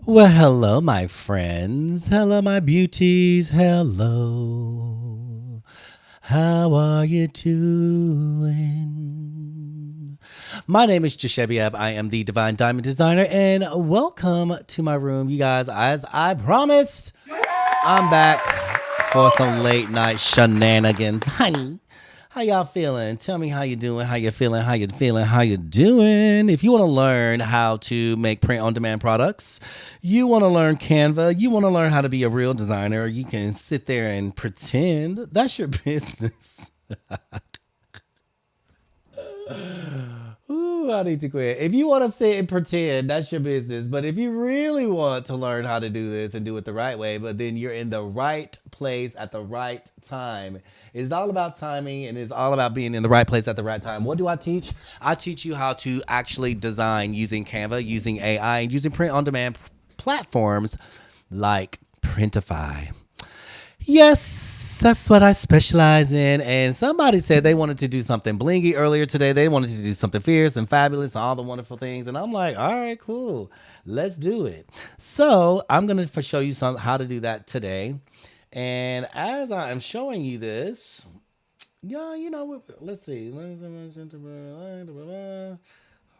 Well, hello, my friends. Hello, my beauties. Hello. How are you doing? My name is Jashebiab. I am the Divine Diamond Designer, and welcome to my room, you guys. As I promised, I'm back for some late night shenanigans. Honey, how y'all feeling? Tell me how you doing, how you feeling, how you feeling, how you doing. If you want to learn how to make print-on-demand products, you want to learn Canva, you want to learn how to be a real designer, you can sit there and pretend. That's your business. Ooh, I need to quit. If you want to sit and pretend, that's your business. But if you really want to learn how to do this and do it the right way, but then you're in the right place at the right time. It's all about timing, and it's all about being in the right place at the right time. What do I teach? I teach you how to actually design using Canva, using AI, and using print-on-demand platforms like Printify. Yes, that's what I specialize in. And somebody said they wanted to do something blingy earlier today. They wanted to do something fierce and fabulous and all the wonderful things. And I'm like, all right, cool. Let's do it. So I'm going to show you how to do that today. And as I am showing you this, let's see. Hold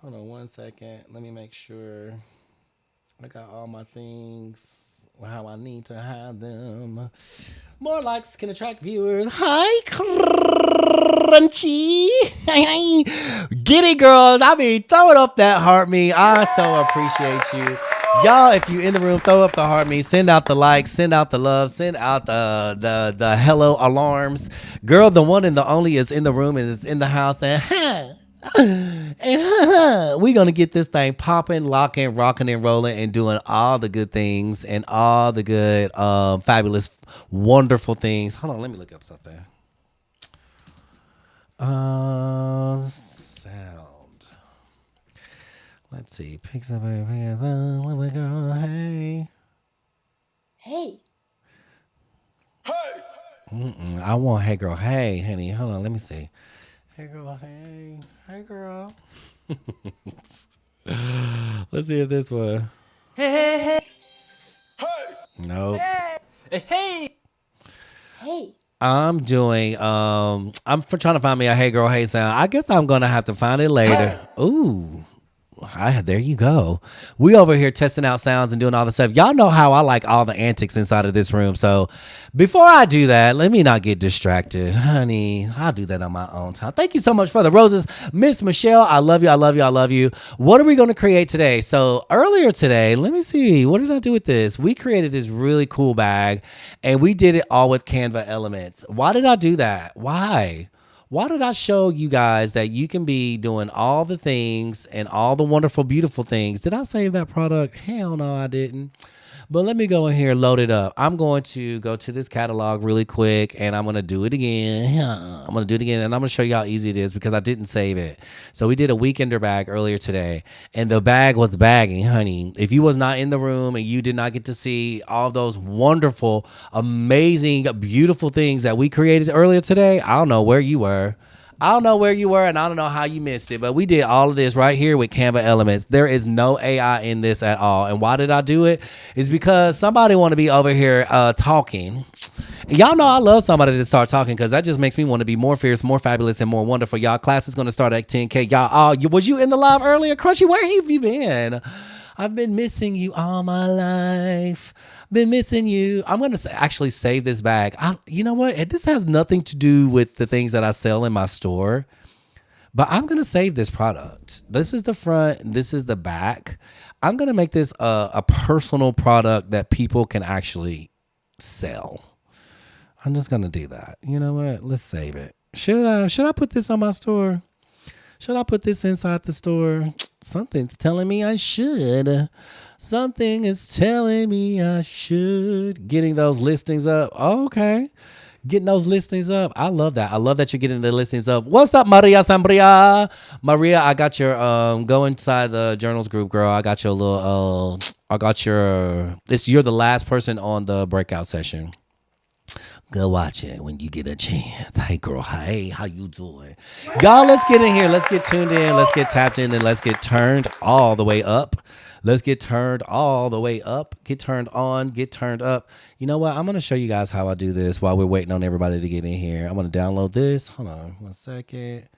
on one second. Let me make sure I got all my things how I need to have them. More likes can attract viewers. Hi, Crunchy. Get it, girls. I mean, throw it up that heart me. I so appreciate you. Y'all, if you're in the room, throw up the heart me. Send out the likes. Send out the love. Send out the hello alarms. Girl, the one and the only is in the room and is in the house. And we're going to get this thing popping, locking, rocking, and rolling, and doing all the good things and all the good, fabulous, wonderful things. Hold on, let me look up something. Sound. Let's see. Picks up a girl. Hey. Hey. I want hey girl. Hey, honey. Hold on. Let me see. Hey girl. Hey. Hey girl. Let's see if this one. Hey. Nope. Hey. Hey. I'm doing. I'm trying to find me a hey girl, hey sound. I guess I'm gonna have to find it later. Ooh. There you go. We over here testing out sounds and doing all the stuff. Y'all know how I like all the antics inside of this room. So before I do that, let me not get distracted. Honey, I'll do that on my own time. Thank you so much for the roses. Miss Michelle, I love you. I love you. I love you. What are we going to create today? So earlier today, let me see. What did I do with this? We created this really cool bag and we did it all with Canva elements. Why did I do that? Why did I show you guys that you can be doing all the things and all the wonderful, beautiful things? Did I save that product? Hell no, I didn't. But let me go in here, load it up. I'm going to go to this catalog really quick, and I'm going to do it again. I'm going to do it again, and I'm going to show you how easy it is because I didn't save it. So we did a weekender bag earlier today, and the bag was bagging, honey. If you was not in the room and you did not get to see all those wonderful, amazing, beautiful things that we created earlier today, I don't know where you were. I don't know where you were, and I don't know how you missed it, but we did all of this right here with Canva Elements. There is no AI in this at all. And why did I do it? It's because somebody want to be over here talking. And y'all know I love somebody to start talking because that just makes me want to be more fierce, more fabulous, and more wonderful. Y'all, class is going to start at 10K. Y'all, was you in the live earlier? Crunchy, where have you been? I've been missing you all my life. Been missing you. I'm going to actually save this bag. You know what? This has nothing to do with the things that I sell in my store, but I'm going to save this product. This is the front. This is the back. I'm going to make this a personal product that people can actually sell. I'm just going to do that. You know what? Let's save it. Should I put this on my store? Should I put this inside the store? Something's telling me I should. Something is telling me I should. Getting those listings up. Oh, okay. Getting those listings up. I love that. I love that you're getting the listings up. What's up, Maria Sambria? Maria, I got your, go inside the journals group, girl. I got your little, you're the last person on the breakout session. Go watch it when you get a chance. Hey, girl. Hey, how you doing? Y'all, let's get in here. Let's get tuned in. Let's get tapped in, and let's get turned all the way up. Let's get turned all the way up. Get turned on. Get turned up. You know what? I'm going to show you guys how I do this while we're waiting on everybody to get in here. I'm going to download this. Hold on 1 second.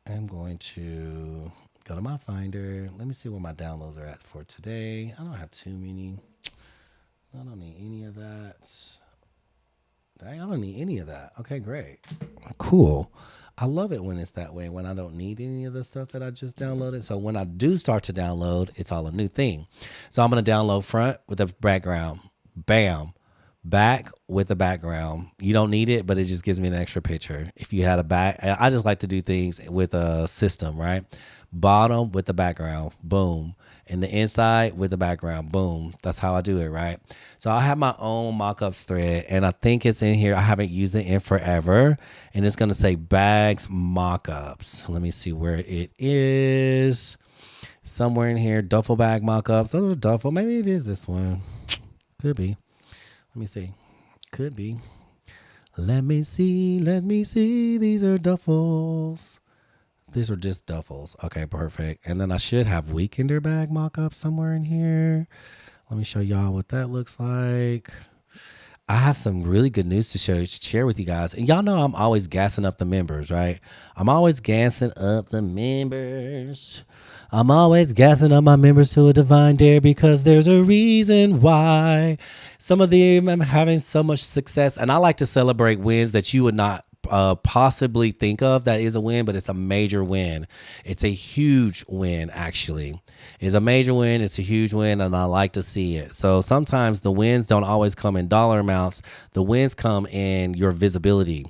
I'm going to go to my Finder. Let me see where my downloads are at for today. I don't have too many. I don't need any of that. Dang, I don't need any of that. Okay, great. Cool. I love it when it's that way, when I don't need any of the stuff that I just downloaded. So when I do start to download, it's all a new thing. So I'm going to download front with a background. Bam. Back with the background. You don't need it, but it just gives me an extra picture. If you had a back, I just like to do things with a system, right? Bottom with the background. Boom. And the inside with the background. Boom. That's how I do it, right? So I have my own mockups thread, and I think it's in here. I haven't used it in forever, and it's going to say bags mockups. Let me see where it is. Somewhere in here, duffel bag mockups. Oh, duffel. Maybe it is this one. Could be. Let me see. Could be. Let me see. Let me see. These are duffels. These are just duffels. Okay, perfect. And then I should have weekender bag mock-up somewhere in here. Let me show y'all what that looks like. I have some really good news to share with you guys. And y'all know I'm always gassing up the members, right? I'm always gassing up the members. I'm always gassing up my members to a divine dare because there's a reason why. Some of them are having so much success. And I like to celebrate wins that you would not possibly think of that is a win, but it's a major win. It's a huge win, actually. It's a major win. It's a huge win, and I like to see it. So sometimes the wins don't always come in dollar amounts. The wins come in your visibility.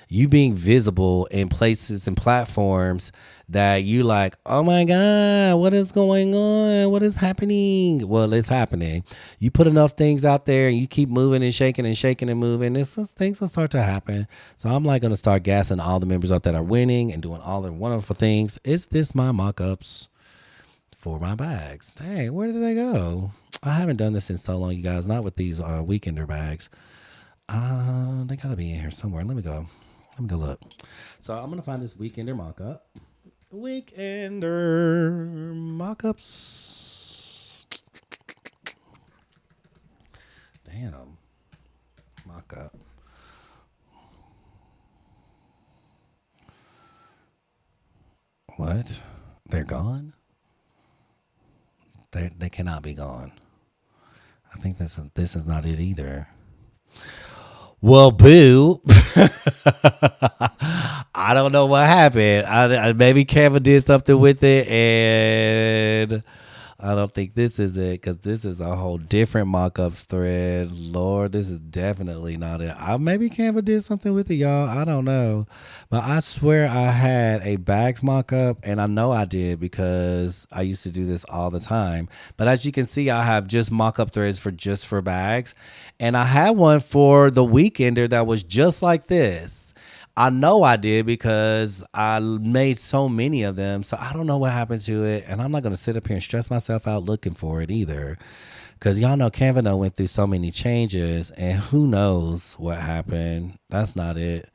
You being visible in places and platforms that you like, oh my God, what is going on? What is happening? Well, it's happening. You put enough things out there and you keep moving and shaking and moving. Things will start to happen. So I'm like going to start gassing all the members up that are winning and doing all the wonderful things. Is this my mock-ups for my bags? Dang, where did they go? I haven't done this in so long, you guys. Not with these weekender bags. They got to be in here somewhere. Let me go look. So I'm going to find this weekender mock-up. Weekender mock-ups. Damn. Mock-up. What? They're gone? They cannot be gone. I think this is not it either. Well, boo. I don't know what happened. I maybe Canva did something with it, and I don't think this is it because this is a whole different mock-ups thread. Lord, this is definitely not it. Maybe Canva did something with it, y'all. I don't know. But I swear I had a bags mock-up, and I know I did because I used to do this all the time. But as you can see, I have just mock-up threads for bags. And I had one for the weekender that was just like this. I know I did because I made so many of them. So I don't know what happened to it. And I'm not going to sit up here and stress myself out looking for it either. Because y'all know Canva went through so many changes. And who knows what happened. That's not it.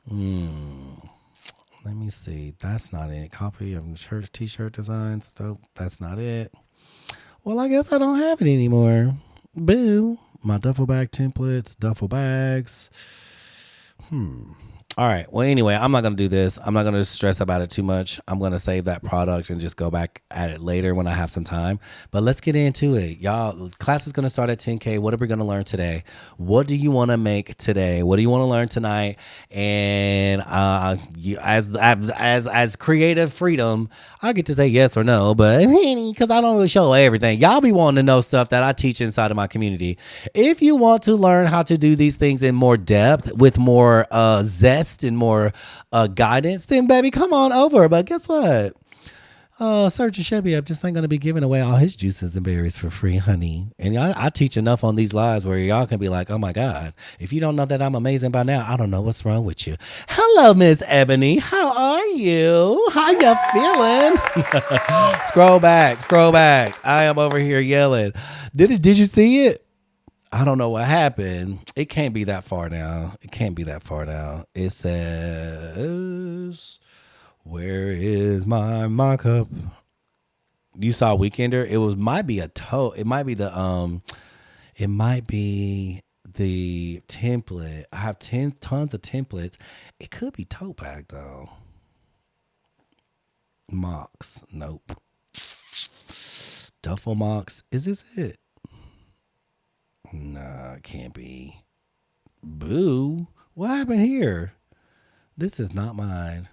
Let me see. That's not it. Copy of church t-shirt designs. That's not it. Well, I guess I don't have it anymore. Boo. My duffel bag templates. Duffel bags. All right. Well, anyway, I'm not going to do this. I'm not going to stress about it too much. I'm going to save that product and just go back at it later when I have some time. But let's get into it. Y'all, class is going to start at 10K. What are we going to learn today? What do you want to make today? What do you want to learn tonight? And as creative freedom, I get to say yes or no, but because I don't really show everything. Y'all be wanting to know stuff that I teach inside of my community. If you want to learn how to do these things in more depth with more zest and more guidance, then baby, come on over. But guess what? Sergeant Chevy up just ain't going to be giving away all his juices and berries for free, honey. And I teach enough on these lives where y'all can be like, oh my God, if you don't know that I'm amazing by now, I don't know what's wrong with you. Hello, Miss Ebony. How are you? How you feeling? Scroll back. I am over here yelling. Did you see it? I don't know what happened. It can't be that far now. It says, where is my mock-up? You saw Weekender. Might be a toe. It might be the template. I have tons of templates. It could be tote bag though. Mocks. Nope. Duffel mocks. Is this it? Nah, it can't be. Boo. What happened here? This is not mine.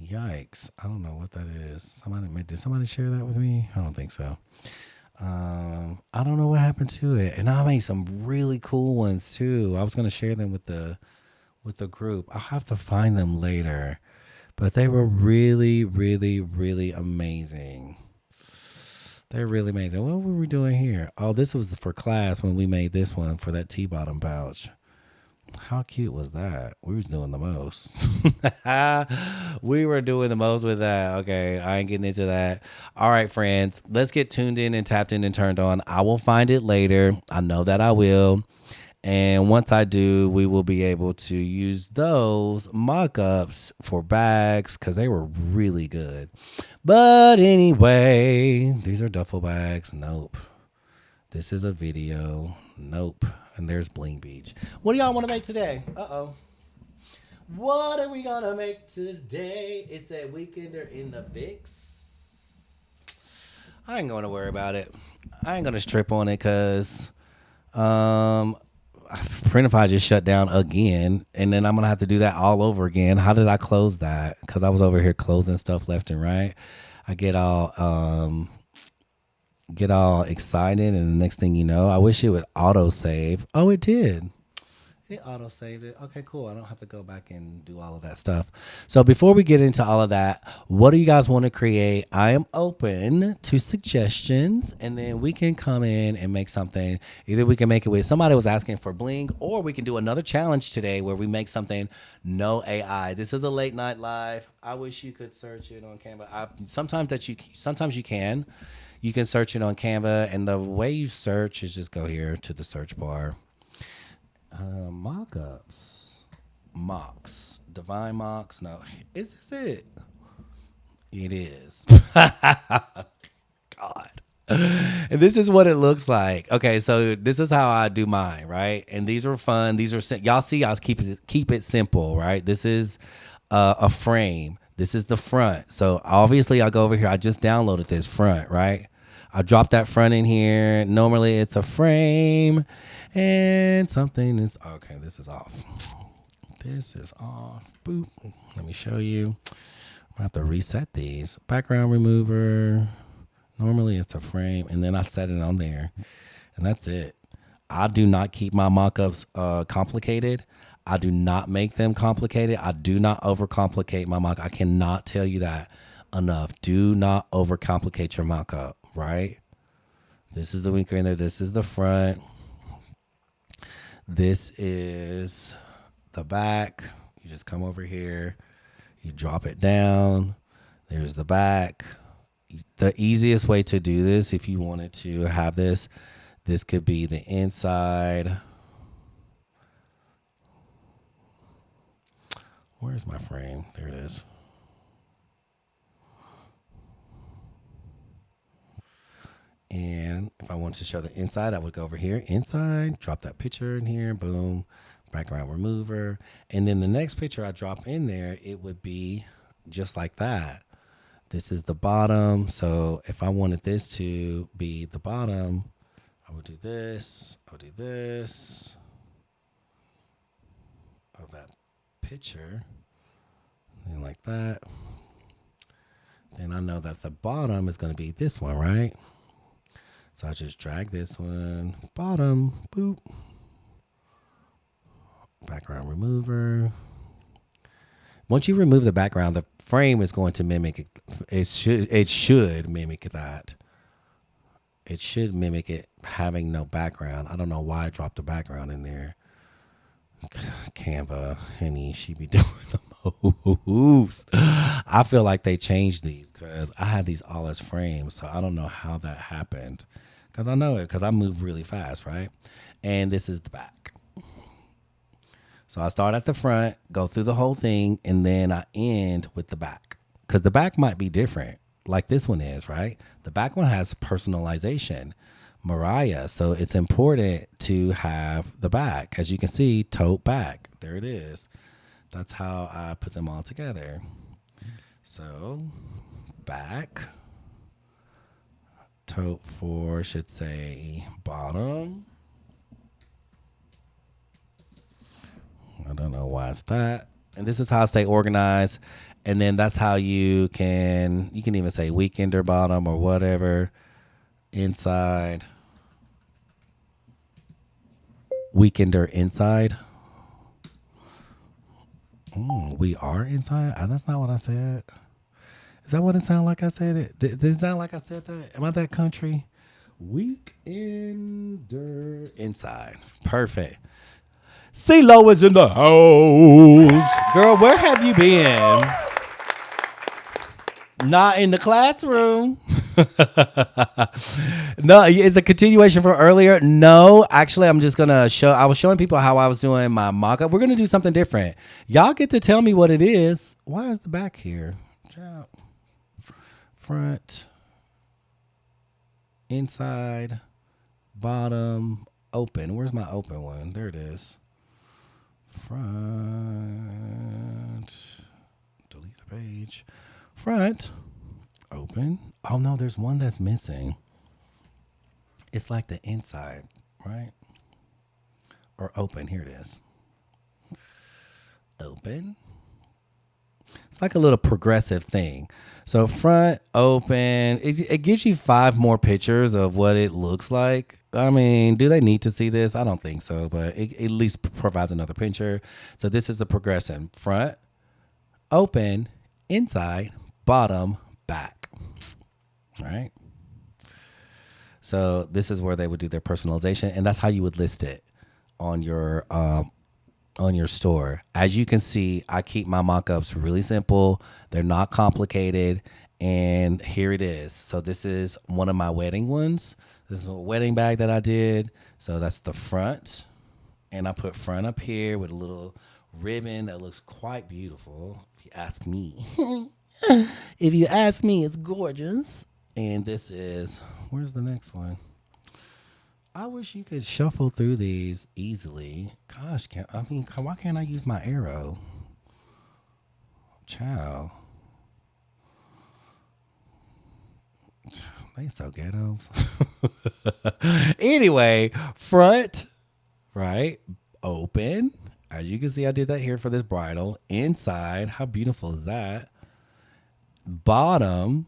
Yikes. I don't know what that is. Did somebody share that with me? I don't think so. I don't know what happened to it. And I made some really cool ones too. I was going to share them with the group. I'll have to find them later. But they were really, really, really amazing. They're really amazing. What were we doing here? Oh, this was for class when we made this one for that T-bottom pouch. How cute was that? We was doing the most. We were doing the most with that. Okay, I ain't getting into that. All right, friends, let's get tuned in and tapped in and turned on. I will find it later. I know that I will. And once I do, we will be able to use those mock-ups for bags because they were really good. But anyway, these are duffel bags. Nope. This is a video. Nope. And there's Bling Beach. What do y'all want to make today? Uh-oh. What are we going to make today? It's a Weekender in the Bix. I ain't going to worry about it. I ain't going to strip on it because Printify just shut down again. And then I'm going to have to do that all over again. How did I close that? Because I was over here closing stuff left and right. I get all excited, and the next thing you know, I wish it would auto save. Oh, it did. It auto saved it. Okay, cool. I don't have to go back and do all of that stuff. So before we get into all of that, what do you guys want to create? I am open to suggestions, and then we can come in and make something. Either we can make it with somebody was asking for bling, or we can do another challenge today where we make something no AI. This is a late night live. I wish you could search it on Canva. Sometimes you can. You can search it on Canva, and the way you search is just go here to the search bar. Mocks, divine mocks. No, is this it? It is. God. And this is what it looks like. Okay, so this is how I do mine, right? And these are fun. These are y'all see. I keep it simple, right? This is a frame. This is the front. So obviously, I go over here. I just downloaded this front, right? I drop that front in here. Normally, it's a frame, and something is okay. This is off. This is off. Boop. Let me show you. I have to reset these. Background remover. Normally, it's a frame, and then I set it on there, and that's it. I do not keep my mock-ups complicated. I do not make them complicated. I do not overcomplicate my mock. I cannot tell you that enough. Do not overcomplicate your mock-up, right? This is the Weekender. This is the front. This is the back. You just come over here. You drop it down. There's the back. The easiest way to do this, if you wanted to have this could be the inside. Where's my frame? There it is. And if I wanted to show the inside, I would go over here, inside, drop that picture in here, boom, background remover. And then the next picture I drop in there, it would be just like that. This is the bottom. So if I wanted this to be the bottom, I would do this, I would do this of that picture, and like that. Then I know that the bottom is going to be this one, right? So I just drag this one, bottom, boop, background remover. Once you remove the background, the frame is going to mimic it. It should mimic that. It should mimic it having no background. I don't know why I dropped the background in there. Canva, honey, she be doing the moves. I feel like they changed these because I had these all as frames, so I don't know how that happened. Because I know it because I move really fast, right? And this is the back. So I start at the front, go through the whole thing, and then I end with the back. Because the back might be different. like this one is, right? The back one has personalization, Mariah. So it's important to have the back. As you can see, tote back. There it is. That's how I put them all together. So back, tote 4 should say bottom. I don't know why it's that. And this is how I stay organized. And then that's how you can even say weekender bottom or whatever. Inside. Weekender inside. We are inside? That's not what I said. Is that what it sounded like I said it? Did it sound like I said that? Am I that country? Weekender inside. Perfect. CeeLo is in the house. Girl, where have you been? Not in the classroom. No, it's a continuation from earlier. No, actually, I'm just going to show. I was showing people how I was doing my mock-up. We're going to do something different. Y'all get to tell me what it is. Why is the back here? Front, inside, bottom, open. Where's my open one? There it is. Front, delete the page. Front, open. Oh no, there's one that's missing. It's like the inside, right? Or open. Here it is. Open. It's like a little progressive thing. So front, open. It gives you 5 more pictures of what it looks like. I mean, do they need to see this? I don't think so, but it at least provides another picture. So this is the progression. Front, open, inside, bottom, back. All right. So this is where they would do their personalization, and that's how you would list it on your store. As you can see, I keep my mock-ups really simple. They're not complicated. And here it is. So this is one of my wedding ones. This is a wedding bag that I did. So that's the front. And I put front up here with a little ribbon that looks quite beautiful, if you ask me. If you ask me, it's gorgeous. And this is, where's the next one? I wish you could shuffle through these easily. Gosh, why can't I use my arrow? Child. They so ghetto. Anyway, front, right, open. As you can see, I did that here for this bridal. Inside, how beautiful is that? Bottom,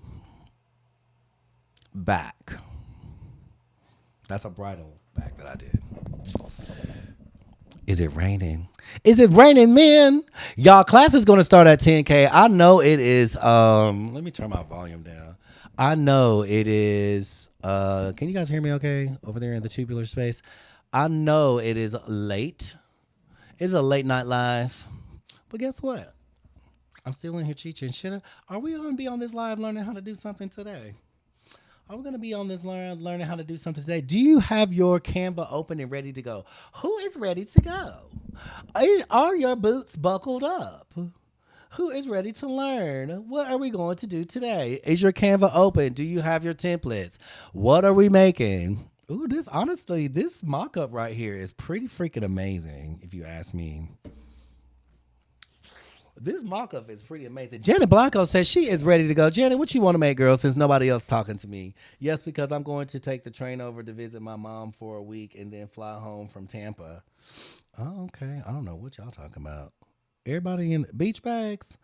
back. That's a bridal bag that I did. Is it raining? Is it raining, man? Y'all, class is going to start at 10K. I know it is. Let me turn my volume down. I know it is. Can you guys hear me okay over there in the tubular space? I know it is late. It is a late night live. But guess what? I'm still in here teaching. Are we going to be on this live learning how to do something today? Are we going to be on this learning how to do something today? Do you have your Canva open and ready to go? Who is ready to go? Are your boots buckled up? Who is ready to learn? What are we going to do today? Is your Canva open? Do you have your templates? What are we making? Ooh, this mock-up right here is pretty freaking amazing, if you ask me. This mock-up is pretty amazing. Janet Blanco says she is ready to go. Janet, what you want to make, girl, since nobody else talking to me? Yes, because I'm going to take the train over to visit my mom for a week and then fly home from Tampa. Oh, okay. I don't know what y'all talking about. Everybody in beach bags?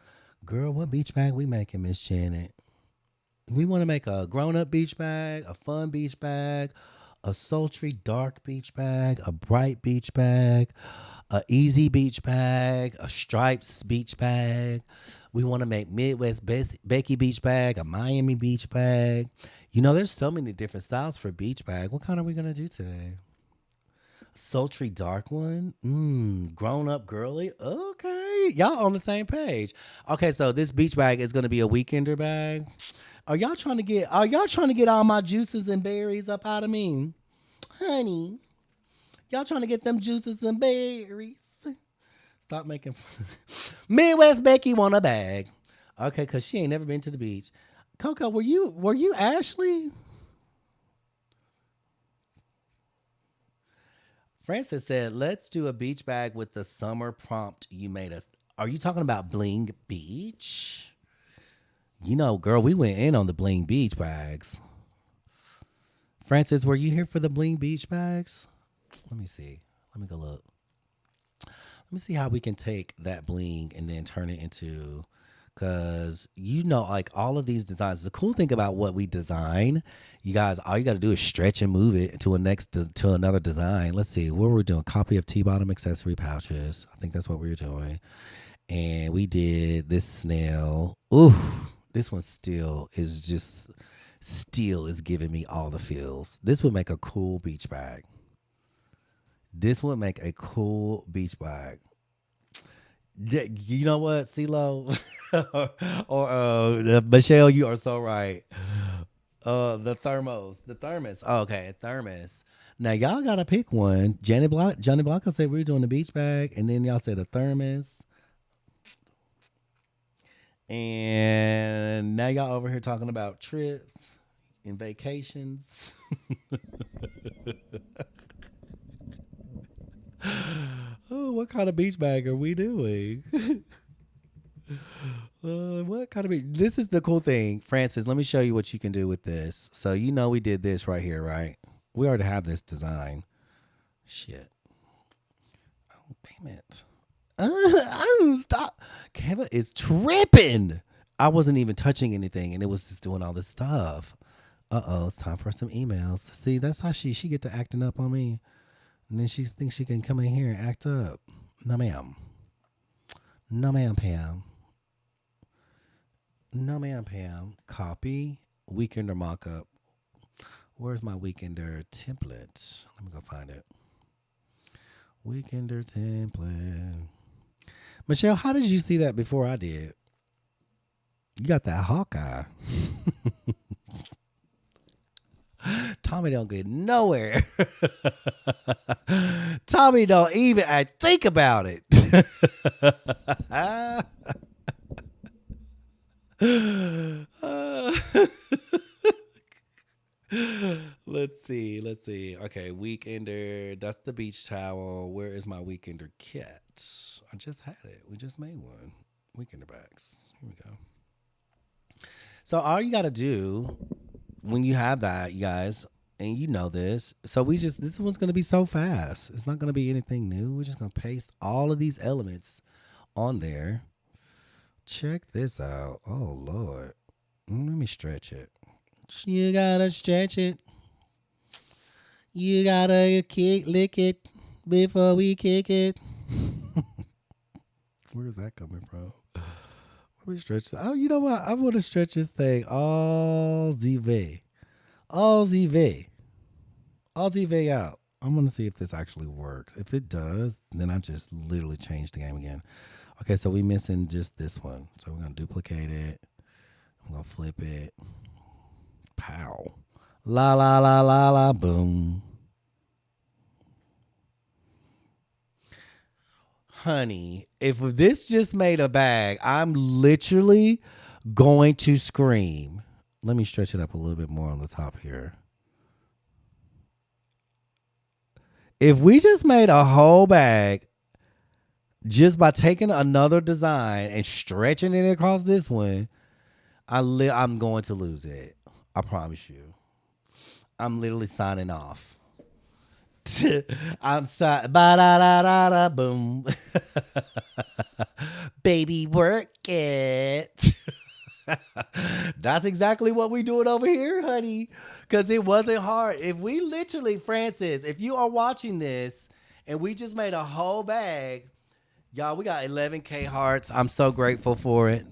Girl, what beach bag we making, Miss Janet? We want to make a grown-up beach bag, a fun beach bag, a sultry dark beach bag, a bright beach bag, a easy beach bag, a stripes beach bag. We want to make Midwest Becky beach bag, a Miami beach bag. You know, there's so many different styles for beach bag. What kind are we going to do today? Sultry dark one? Grown up girly? Okay. Y'all on the same page. Okay, so this beach bag is going to be a weekender bag. Are y'all trying to get all my juices and berries up out of me? Honey, y'all trying to get them juices and berries? Stop making fun. Midwest Becky want a bag. Okay, because she ain't never been to the beach. Coco, were you Ashley? Francis said, let's do a beach bag with the summer prompt you made us. Are you talking about Bling Beach? You know, girl, we went in on the Bling Beach bags. Francis, were you here for the Bling Beach bags? Let me see. Let me go look. Let me see how we can take that bling and then turn it into, because you know, like all of these designs, the cool thing about what we design, you guys, all you got to do is stretch and move it to another design. Let's see, what were we doing? Copy of T-bottom accessory pouches. I think that's what we were doing. And we did this snail. Ooh, this one still is giving me all the feels. This would make a cool beach bag. This would make a cool beach bag. You know what, CeeLo? or Michelle, you are so right. The thermos. Oh, okay, thermos. Now y'all gotta pick one. Johnny Blanco said we were doing the beach bag, and then y'all said a thermos. And now y'all over here talking about trips and vacations. Oh, what kind of beach bag are we doing? What kind of beach? This is the cool thing, Francis. Let me show you what you can do with this. So you know we did this right here, right? We already have this design. Shit. Oh, damn it. Stop. Canva is tripping. I wasn't even touching anything, and it was just doing all this stuff. It's time for some emails. See, that's how she get to acting up on me. And then she thinks she can come in here and act up. No, ma'am. No, ma'am, Pam. No, ma'am, Pam. Copy. Weekender mock-up. Where's my Weekender template? Let me go find it. Weekender template. Michelle, how did you see that before I did? You got that Hawkeye. Tommy don't get nowhere. Tommy don't even think about it. Let's see. Okay, Weekender. That's the beach towel. Where is my Weekender kit? I just had it. We just made one. Weekender bags. Here we go. So all you got to do when you have that, you guys, and you know this, so this one's going to be so fast. It's not going to be anything new. We're just going to paste all of these elements on there. Check this out. Oh, Lord. Let me stretch it. You got to stretch it. You got to lick it before we kick it. Where's that coming from? Let me stretch this. Oh, you know what? I want to stretch this thing all the way. All the way out. I'm going to see if this actually works. If it does, then I just literally changed the game again. Okay, so we missing just this one. So we're going to duplicate it. I'm going to flip it. Pow. La, la, la, la, la, boom. Honey, if this just made a bag, I'm literally going to scream. Let me stretch it up a little bit more on the top here. If we just made a whole bag just by taking another design and stretching it across this one, I'm going to lose it. I promise you. I'm literally signing off. I'm sorry. Ba-da-da-da-da, boom. Baby, work it. That's exactly what we doing over here, honey. Because it wasn't hard. If we literally, Francis, if you are watching this and we just made a whole bag, y'all, we got 11K hearts. I'm so grateful for it.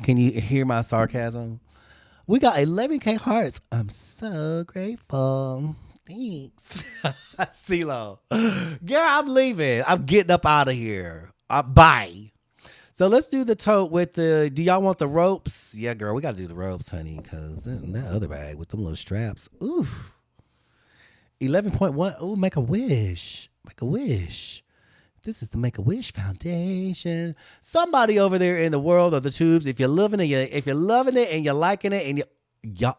Can you hear my sarcasm? We got 11K hearts. I'm so grateful. Thanks. CeeLo. Girl, I'm leaving. I'm getting up out of here. Bye. So let's do the tote with do y'all want the ropes? Yeah, girl, we got to do the ropes, honey, because that other bag with them little straps. Ooh. 11.1. Ooh, make a wish. Make a wish. This is the Make-A-Wish Foundation. Somebody over there in the world of the tubes, if you're loving it, if you're loving it and you're liking it, and y'all.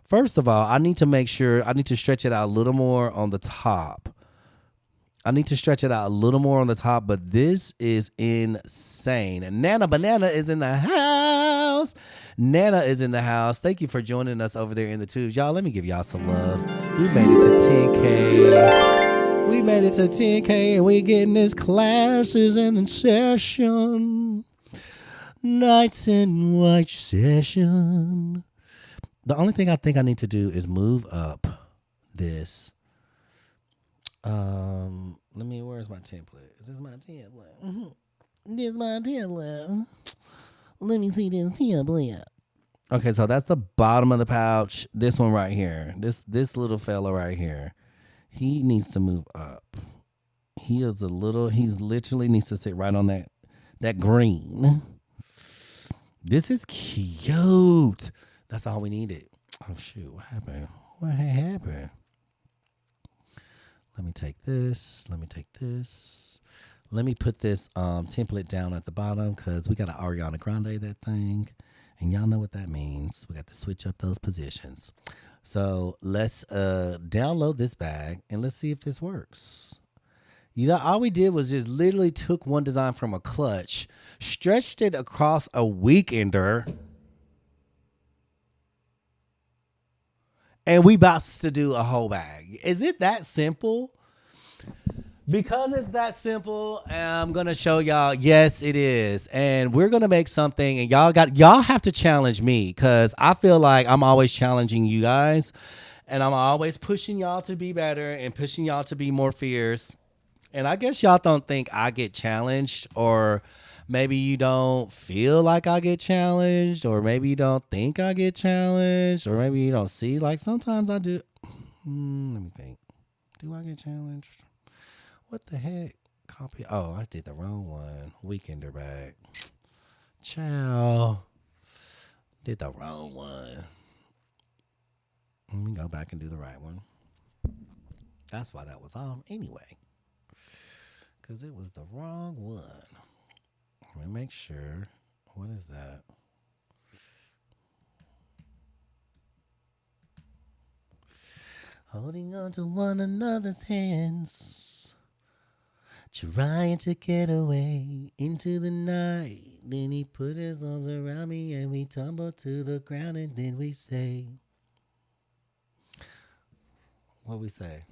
First of all, I need to make sure I need to stretch it out a little more on the top. But this is insane. And Nana Banana is in the house. Thank you for joining us over there in the tubes. Y'all, let me give y'all some love. We made it to 10K. And we getting this classes in session. Nights in white session. The only thing I think I need to do is move up this. Where's my template? Is this my template? Mm-hmm. This is my template. Let me see this template. Okay, so that's the bottom of the pouch. This one right here. This little fella right here. He needs to move up. He literally needs to sit right on that green. This is cute. That's all we needed. Oh shoot, what happened? Let me take this. Let me put this template down at the bottom because we got to Ariana Grande that thing. And y'all know what that means. We got to switch up those positions. So let's download this bag and let's see if this works. You know, all we did was just literally took one design from a clutch, stretched it across a weekender, and we about to do a whole bag. Is it that simple? Because it's that simple, I'm going to show y'all, yes, it is. And we're going to make something, and y'all have to challenge me because I feel like I'm always challenging you guys, and I'm always pushing y'all to be better and pushing y'all to be more fierce. And I guess y'all don't think I get challenged, or maybe you don't feel like I get challenged, or maybe you don't think I get challenged, or maybe you don't see. Like sometimes I do. Let me think. Do I get challenged? What the heck? Copy. Oh, I did the wrong one. Weekender bag. Ciao. Did the wrong one. Let me go back and do the right one. That's why that was on anyway. Because it was the wrong one. Let me make sure. What is that? Holding on to one another's hands, trying to get away into the night. Then he put his arms around me and we tumbled to the ground, and then we say, what we say?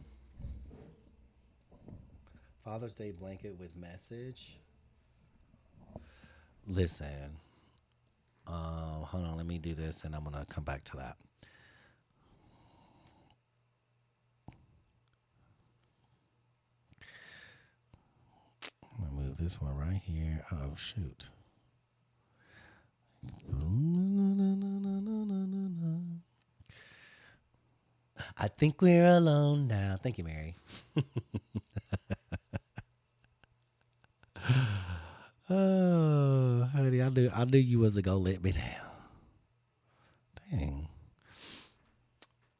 Father's Day blanket with message. Listen, hold on, let me do this and I'm going to come back to that. I'm going to move this one right here. Oh, shoot. I think we're alone now. Thank you, Mary. Oh, honey, I knew you wasn't gonna let me down. Dang.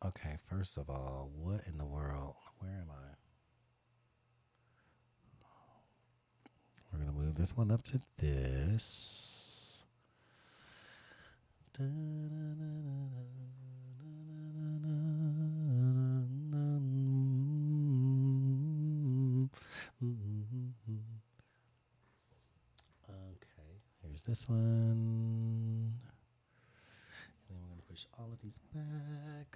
Okay, first of all, what in the world? Where am I? We're gonna move this one up to this. This one. And then we're going to push all of these back.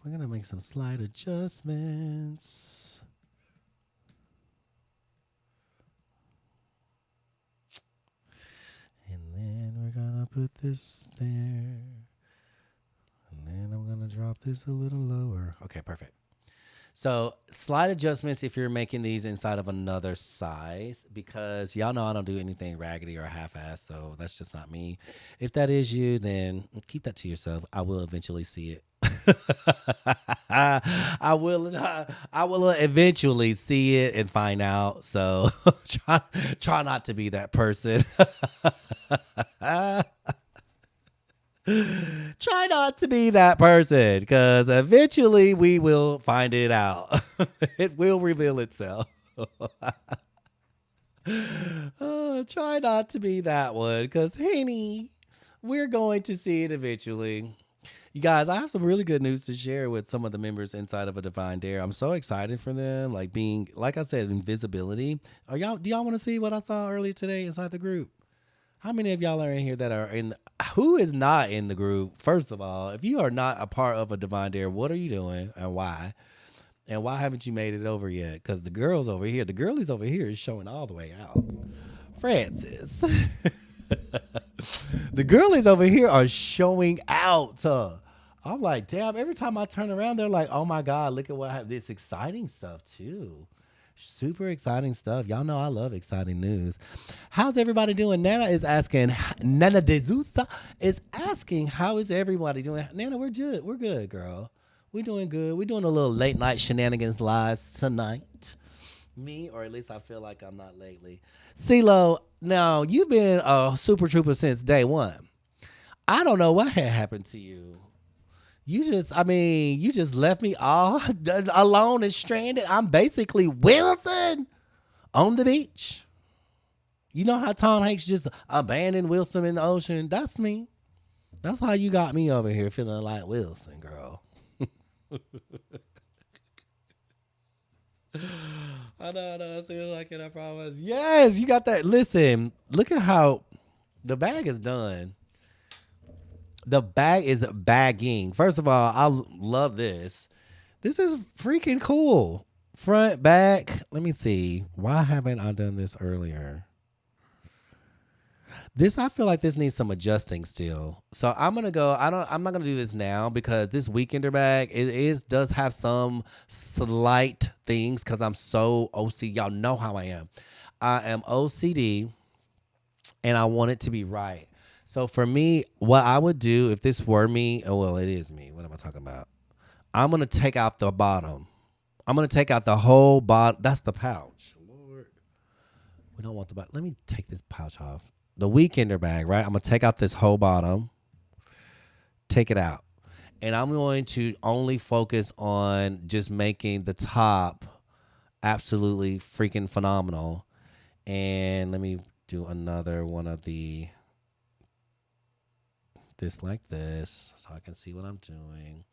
We're going to make some slight adjustments. And then we're going to put this there. And then I'm going to drop this a little lower. Okay, perfect. So slight adjustments if you're making these inside of another size, because y'all know I don't do anything raggedy or half-assed, so that's just not me. If that is you, then keep that to yourself. I will eventually see it. I will eventually see it and find out. So try not to be that person. Try not to be that person because eventually we will find it out. It will reveal itself. Try not to be that one because, honey, we're going to see it eventually. You guys, I have some really good news to share with some of the members inside of A Divine Dare. I'm so excited for them. Like being, like I said, invisibility. Do y'all want to see what I saw earlier today inside the group? How many of y'all are in here that are in? Who is not in the group? First of all, if you are not a part of A Divine Dare, what are you doing and why? And why haven't you made it over yet? Because the girlies over here is showing all the way out. Francis. The girlies over here are showing out. I'm like, damn, every time I turn around, they're like, oh my God, look at what I have. This exciting stuff too. Super exciting stuff. Y'all know I love exciting news. How's everybody doing? Nana De Sousa is asking, how is everybody doing? Nana, we're good. We're good, girl. We're doing good. We're doing a little late night shenanigans live tonight. Me, or at least I feel like I'm not lately. CeeLo, now you've been a super trooper since day one. I don't know what had happened to you. You just left me all alone and stranded. I'm basically Wilson on the beach. You know how Tom Hanks just abandoned Wilson in the ocean? That's me. That's how you got me over here feeling like Wilson, girl. I know. I feel like it. I promise. Yes, you got that. Listen, look at how the bag is done. The bag is bagging. First of all, I love this. This is freaking cool. Front, back. Let me see. Why haven't I done this earlier? I feel like this needs some adjusting still. So I'm gonna go. I'm not gonna do this now because this weekender bag does have some slight things because I'm so OCD. Y'all know how I am. I am OCD, and I want it to be right. So for me, what I would do if this were me, it is me. What am I talking about? I'm gonna take out the bottom. I'm gonna take out the whole bottom. That's the pouch. Lord, we don't want the bottom. Let me take this pouch off. The weekender bag, right? I'm going to take out this whole bottom, take it out. And I'm going to only focus on just making the top absolutely freaking phenomenal. And let me do another one of this like this so I can see what I'm doing.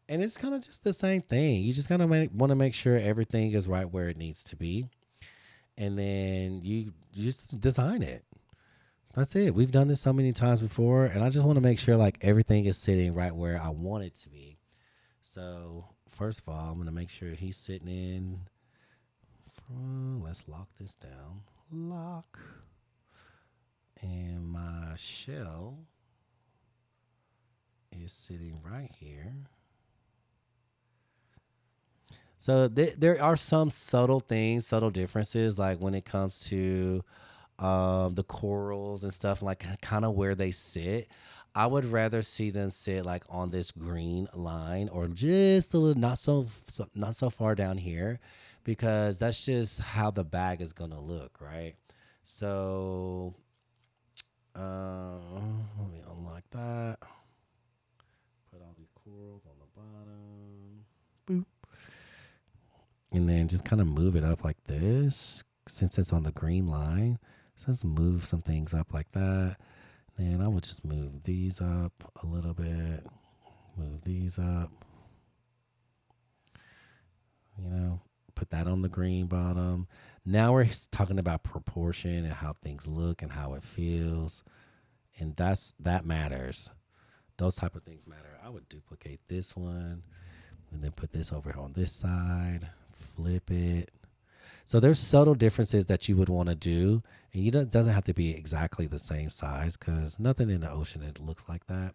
And it's kind of just the same thing. You just kind of want to make sure everything is right where it needs to be. And then you just design it. That's it. We've done this so many times before, and I just want to make sure like everything is sitting right where I want it to be. So first of all, I'm going to make sure he's sitting in. Let's lock this down. Lock. And my shell is sitting right here. So there are some subtle differences, like when it comes to the corals and stuff, like kind of where they sit. I would rather see them sit like on this green line or just a little not so far down here, because that's just how the bag is gonna look, right? So let me unlock that. Put all these corals on the bottom. Boop. And then just kind of move it up like this since it's on the green line. So let's move some things up like that. Then I would just move these up a little bit. Move these up. You know, put that on the green bottom. Now we're talking about proportion and how things look and how it feels. And that matters. Those type of things matter. I would duplicate this one and then put this over on this side. Flip it. So there's subtle differences that you would want to do, and it doesn't have to be exactly the same size because nothing in the ocean that looks like that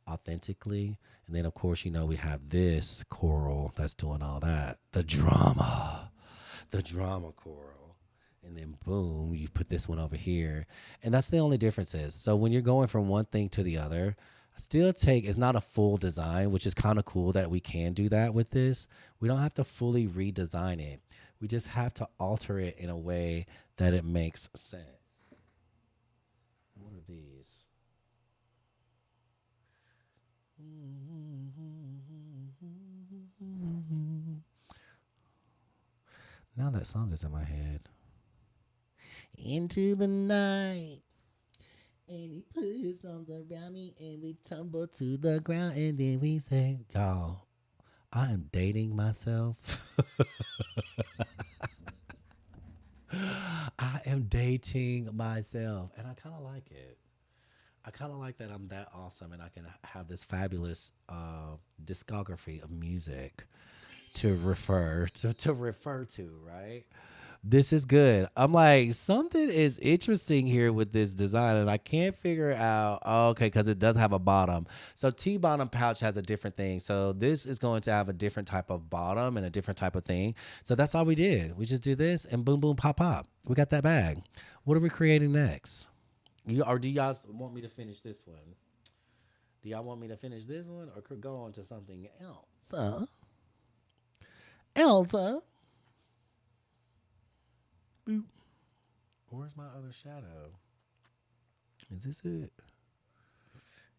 authentically. And then, of course, we have this coral that's doing all that, the drama coral. And then, boom, you put this one over here. And that's the only difference is. So when you're going from one thing to the other, it's not a full design, which is kind of cool that we can do that with this. We don't have to fully redesign it. We just have to alter it in a way that it makes sense. What are these? Now that song is in my head. Into the night. And he put his arms around me and we tumble to the ground and then we say, y'all, I am dating myself. I am dating myself. And I kind of like it. I kind of like that I'm that awesome and I can have this fabulous discography of music to refer to, right? This is good. I'm like, something is interesting here with this design, and I can't figure out. Oh, okay, because it does have a bottom. So T bottom pouch has a different thing. So this is going to have a different type of bottom and a different type of thing. So that's all we did. We just do this and boom, boom, pop, pop. We got that bag. What are we creating next? Or do y'all want me to finish this one? Do y'all want me to finish this one or could go on to something else? Elsa. Boop. Where's my other shadow? Is this it?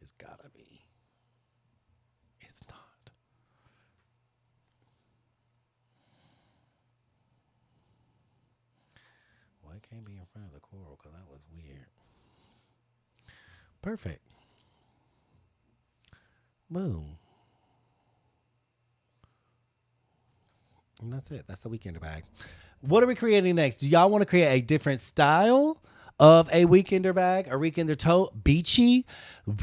It's gotta be. It's not. Well, it can't be in front of the coral because that looks weird. Perfect. Boom. And that's it. That's the weekender bag. What are we creating next? Do y'all want to create a different style of a weekender bag or weekender tote? Beachy?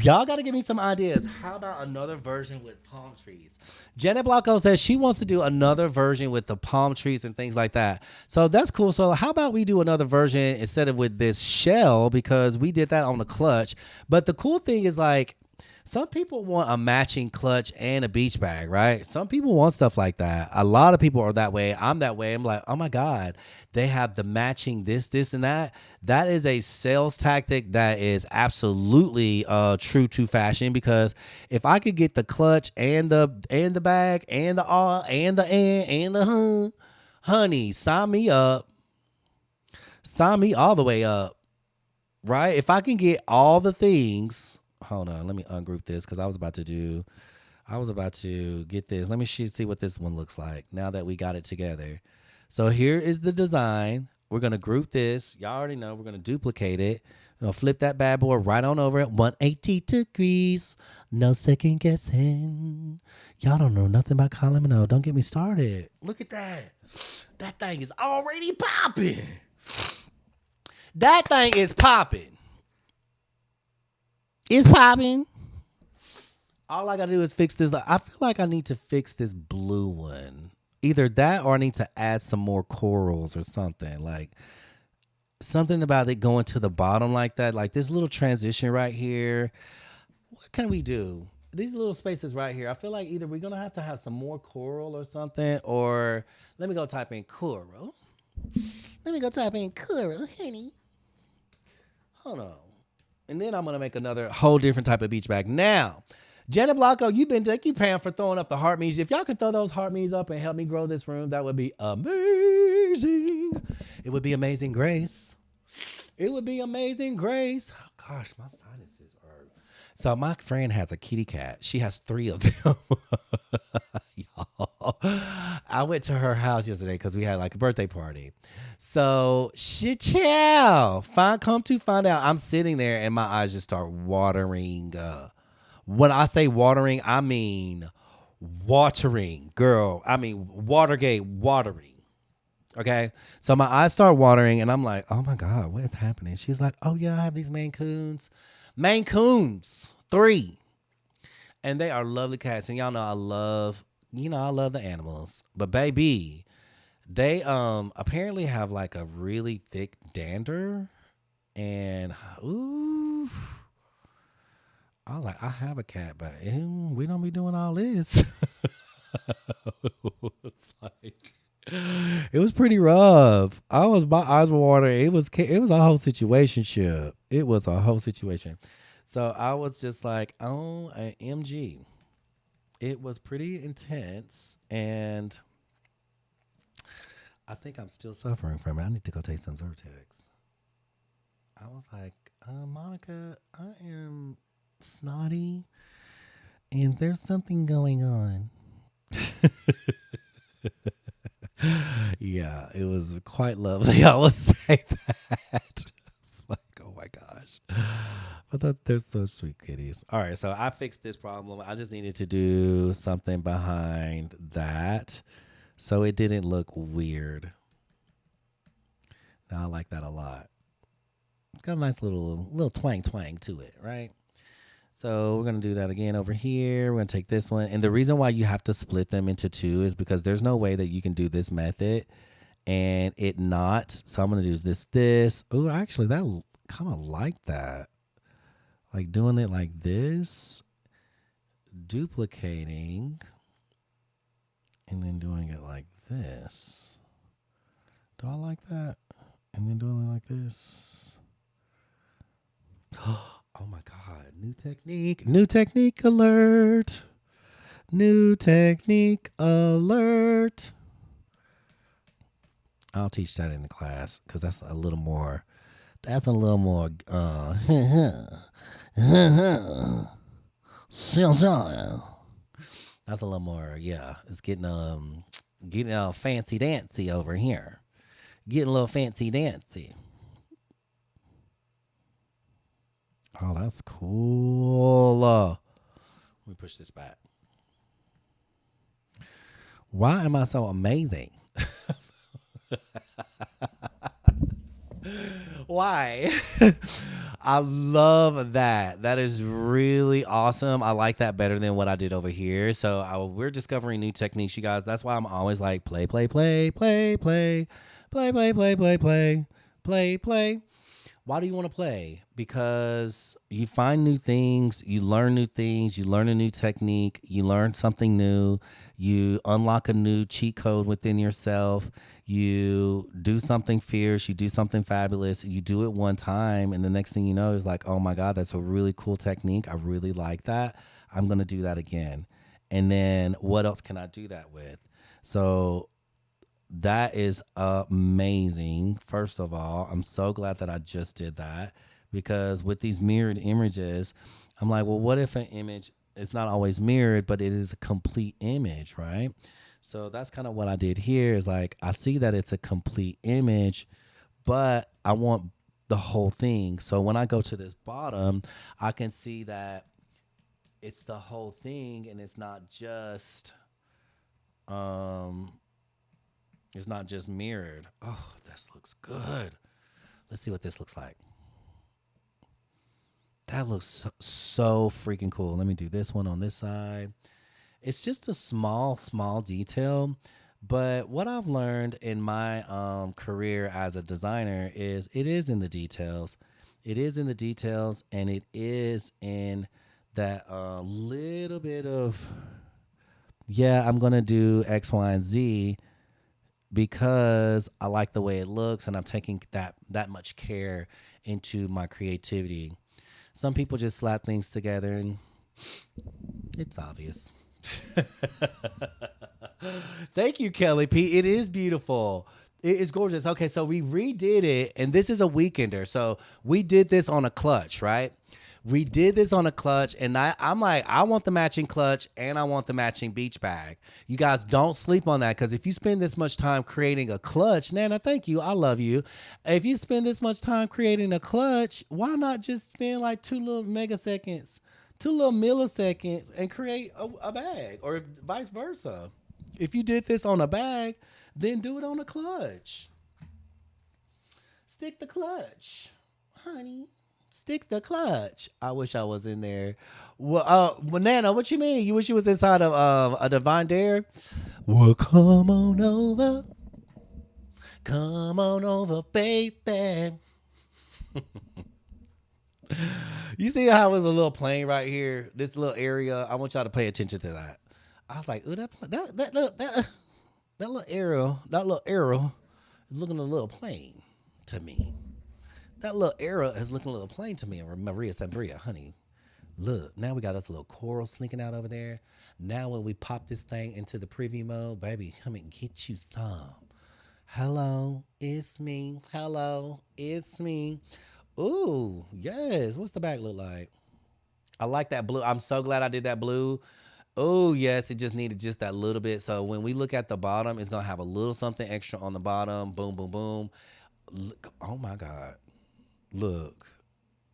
Y'all got to give me some ideas. How about another version with palm trees? Janet Blanco says she wants to do another version with the palm trees and things like that. So that's cool. So how about we do another version instead of with this shell because we did that on the clutch. But the cool thing is like, some people want a matching clutch and a beach bag, right? Some people want stuff like that. A lot of people are that way. I'm that way. I'm like, oh my God, they have the matching this, and that. That is a sales tactic that is absolutely true to fashion because if I could get the clutch and the bag and the all and the honey, sign me up. Sign me all the way up, right? If I can get all the things. Hold on, let me ungroup this because I was about to get this. Let me see what this one looks like now that we got it together. So here is the design. We're going to group this. Y'all already know we're going to duplicate it. We're going to flip that bad boy right on over at 180 degrees. No second guessing. Y'all don't know nothing about Kylie Minogue. Don't get me started. Look at that. That thing is already popping. That thing is popping. It's popping. All I gotta do is fix this. I feel like I need to fix this blue one. Either that or I need to add some more corals or something. Like something about it going to the bottom like that. Like this little transition right here. What can we do? These little spaces right here. I feel like either we're gonna have some more coral or something, or let me go type in coral. Let me go type in coral, honey. Hold on. And then I'm going to make another whole different type of beach bag. Now, Janet Blanco, thank you, Pam, for throwing up the heart me's. If y'all could throw those heart me's up and help me grow this room, that would be amazing. It would be amazing grace. It would be amazing grace. Gosh, my sinuses are. So my friend has a kitty cat. She has 3 of them. Y'all. I went to her house yesterday because we had like a birthday party. So shit, chill. Come to find out, I'm sitting there and my eyes just start watering. When I say watering, I mean watering, girl. I mean Watergate watering. Okay, so my eyes start watering and I'm like, oh my God, what is happening? She's like, oh yeah, I have these Maine Coons, 3, and they are lovely cats. And y'all know I love the animals, but baby. They apparently have like a really thick dander, and ooh, I was like, I have a cat, but we don't be doing all this. It's like it was pretty rough. My eyes were watering. It was a whole situation. It was a whole situation. So I was just like, oh, MG. It was pretty intense, and I think I'm still suffering from it. I need to go take some Zyrtex. I was like, Monica, I am snotty and there's something going on. Yeah, it was quite lovely. I would say that. It's like, oh my gosh. But they're so sweet kitties. All right, so I fixed this problem. I just needed to do something behind that so it didn't look weird. Now I like that a lot. It's got a nice little twang to it, right? So we're gonna do that again over here. We're gonna take this one, and the reason why you have to split them into two is because there's no way that you can do this method and it not. So I'm gonna do this. Oh, actually, that kind of like that. Like doing it like this, duplicating, and then doing it like this. Do I like that? And then doing it like this. Oh my God. New technique. New technique alert. New technique alert. I'll teach that in the class because that's a little more. That's a little more. That's a little more. Yeah, it's getting fancy dancy over here. Getting a little fancy dancy. Oh, that's cool. Let me push this back. Why am I so amazing? Why? I love that. That is really awesome. I like that better than what I did over here. So we're discovering new techniques, you guys. That's why I'm always like play. Why do you want to play? Because you find new things, you learn new things, you learn a new technique, you learn something new, you unlock a new cheat code within yourself, you do something fierce, you do something fabulous, you do it one time, and the next thing you know is like, oh my God, that's a really cool technique. I really like that. I'm going to do that again. And then what else can I do that with? So that is amazing. First of all, I'm so glad that I just did that because with these mirrored images, I'm like, well, what if an image is not always mirrored, but it is a complete image, right? So that's kind of what I did here is like, I see that it's a complete image, but I want the whole thing. So when I go to this bottom, I can see that it's the whole thing and it's not just mirrored. Oh, this looks good. Let's see what this looks like. That looks so freaking cool. Let me do this one on this side. It's just a small detail. But what I've learned in my career as a designer is it is in the details. It is in the details, and it is in that little bit of, yeah, I'm going to do X, Y, and Z because I like the way it looks and I'm taking that much care into my creativity. Some people just slap things together and it's obvious. Thank you, Kelly P. It is beautiful. It is gorgeous. Okay, so we redid it, and this is a weekender. So we did this on a clutch, right? We did this on a clutch, and I'm like, I want the matching clutch, and I want the matching beach bag. You guys don't sleep on that, because if you spend this much time creating a clutch, Nana, thank you, I love you. If you spend this much time creating a clutch, why not just spend like 2 little megaseconds, 2 little milliseconds, and create a bag, or vice versa? If you did this on a bag, then do it on a clutch. Stick the clutch, honey. Stick the clutch. I wish I was in there. Well, Nana, what you mean? You wish you was inside of a Divine Dare? Well, come on over. Come on over, baby. You see how it was a little plane right here? This little area. I want y'all to pay attention to that. I was like, ooh, that little arrow is looking a little plain to me. That little arrow is looking a little plain to me. And Maria Sambria, honey, look, now we got us a little coral sneaking out over there. Now when we pop this thing into the preview mode, baby, come and get you some. Hello, it's me. Hello, it's me. Ooh, yes. What's the back look like? I like that blue. I'm so glad I did that blue. Oh, yes, it just needed just that little bit. So when we look at the bottom, it's going to have a little something extra on the bottom. Boom, boom, boom. Look, oh my God. Look.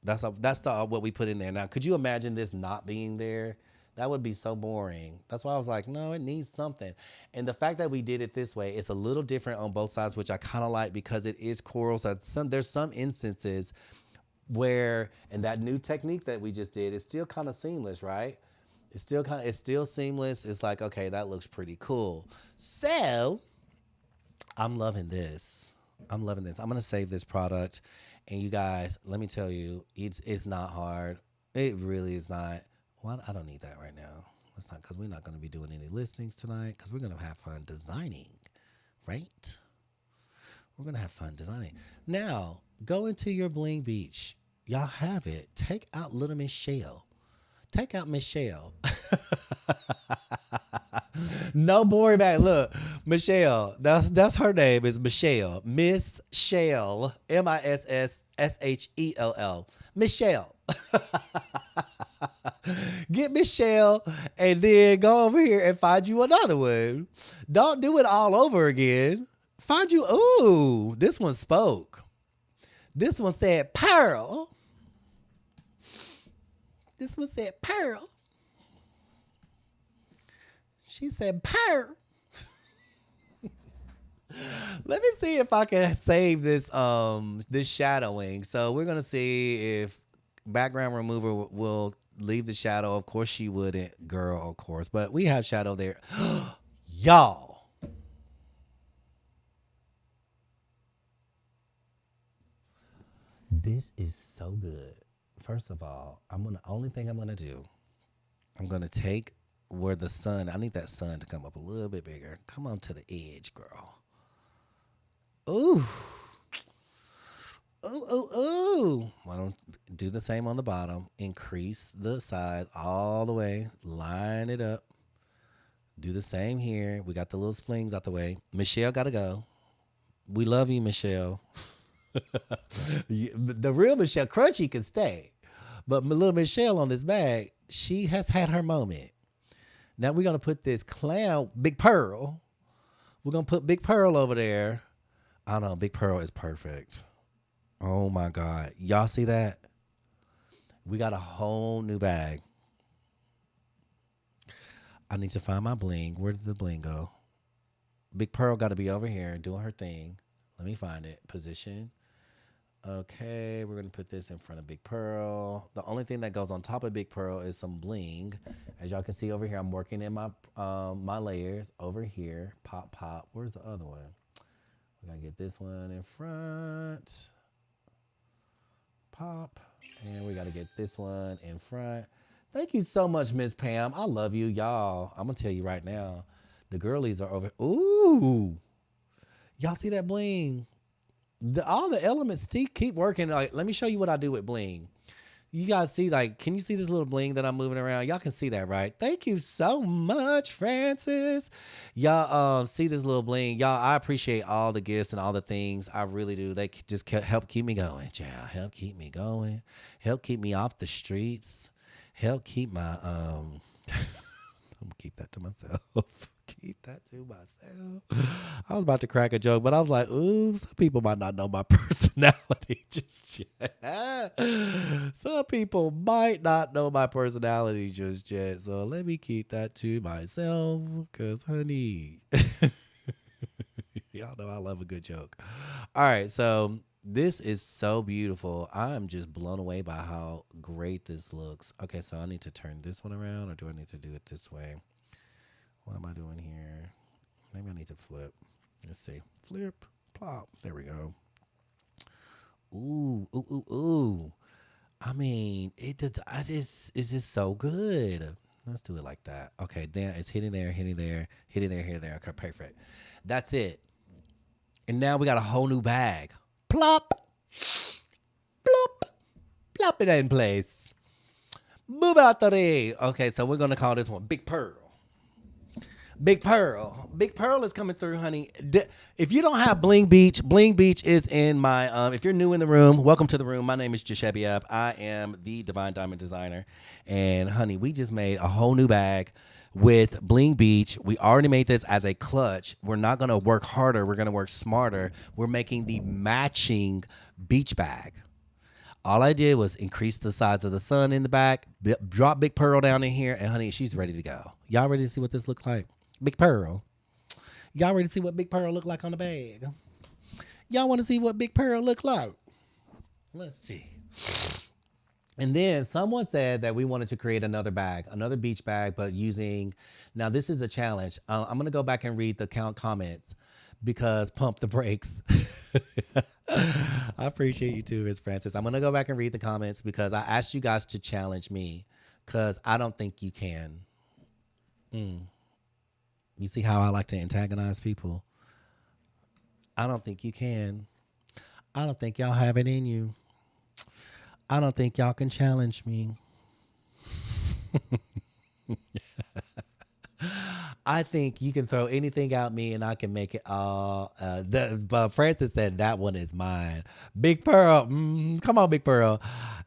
That's the what we put in there. Now, could you imagine this not being there? That would be so boring. That's why I was like, no, it needs something. And the fact that we did it this way, it's a little different on both sides, which I kind of like because it is coral. So there's some instances where, and that new technique that we just did is still kind of seamless, right? It's still seamless. It's like, okay, that looks pretty cool. So I'm loving this. I'm loving this. I'm gonna save this product, and you guys, let me tell you, it's not hard. It really is not. Well, I don't need that right now. Let's not, because we're not gonna be doing any listings tonight. Because we're gonna have fun designing, right? We're gonna have fun designing. Now, go into your bling beach. Y'all have it. Take out little Michelle. Take out Michelle. No boring back. Look, Michelle. That's her name is Michelle. Miss Shell. Misshell. Michelle. Get Michelle and then go over here and find you another one. Don't do it all over again. Find you. Ooh, this one spoke. This one said Pearl. This one said Pearl. She said Pearl. Let me see if I can save this shadowing. So we're gonna see if background remover will leave the shadow. Of course she wouldn't, girl, of course. But we have shadow there. Y'all. This is so good. First of all, only thing I'm gonna do, I'm gonna take where the sun, I need that sun to come up a little bit bigger. Come on to the edge, girl. Ooh. Ooh, ooh, ooh. Why don't do the same on the bottom? Increase the size all the way. Line it up. Do the same here. We got the little splings out the way. Michelle got to go. We love you, Michelle. The real Michelle, Crunchy can stay. But little Michelle on this bag, she has had her moment. Now we're going to put this clown, Big Pearl. We're going to put Big Pearl over there. I don't know. Big Pearl is perfect. Oh, my God. Y'all see that? We got a whole new bag. I need to find my bling. Where did the bling go? Big Pearl got to be over here doing her thing. Let me find it. Position. Okay, we're going to put this in front of Big Pearl. The only thing that goes on top of Big Pearl is some bling. As y'all can see over here, I'm working in my my layers over here. Pop, pop. Where's the other one? We got to get this one in front. Pop. And we got to get this one in front. Thank you so much, Miss Pam. I love you, y'all. I'm going to tell you right now. The girlies are over. Ooh. Y'all see that bling? All the elements keep working. Like, let me show you what I do with bling. You guys see, like, can you see this little bling that I'm moving around? Y'all can see that, right? Thank you so much, Francis. Y'all see this little bling. Y'all, I appreciate all the gifts and all the things. I really do. They just help keep me going. Yeah, help keep me going. Help keep me off the streets. Help keep my I'm gonna keep that to myself. Keep that to myself. I was about to crack a joke, but I was like, ooh, some people might not know my personality just yet. Some people might not know my personality just yet. So let me keep that to myself, because, honey, y'all know I love a good joke. All right, so this is so beautiful. I'm just blown away by how great this looks. Okay, so I need to turn this one around, or do I need to do it this way? What am I doing here? Maybe I need to flip. Let's see. Flip, plop. There we go. Ooh, ooh, ooh, ooh. I mean, it's just so good. Let's do it like that. Okay, now it's hitting there, hitting there, hitting there, hitting there. Okay, perfect. That's it. And now we got a whole new bag. Plop, plop, plop it in place. Move out the way. Okay, so we're going to call this one Big Pearl. Big Pearl. Big Pearl is coming through, honey. If you don't have Bling Beach is in my, if you're new in the room, welcome to the room. My name is Jashebiab. I am the Divine Diamond Designer. And honey, we just made a whole new bag with Bling Beach. We already made this as a clutch. We're not going to work harder. We're going to work smarter. We're making the matching beach bag. All I did was increase the size of the sun in the back, drop Big Pearl down in here, and honey, she's ready to go. Y'all ready to see what this looks like? Big Pearl. Y'all ready to see what Big Pearl look like on the bag? Y'all want to see what Big Pearl look like? Let's see. And then someone said that we wanted to create another bag, another beach bag, but using, now this is the challenge. I'm going to go back and read the comments because pump the brakes. I appreciate you too, Miss Francis. I'm going to go back and read the comments because I asked you guys to challenge me because I don't think you can. You see how I like to antagonize people? I don't think you can. I don't think y'all have it in you. I don't think y'all can challenge me. I think you can throw anything at me and I can make it all. But Francis said that one is mine. Big Pearl. Come on, Big Pearl.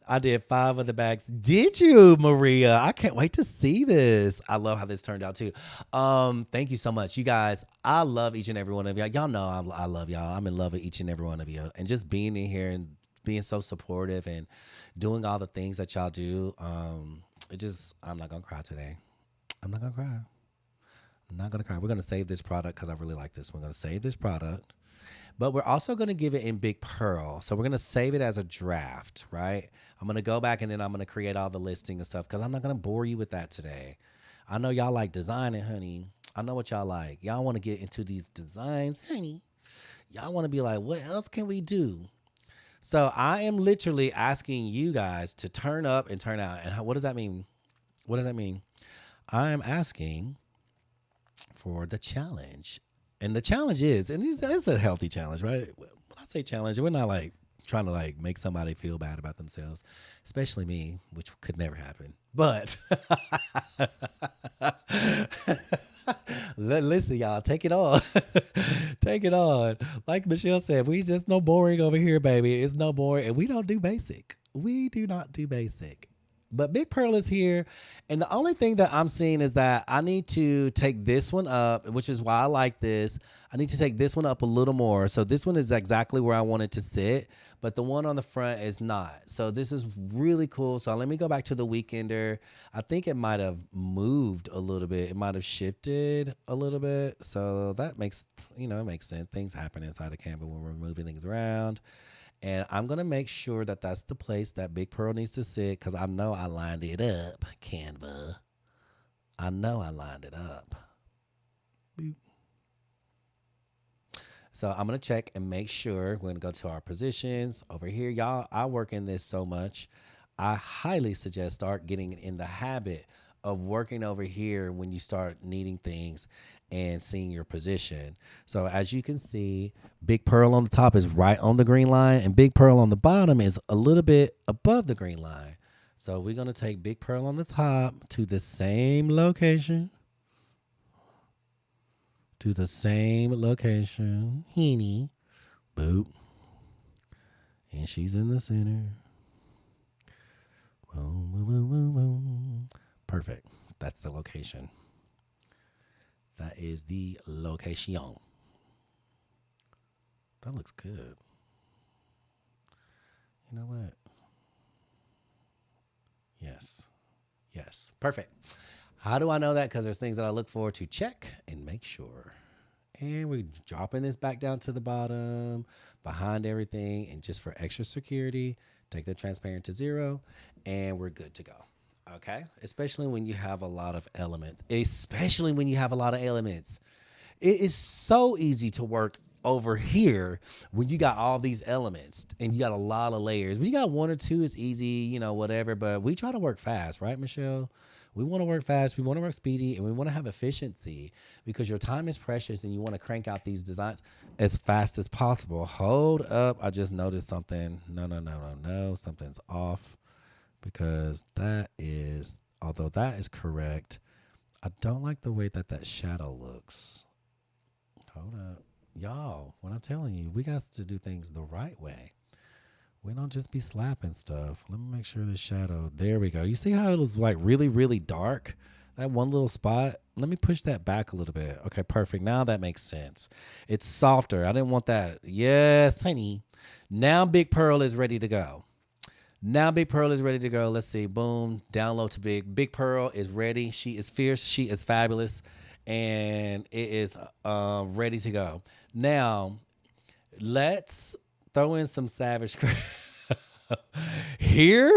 I did 5 of the bags. Did you, Maria? I can't wait to see this. I love how this turned out too. Thank you so much. You guys, I love each and every one of y'all. Y'all know I love y'all. I'm in love with each and every one of you. And just being in here and being so supportive and doing all the things that y'all do. I'm not going to cry today. I'm not going to cry. I'm not going to cry. We're going to save this product because I really like this. We're going to save this product, but we're also going to give it in Big Pearl. So we're going to save it as a draft, right? I'm going to go back and then I'm going to create all the listing and stuff because I'm not going to bore you with that today. I know y'all like designing, honey. I know what y'all like. Y'all want to get into these designs, honey. Y'all want to be like, what else can we do? So I am literally asking you guys to turn up and turn out. And what does that mean? What does that mean? I am asking for the challenge. And the challenge is, and it's a healthy challenge, right? When I say challenge, we're not like trying to like make somebody feel bad about themselves, especially me, which could never happen. But listen, y'all, take it on. Take it on. Like Michelle said, we just no boring over here, baby. It's no boring. And we don't do basic. We do not do basic. But Big Pearl is here. And the only thing that I'm seeing is that I need to take this one up, which is why I like this. I need to take this one up a little more. So this one is exactly where I want it to sit, but the one on the front is not. So this is really cool. So let me go back to the Weekender. I think it might have moved a little bit. It might have shifted a little bit. So that makes, it makes sense. Things happen inside of Canva when we're moving things around. And I'm going to make sure that that's the place that Big Pearl needs to sit because I know I lined it up, Canva. I know I lined it up. Boop. So I'm going to check and make sure. We're going to go to our positions over here. Y'all, I work in this so much. I highly suggest start getting in the habit of working over here when you start needing things and seeing your position. So as you can see, Big Pearl on the top is right on the green line and Big Pearl on the bottom is a little bit above the green line. So we're going to take Big Pearl on the top to the same location. To the same location. Henny. Boop. And she's in the center. Boom, boom, boom, boom, boom. Perfect. That's the location. That is the location. That looks good. You know what? Yes. Yes. Perfect. How do I know that? Because there's things that I look for to check and make sure. And we're dropping this back down to the bottom, behind everything. And just for extra security, take the transparent to 0. And we're good to go. Okay, especially when you have a lot of elements. It is so easy to work over here when you got all these elements and you got a lot of layers. When you got 1 or 2, it's easy, whatever. But we try to work fast, right, Michelle? We want to work fast. We want to work speedy, and we want to have efficiency because your time is precious and you want to crank out these designs as fast as possible. Hold up. I just noticed something. No. Something's off. Because although that is correct, I don't like the way that that shadow looks. Hold up. Y'all, what I'm telling you, we got to do things the right way. We don't just be slapping stuff. Let me make sure the shadow. There we go. You see how it was like really, really dark? That one little spot. Let me push that back a little bit. Okay, perfect. Now that makes sense. It's softer. I didn't want that. Yes, honey. Now Big Pearl is ready to go. Now Big Pearl is ready to go. Let's see. Boom. Download to Big. Big Pearl is ready. She is fierce. She is fabulous. And it is ready to go. Now, let's throw in some savage here.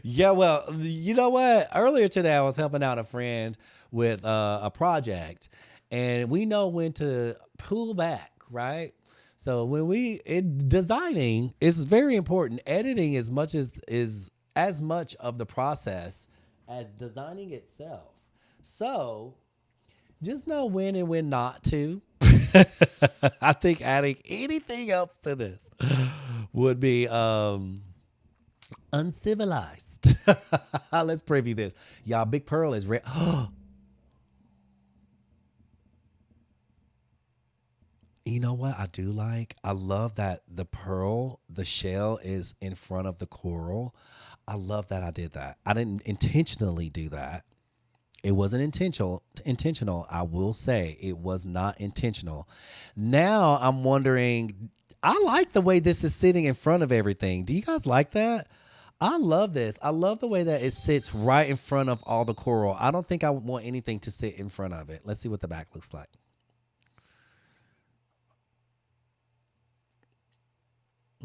Yeah, well, you know what? Earlier today, I was helping out a friend with a project, and we know when to pull back, right? So when designing is very important. Editing is as much of the process as designing itself. So just know when and when not to. I think adding anything else to this would be uncivilized. Let's preview this. Y'all, Big Pearl is red. You know what I do like? I love that the pearl, the shell is in front of the coral. I love that I did that. I didn't intentionally do that. It wasn't intentional. I will say it was not intentional. Now I'm wondering, I like the way this is sitting in front of everything. Do you guys like that? I love this. I love the way that it sits right in front of all the coral. I don't think I would want anything to sit in front of it. Let's see what the back looks like.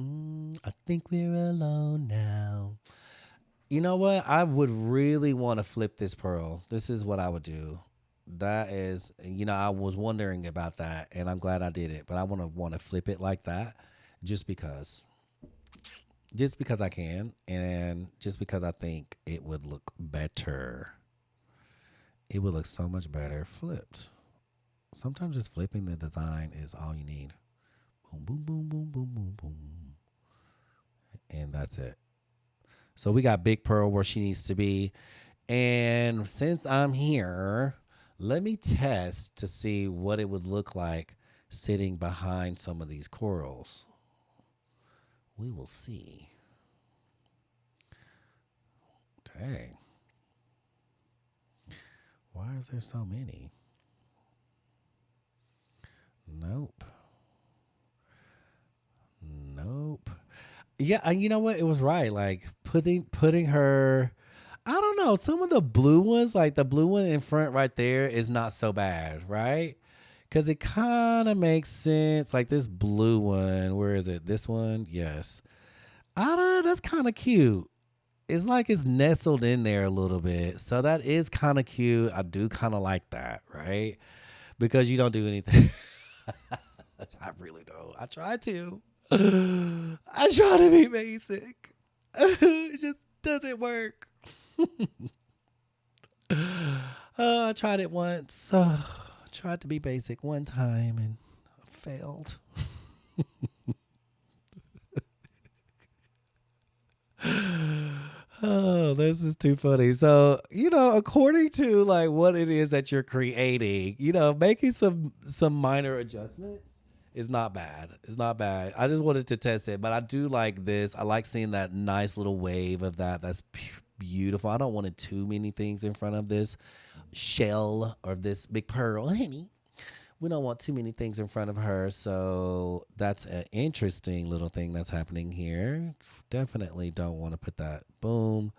I think we're alone now. You know what? I would really want to flip this pearl. This is what I would do. That is, I was wondering about that, and I'm glad I did it. But I want to flip it like that, just because I can, and just because I think it would look better. It would look so much better flipped. Sometimes just flipping the design is all you need. Boom, boom, boom, boom, boom, boom, boom, and that's it. So we got Big Pearl where she needs to be. And since I'm here, let me test to see what it would look like sitting behind some of these corals. We will see. Dang. Why is there so many? Nope. Yeah, you know what? It was right. Like putting her. I don't know. Some of the blue ones, like the blue one in front right there, is not so bad, right? Because it kind of makes sense. Like this blue one, where is it? This one, yes. I don't know. That's kind of cute. It's like it's nestled in there a little bit, so that is kind of cute. I do kind of like that, right? Because you don't do anything. I really don't. I try to. I try to be basic. It just doesn't work. I tried it once. I tried to be basic one time and failed. Oh, this is too funny. So, according to like what it is that you're creating, making some minor adjustments is not bad. It's not bad. I just wanted to test it, but I do like this. I like seeing that nice little wave of that. That's beautiful. I don't want too many things in front of this shell or this Big Pearl, honey. We don't want too many things in front of her. So that's an interesting little thing that's happening here. Definitely don't want to put that. Boom.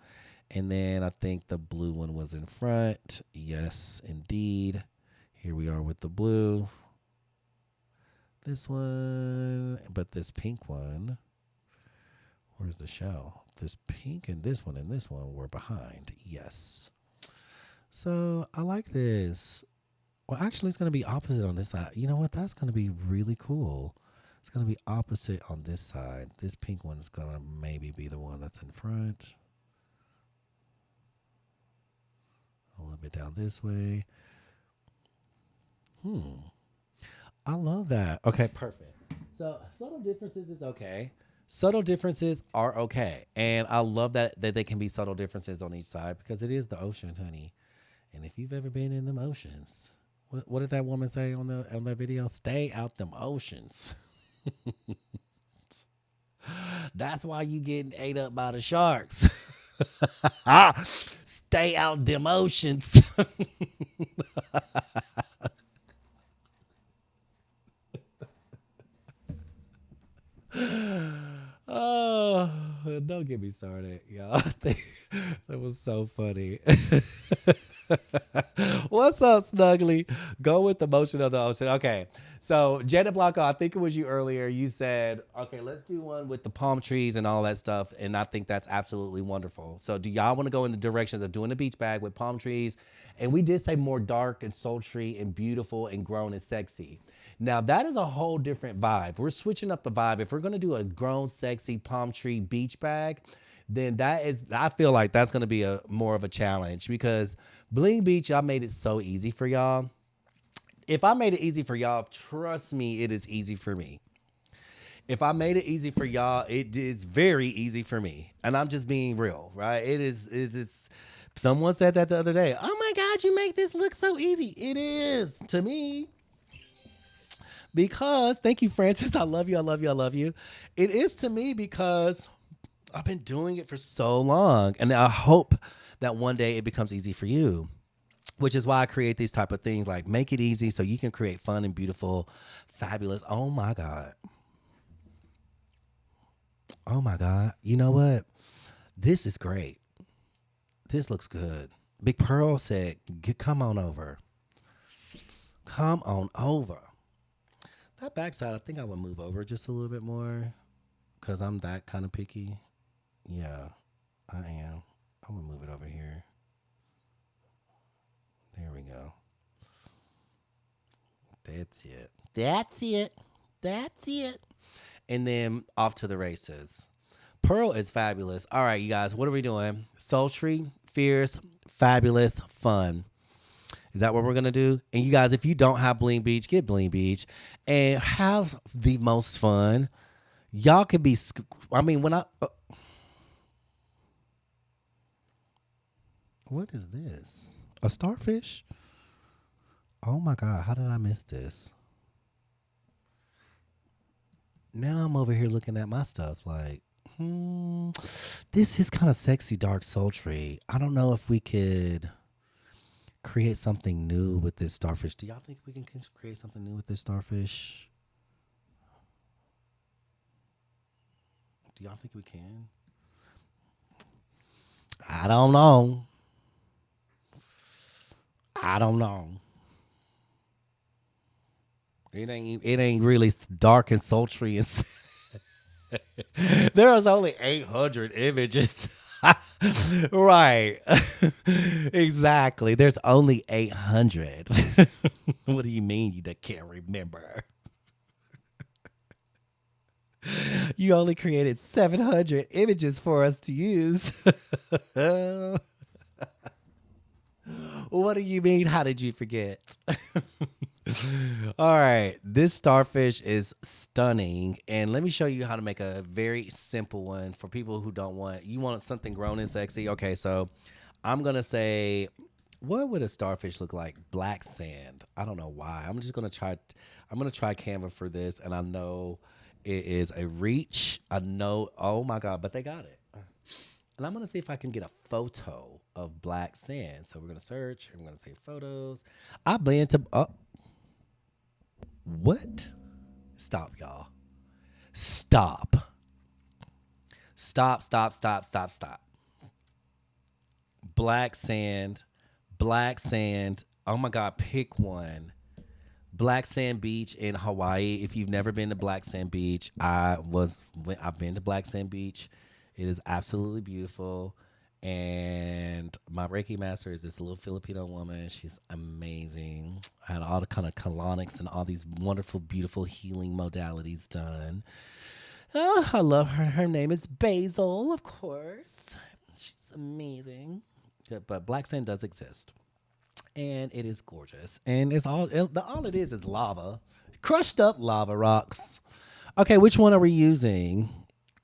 And then I think the blue one was in front. Yes, indeed. Here we are with the blue. This one, but this pink one, where's the shell? This pink and this one were behind. Yes. So I like this. Well, actually, it's going to be opposite on this side. You know what? That's going to be really cool. It's going to be opposite on this side. This pink one is going to maybe be the one that's in front. A little bit down this way. I love that. Okay, perfect. So subtle differences is okay. Subtle differences are okay. And I love that they can be subtle differences on each side because it is the ocean, honey. And if you've ever been in them oceans, what did that woman say on that video? Stay out them oceans. That's why you getting ate up by the sharks. Stay out them oceans. Oh, don't get me started, y'all. That was so funny. What's up, Snuggly? Go with the motion of the ocean. Okay. So, Janet Blanco, I think it was you earlier. You said, okay, let's do one with the palm trees and all that stuff. And I think that's absolutely wonderful. So, do y'all want to go in the directions of doing a beach bag with palm trees? And we did say more dark and sultry and beautiful and grown and sexy. Now, that is a whole different vibe. We're switching up the vibe. If we're going to do a grown, sexy palm tree beach bag, then I feel like that's going to be a more of a challenge because Bling Beach, I made it so easy for y'all. If I made it easy for y'all, trust me, it is easy for me. If I made it easy for y'all, it is very easy for me. And I'm just being real, right? It's someone said that the other day. Oh my God, you make this look so easy. It is to me. Because, thank you, Francis. I love you. I love you. I love you. It is to me because I've been doing it for so long. And I hope that one day it becomes easy for you, which is why I create these type of things like make it easy so you can create fun and beautiful, fabulous. Oh my God. Oh my God. You know what? This is great. This looks good. Big Pearl said, come on over. Come on over. That backside, I think I would move over just a little bit more because I'm that kind of picky. Yeah, I am. I'm going to move it over here. There we go. That's it. That's it. That's it. And then off to the races. Pearl is fabulous. All right, you guys, what are we doing? Sultry, fierce, fabulous, fun. Is that what we're going to do? And you guys, if you don't have Bling Beach, get Bling Beach and have the most fun. Y'all could be, when I, what is this? A starfish? Oh my God, how did I miss this? Now I'm over here looking at my stuff like, this is kind of sexy, dark, sultry. I don't know if we could create something new with this starfish. Do y'all think we can create something new with this starfish? Do y'all think we can? I don't know. I don't know. It ain't really dark and sultry and there was only 800 images. Right. Exactly. There's only 800. What do you mean you can't remember? You only created 700 images for us to use. What do you mean? How did you forget? All right. This starfish is stunning. And let me show you how to make a very simple one for people who don't want, you want something grown and sexy. Okay. So I'm going to say, what would a starfish look like? Black sand. I don't know why. I'm going to try Canva for this. And I know it is a reach. I know, oh my God, but they got it. And I'm going to see if I can get a photo of black sand. So we're going to search and we're going to say photos. I blend to, what? Stop, y'all. Stop. Stop. Black sand. Oh my God, pick one. Black Sand Beach in Hawaii. If you've never been to Black Sand Beach, I've been to Black Sand Beach. It is absolutely beautiful. And my Reiki master is this little Filipino woman. She's amazing. I had all the kind of colonics and all these wonderful, beautiful healing modalities done. Oh, I love her. Her name is Basil, of course. She's amazing. Yeah, but black sand does exist. And it is gorgeous. And all it is lava. Crushed up lava rocks. Okay, which one are we using?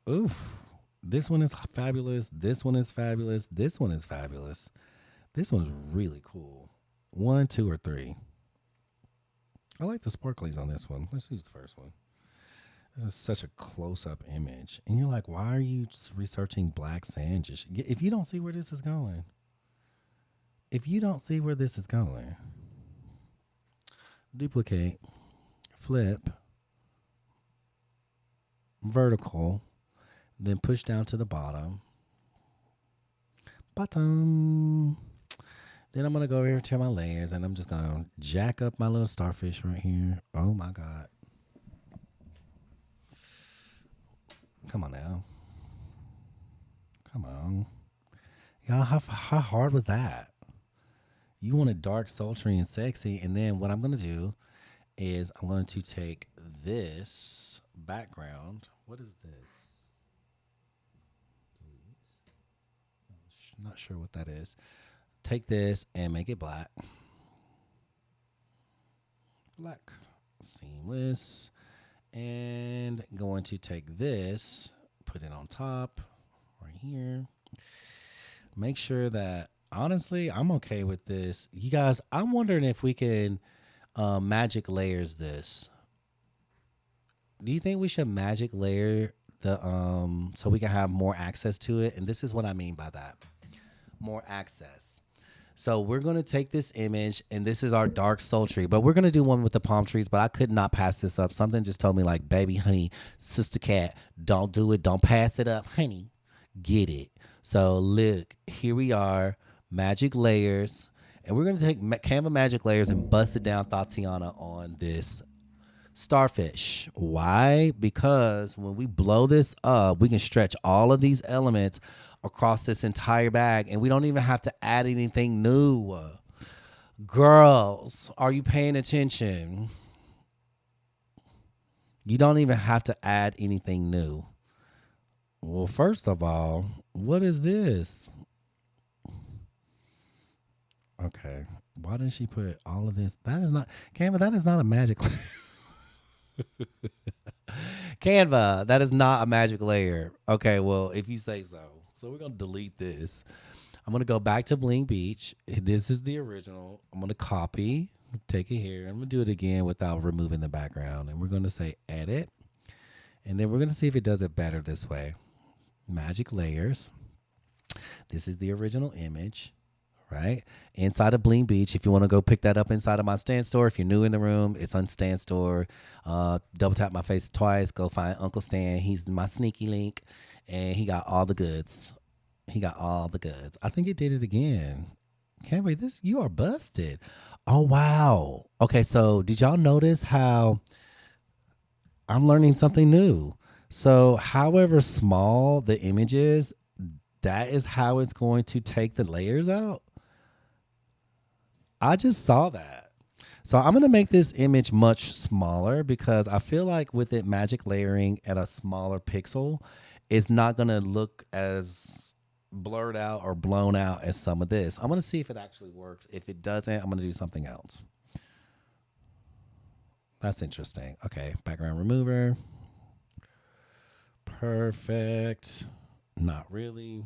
Oof. This one is fabulous. This one is fabulous. This one is fabulous. This one's really cool. 1, 2, or 3. I like the sparklies on this one. Let's use the first one. This is such a close-up image. And you're like, why are you researching black sand? Just if you don't see where this is going. If you don't see where this is going. Duplicate. Flip. Vertical. Then push down to the bottom. Bottom. Then I'm going to go over here to my layers, and I'm just going to jack up my little starfish right here. Oh, my God. Come on now. Come on. Y'all, how hard was that? You want it dark, sultry, and sexy, and then what I'm going to do is I'm going to take this background. What is this? Not sure what that is. Take this and make it black. Black. Seamless. And going to take this, put it on top right here. Make sure that, honestly, I'm okay with this. You guys, I'm wondering if we can magic layers this. Do you think we should magic layer the so we can have more access to it? And this is what I mean by that. More access. So we're going to take this image, and this is our dark sultry, but we're going to do one with the palm trees, but I could not pass this up. Something just told me like, baby, honey, sister cat, don't do it. Don't pass it up, honey. Get it. So look, here we are, magic layers, and we're going to take Canva magic layers and bust it down Tatiana on this starfish. Why? Because when we blow this up, we can stretch all of these elements across this entire bag, and we don't even have to add anything new. Girls, are you paying attention? You don't even have to add anything new. Well, first of all, what is this? Okay, why did she put all of this? That is not Canva. That is not a magic Canva, that is not a magic layer. Okay, well, if you say so. So we're going to delete this. I'm going to go back to Bling Beach. This is the original. I'm going to copy, take it here. I'm going to do it again without removing the background. And we're going to say edit. And then we're going to see if it does it better this way. Magic layers. This is the original image, right? Inside of Bling Beach. If you want to go pick that up inside of my Stan store, if you're new in the room, it's on Stan store. Double tap my face twice. Go find Uncle Stan. He's my sneaky link. And he got all the goods. He got all the goods. I think it did it again. Can't wait. You are busted. Oh, wow. Okay, so did y'all notice how I'm learning something new? So however small the image is, that is how it's going to take the layers out. I just saw that. So I'm going to make this image much smaller because I feel like with it magic layering at a smaller pixel, it's not going to look as blurred out or blown out as some of this. I'm going to see if it actually works. If it doesn't, I'm going to do something else. That's interesting. Okay, background remover. Perfect. Not really.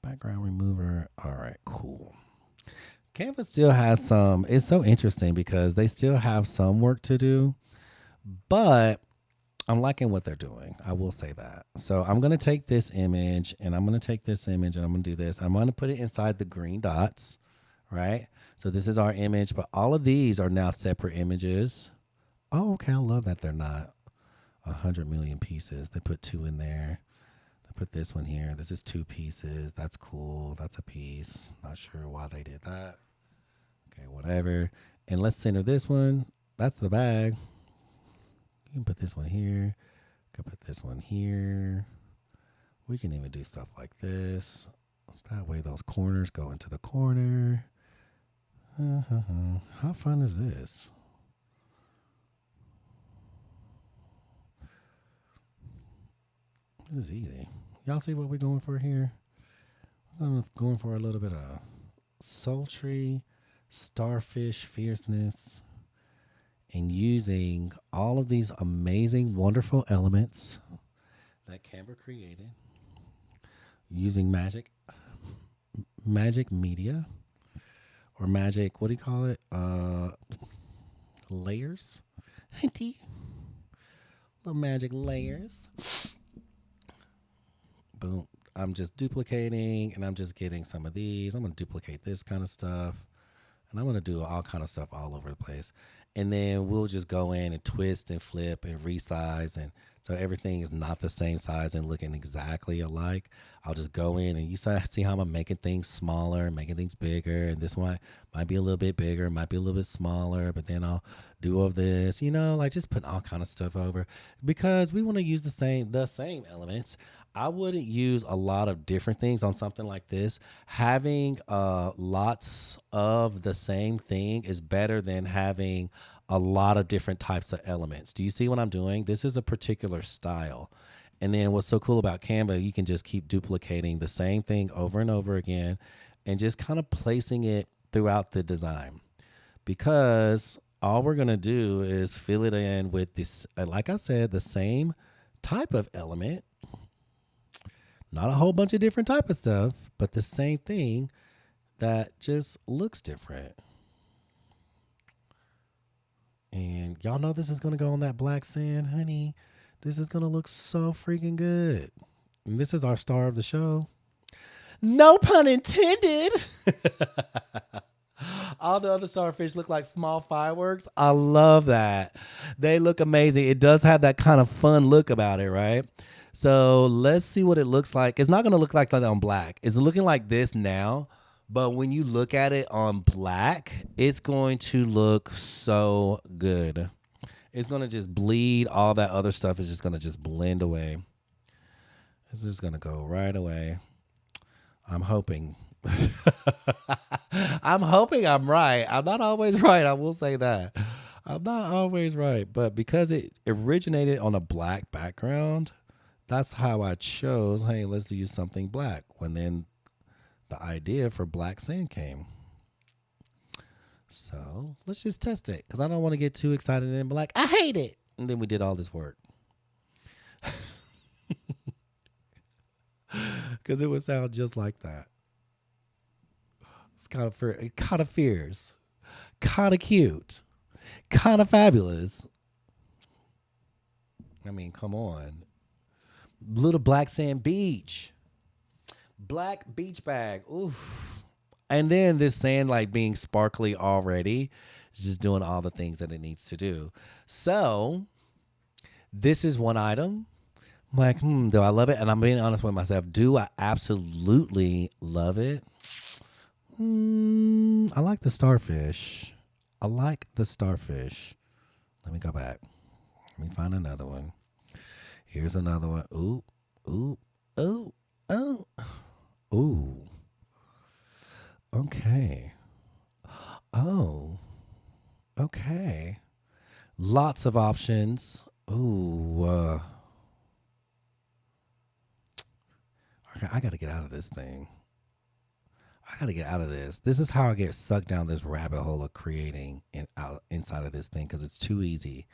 Background remover. All right, cool. Canva still has some, it's so interesting because they still have some work to do. But I'm liking what they're doing. I will say that. So I'm going to take this image and I'm going to take this image and I'm going to do this. I'm going to put it inside the green dots, right? So this is our image, but all of these are now separate images. Oh, okay. I love that they're not 100 million pieces. They put 2 in there. They put this one here. This is 2 pieces. That's cool. That's a piece. Not sure why they did that. Okay, whatever. And let's center this one. That's the bag. You can put this one here. You can put this one here. We can even do stuff like this. That way those corners go into the corner. How fun is this? This is easy. Y'all see what we're going for here? I'm going for a little bit of sultry, starfish fierceness. And using all of these amazing, wonderful elements that Canva created. using magic media or magic, what do you call it? Layers. Hinty. Little magic layers. Boom. I'm just duplicating and I'm just getting some of these. I'm going to duplicate this kind of stuff. And I'm going to do all kind of stuff all over the place. And then we'll just go in and twist and flip and resize. And so everything is not the same size and looking exactly alike. I'll just go in and you see how I'm making things smaller, making things bigger. And this one might be a little bit bigger, might be a little bit smaller, but then I'll do all this, like just putting all kind of stuff over because we want to use the same elements. I wouldn't use a lot of different things on something like this. Having lots of the same thing is better than having a lot of different types of elements. Do you see what I'm doing? This is a particular style. And then what's so cool about Canva, you can just keep duplicating the same thing over and over again and just kind of placing it throughout the design. Because all we're going to do is fill it in with this, like I said, the same type of element. Not a whole bunch of different type of stuff, but the same thing that just looks different. And y'all know this is going to go on that black sand, honey. This is going to look so freaking good. And this is our star of the show. No pun intended. All the other starfish look like small fireworks. I love that. They look amazing. It does have that kind of fun look about it, right? So let's see what it looks like. It's not going to look like that on black. It's looking like this now. But when you look at it on black, it's going to look so good. It's going to just bleed. All that other stuff is just going to just blend away. It's just going to go right away. I'm hoping. I'm hoping I'm right. I'm not always right. I will say that. I'm not always right. But because it originated on a black background, that's how I chose, hey, let's use something black. When then the idea for black sand came. So let's just test it because I don't want to get too excited and be like, I hate it. And then we did all this work. Because it would sound just like that. It's kind of fierce, kind of cute, kind of fabulous. I mean, come on. Little black sand beach. Black beach bag. Oof. And then this sand like being sparkly already is just doing all the things that it needs to do. So this is one item. I'm like, do I love it? And I'm being honest with myself. Do I absolutely love it? I like the starfish. Let me go back. Let me find another one. Here's another one. Ooh, ooh, ooh, ooh, ooh. Okay. Oh, okay. Lots of options. Ooh. Okay, I got to get out of this thing. I got to get out of this. This is how I get sucked down this rabbit hole of creating inside of this thing because it's too easy.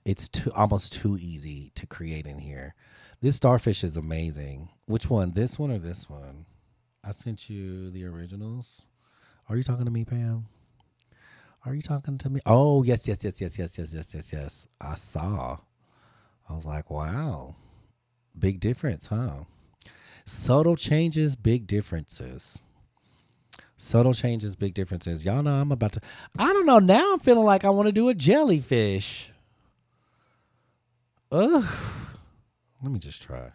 It's almost too easy to create in here. This starfish is amazing. Which one? This one or this one? I sent you the originals. Are you talking to me, Pam? Are you talking to me? Oh, yes. I saw. I was like, wow. Big difference, huh? Subtle changes, big differences. Subtle changes, big differences. Y'all know I'm about to, I don't know. Now I'm feeling like I want to do a jellyfish. Ugh. Let me just try.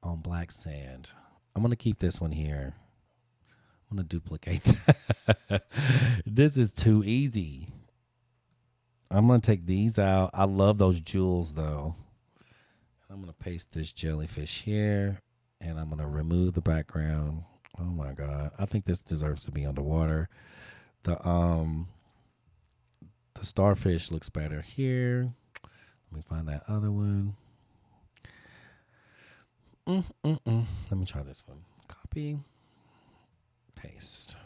On black sand. I'm going to keep this one here. I'm going to duplicate that. This is too easy. I'm going to take these out. I love those jewels, though. I'm going to paste this jellyfish here. And I'm going to remove the background. Oh, my God. I think this deserves to be underwater. The starfish looks better here. Let me find that other one. Let me try this one. Copy. Paste.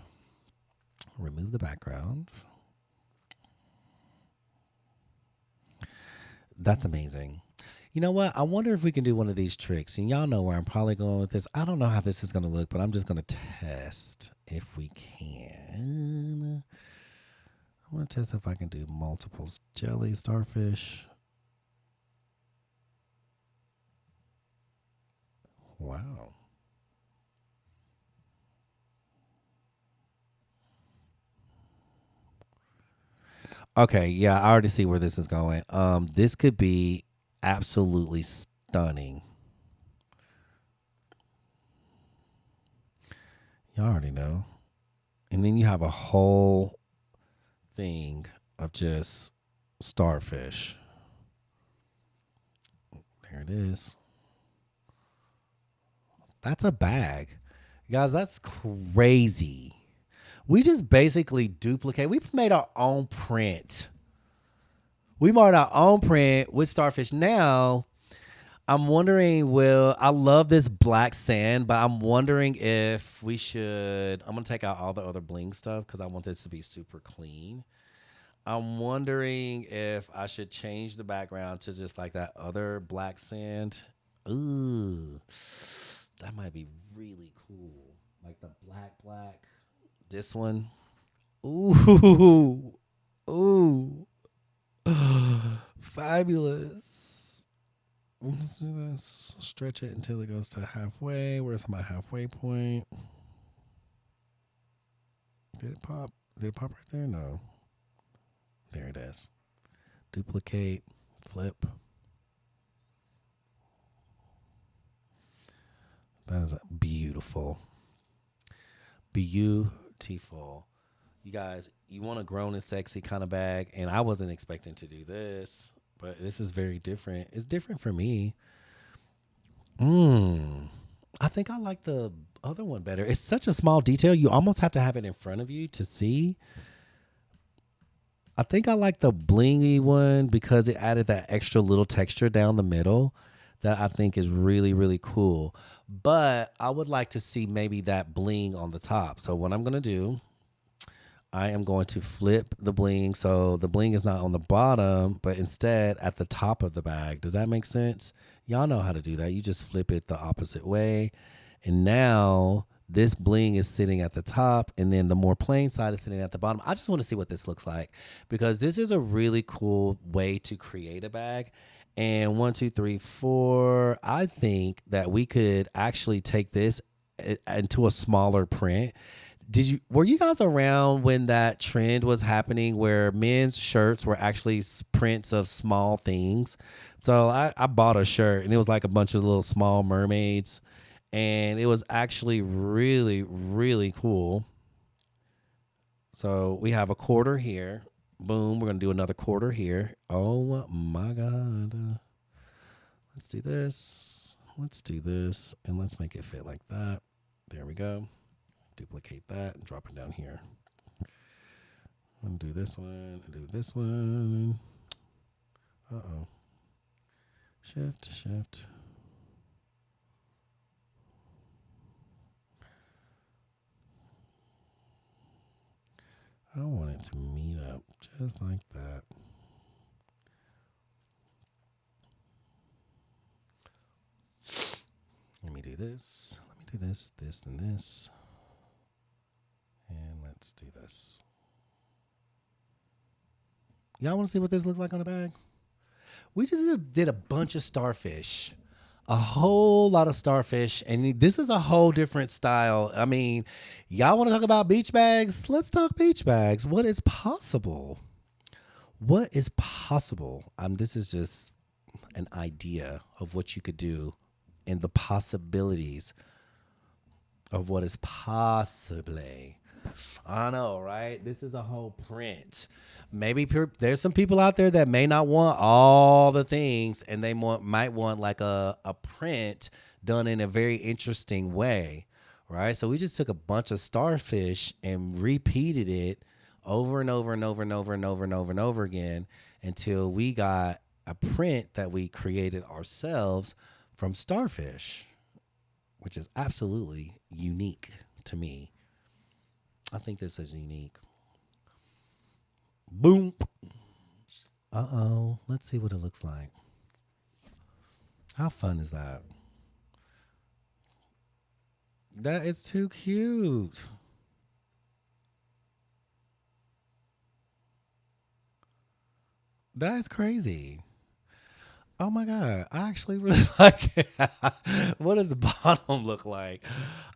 Remove the background. That's amazing. You know what? I wonder if we can do one of these tricks. And y'all know where I'm probably going with this. I don't know how this is going to look, but I'm just going to test if we can. I want to test if I can do multiple jelly starfish. Wow. Okay, yeah, I already see where this is going. This could be absolutely stunning. You already know. And then you have a whole thing of just starfish. There it is. That's a bag. Guys, that's crazy. We just basically duplicate. We made our own print. We made our own print with starfish. Now, I'm wondering, I love this black sand, but I'm wondering if we should, I'm going to take out all the other bling stuff because I want this to be super clean. I'm wondering if I should change the background to just like that other black sand. Ooh, that might be really cool. Like the black. This one. Ooh. Ooh. Fabulous. Let's do this. Stretch it until it goes to halfway. Where's my halfway point? Did it pop? Did it pop right there? No. There it is. Duplicate. Flip. That is beautiful. Beautiful. You guys, you want a grown and sexy kind of bag, and I wasn't expecting to do this, but this is very different. It's different for me. I think I like the other one better. It's such a small detail. You almost have to have it in front of you to see. I think I like the blingy one because it added that extra little texture down the middle that I think is really, really cool. But I would like to see maybe that bling on the top. So what I'm going to do, I am going to flip the bling. So the bling is not on the bottom, but instead at the top of the bag. Does that make sense? Y'all know how to do that. You just flip it the opposite way. And now this bling is sitting at the top, and then the more plain side is sitting at the bottom. I just want to see what this looks like because this is a really cool way to create a bag. And 1, 2, 3, 4, I think that we could actually take this into a smaller print. Were you guys around when that trend was happening where men's shirts were actually prints of small things? So I bought a shirt and it was like a bunch of little small mermaids, and it was actually really, really cool. So we have a quarter here. Boom, we're going to do another quarter here. Oh my God. Let's do this. Let's do this. And let's make it fit like that. There we go. Duplicate that and drop it down here. I'm going to do this one and do this one. Uh-oh. Shift. I want it to meet up just like that. Let me do this. Let me do this, and this. And let's do this. Y'all want to see what this looks like on a bag? We just did a bunch of starfish. A whole lot of starfish, and this is a whole different style. I mean, y'all want to talk about beach bags? Let's talk beach bags. What is possible? What is possible? This is just an idea of what you could do and the possibilities of what is possibly. I know, right? This is a whole print. Maybe there's some people out there that may not want all the things, and they might want like a print done in a very interesting way, right? So we just took a bunch of starfish and repeated it over and over and over and over and over and over and over again until we got a print that we created ourselves from starfish, which is absolutely unique to me. I think this is unique. Boom. Uh-oh. Let's see what it looks like. How fun is that? That is too cute. That is crazy. Oh my god, I actually really like it. What does the bottom look like?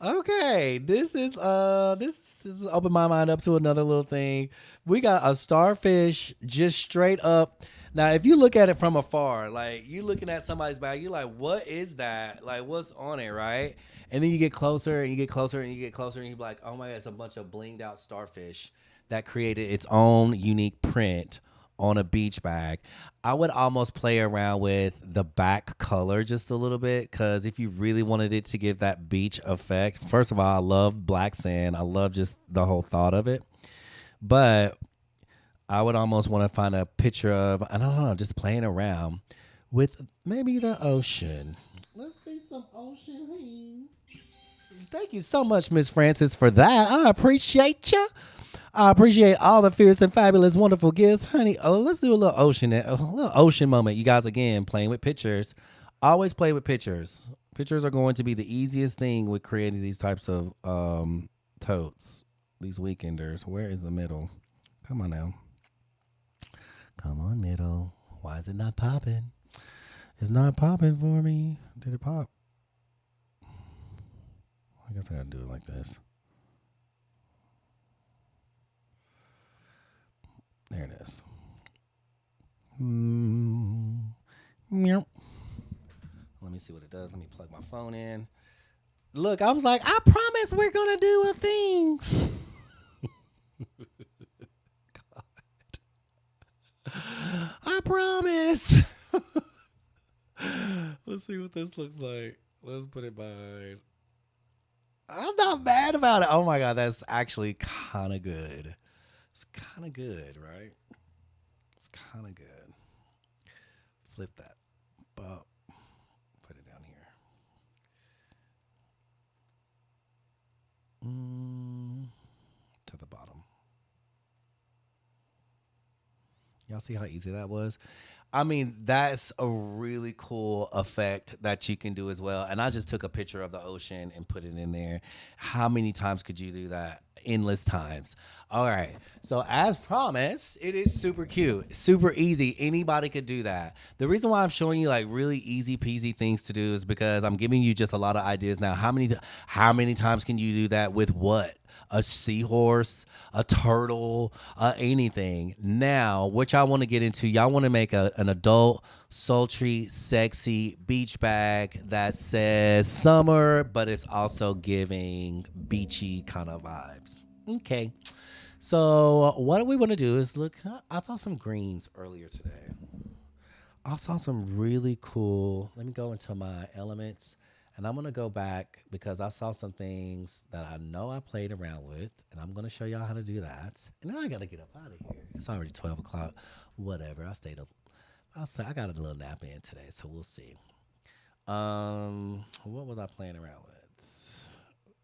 Okay, this is open my mind up to another little thing. We got a starfish just straight up. Now, if you look at it from afar, like you looking at somebody's bag, you're like, what is that? Like, what's on it, right? And then you get closer and you get closer and you get closer and you're like, oh my god, it's a bunch of blinged out starfish that created its own unique print on a beach bag. I would almost play around with the back color just a little bit because if you really wanted it to give that beach effect, first of all, I love black sand. I love just the whole thought of it. But I would almost want to find a picture of, I don't know, just playing around with maybe the ocean. Let's see some ocean. Honey. Thank you so much, Miss Francis, for that. I appreciate you. I appreciate all the fierce and fabulous, wonderful gifts, honey. Oh, let's do a little ocean moment. You guys, again, playing with pictures. Always play with pictures. Pictures are going to be the easiest thing with creating these types of totes. These weekenders. Where is the middle? Come on now. Come on, middle. Why is it not popping? It's not popping for me. Did it pop? I guess I gotta do it like this. There it is. Meow. Let me see what it does. Let me plug my phone in. Look, I was like, I promise we're gonna do a thing. I promise. Let's see what this looks like. Let's put it by. I'm not mad about it. Oh my god, that's actually kind of good. It's kind of good, right? It's kind of good. Flip that. But put it down here. To the bottom. Y'all see how easy that was? I mean, that's a really cool effect that you can do as well. And I just took a picture of the ocean and put it in there. How many times could you do that? Endless times. All right. So, as promised, it is super cute, super easy. Anybody could do that. The reason why I'm showing you like really easy peasy things to do is because I'm giving you just a lot of ideas now. How many times can you do that with what? A seahorse, a turtle, anything. Now, what y'all want to get into, y'all want to make an adult, sultry, sexy beach bag that says summer, but it's also giving beachy kind of vibes. Okay. So, what we want to do is look, I saw some greens earlier today. I saw some really cool. Let me go into my elements and I'm going to go back because I saw some things that I know I played around with and I'm going to show y'all how to do that. And then I got to get up out of here. It's already 12 o'clock. Whatever. I stayed up. I got a little nap in today, so we'll see. What was I playing around with?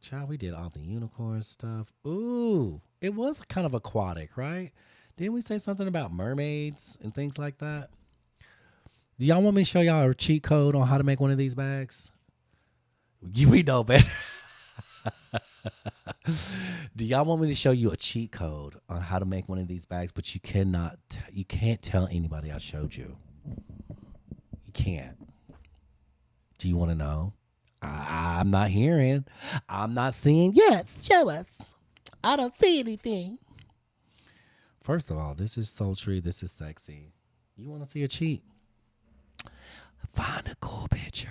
Child, we did all the unicorn stuff. Ooh, it was kind of aquatic, right? Didn't we say something about mermaids and things like that? Do y'all want me to show y'all a cheat code on how to make one of these bags? We know better. Do y'all want me to show you a cheat code on how to make one of these bags? But you can't tell anybody I showed you. You can't. Do you want to know? I'm not hearing. I'm not seeing. Yes, show us. I don't see anything. First of all, this is sultry. This is sexy. You want to see a cheat? Find a cool picture.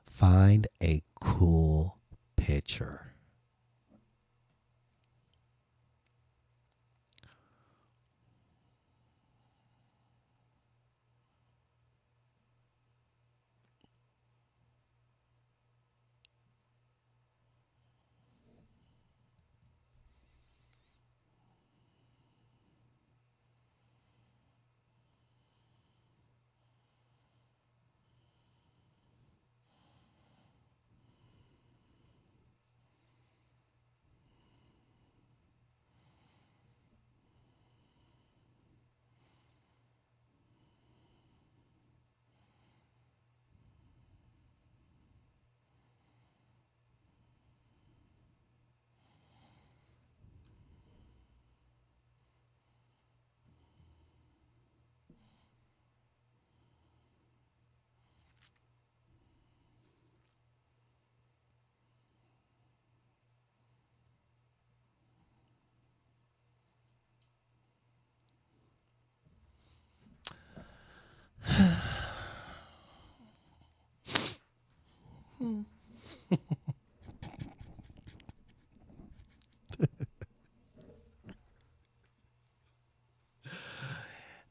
Find a cool picture.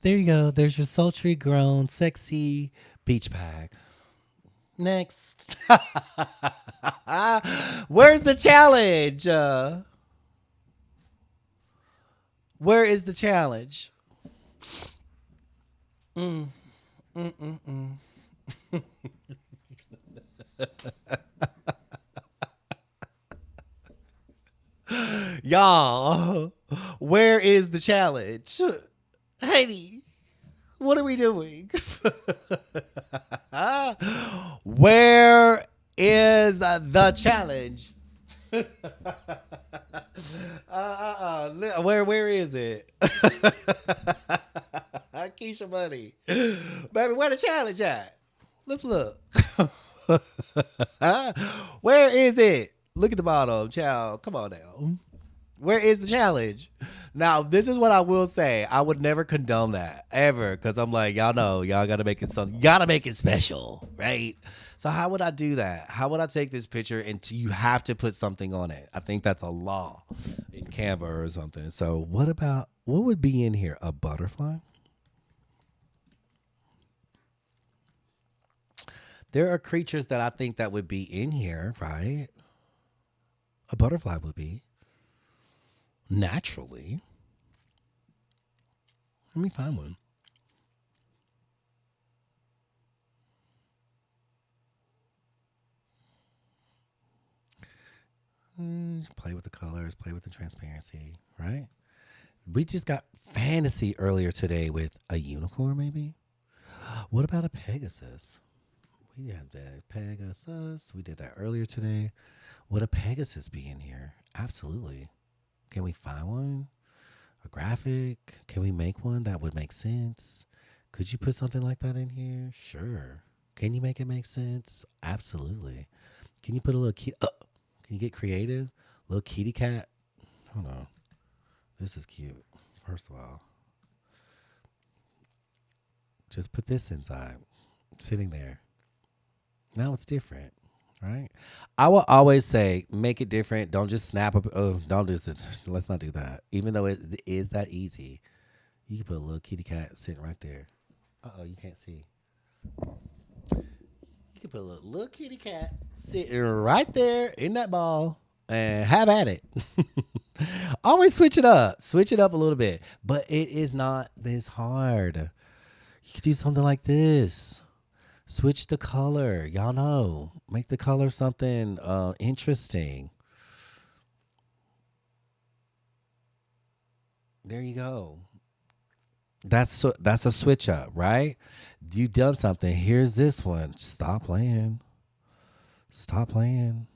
There you go. There's your sultry, grown, sexy beach bag. Next. Where's the challenge? Where is the challenge? Y'all, where is the challenge? Heidi, what are we doing? Where is the challenge? Where is it? Keisha Money. Baby, where the challenge at? Let's look. Where is it? Look at the bottom, child. Come on now. Where is the challenge? Now, this is what I will say. I would never condone that ever, because I'm like, y'all know, y'all gotta make it something. Gotta make it special, right? So how would I do that? How would I take this picture and you have to put something on it? I think that's a law in Canva or something. So what would be in here? A butterfly? There are creatures that I think that would be in here, right? A butterfly would be. Naturally. Let me find one. Play with the colors, play with the transparency, right? We just got fantasy earlier today with a unicorn, maybe. What about a Pegasus? We have that Pegasus. We did that earlier today. Would a Pegasus be in here? Absolutely. Can we find one? A graphic? Can we make one that would make sense? Could you put something like that in here? Sure. Can you make it make sense? Absolutely. Can you put a little key? Can you get creative? Little kitty cat? Hold on. This is cute. First of all, just put this inside, sitting there. Now it's different, right? I will always say, make it different. Don't just snap up. Oh, don't just. Let's not do that. Even though it is that easy, you can put a little kitty cat sitting right there. You can't see. You can put a little kitty cat sitting right there in that ball and have at it. Always switch it up. Switch it up a little bit. But it is not this hard. You could do something like this. Switch the color. Y'all know. Make the color something interesting. There you go. That's a switch up, right? You've done something. Here's this one. Stop playing. Stop playing.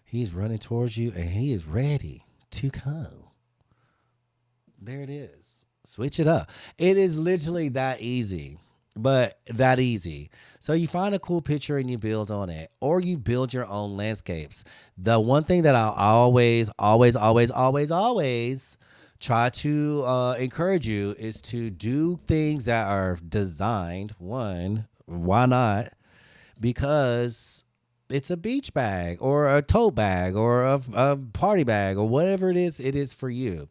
He's running towards you and he is ready to come. There it is. Switch it up. It is literally that easy, but that easy. So you find a cool picture and you build on it, or you build your own landscapes. The one thing that I'll always try to encourage you is to do things that are designed. One, why not? Because it's a beach bag or a tote bag or a party bag or whatever it is for you.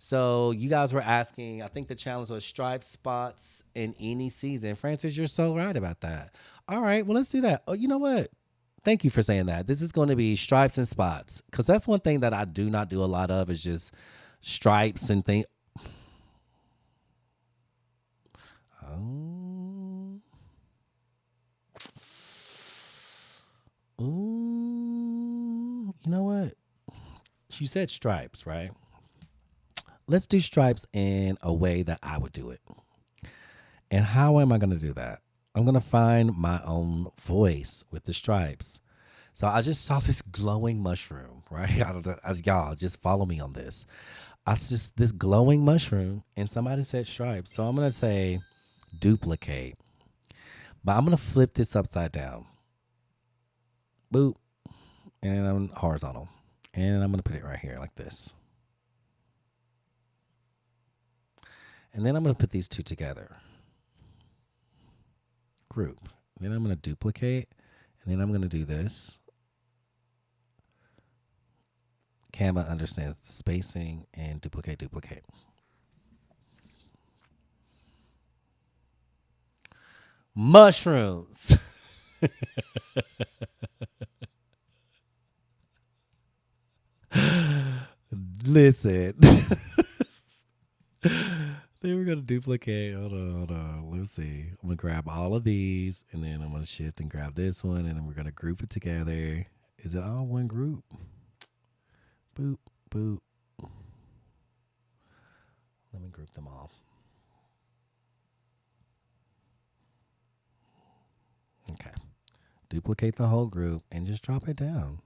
So you guys were asking, I think the challenge was striped spots in any season. Francis, you're so right about that. All right, well, let's do that. Oh, you know what? Thank you for saying that. This is going to be stripes and spots, because that's one thing that I do not do a lot of is just stripes and things. Ooh, you know what? She said stripes, right? Let's do stripes in a way that I would do it. And how am I going to do that? I'm going to find my own voice with the stripes. So I just saw this glowing mushroom, right? Y'all just follow me on this. I just this glowing mushroom, and somebody said stripes. So I'm going to say duplicate. But I'm going to flip this upside down. Boop. And I'm horizontal. And I'm going to put it right here like this. And then I'm going to put these two together. Group. Then I'm going to duplicate. And then I'm going to do this. Canva understands the spacing and duplicate. Mushrooms. Listen. Then we're gonna duplicate. Hold on. Let's see. I'm gonna grab all of these, and then I'm gonna shift and grab this one, and then we're gonna group it together. Is it all one group? Boop, boop. Let me group them all. Okay. Duplicate the whole group and just drop it down.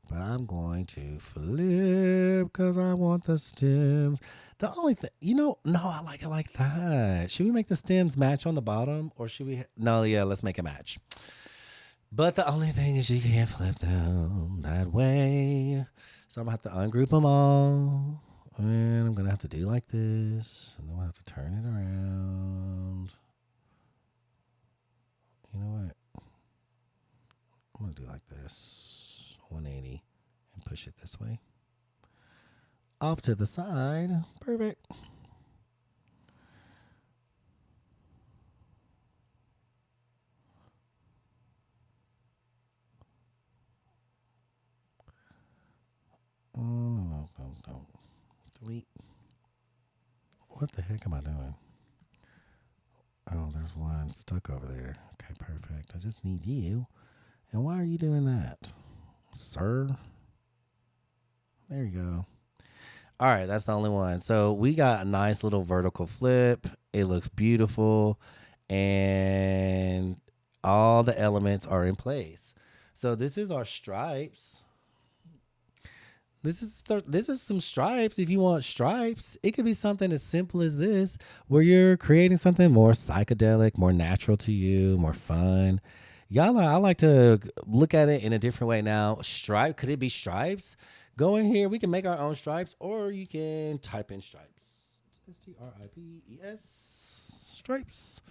But I'm going to flip because I want the stems. The only thing, no, I like it like that. Should we make the stems match on the bottom, or should we? No, yeah, let's make it match. But the only thing is you can't flip them that way. So I'm going to have to ungroup them all. And I'm going to have to do like this. And then we'll have to turn it around. You know what? I'm going to do like this. 180. And push it this way. Off to the side. Perfect. No. Delete. What the heck am I doing? Oh, there's one stuck over there. Okay, perfect. I just need you. And why are you doing that, sir? There you go. All right, that's the only one. So we got a nice little vertical flip. It looks beautiful. And all the elements are in place. So this is our stripes. This is some stripes. If you want stripes, it could be something as simple as this, where you're creating something more psychedelic, more natural to you, more fun. I like to look at it in a different way now. Stripe, could it be stripes? Go in here. We can make our own stripes, or you can type in stripes. STRIPES. Stripes.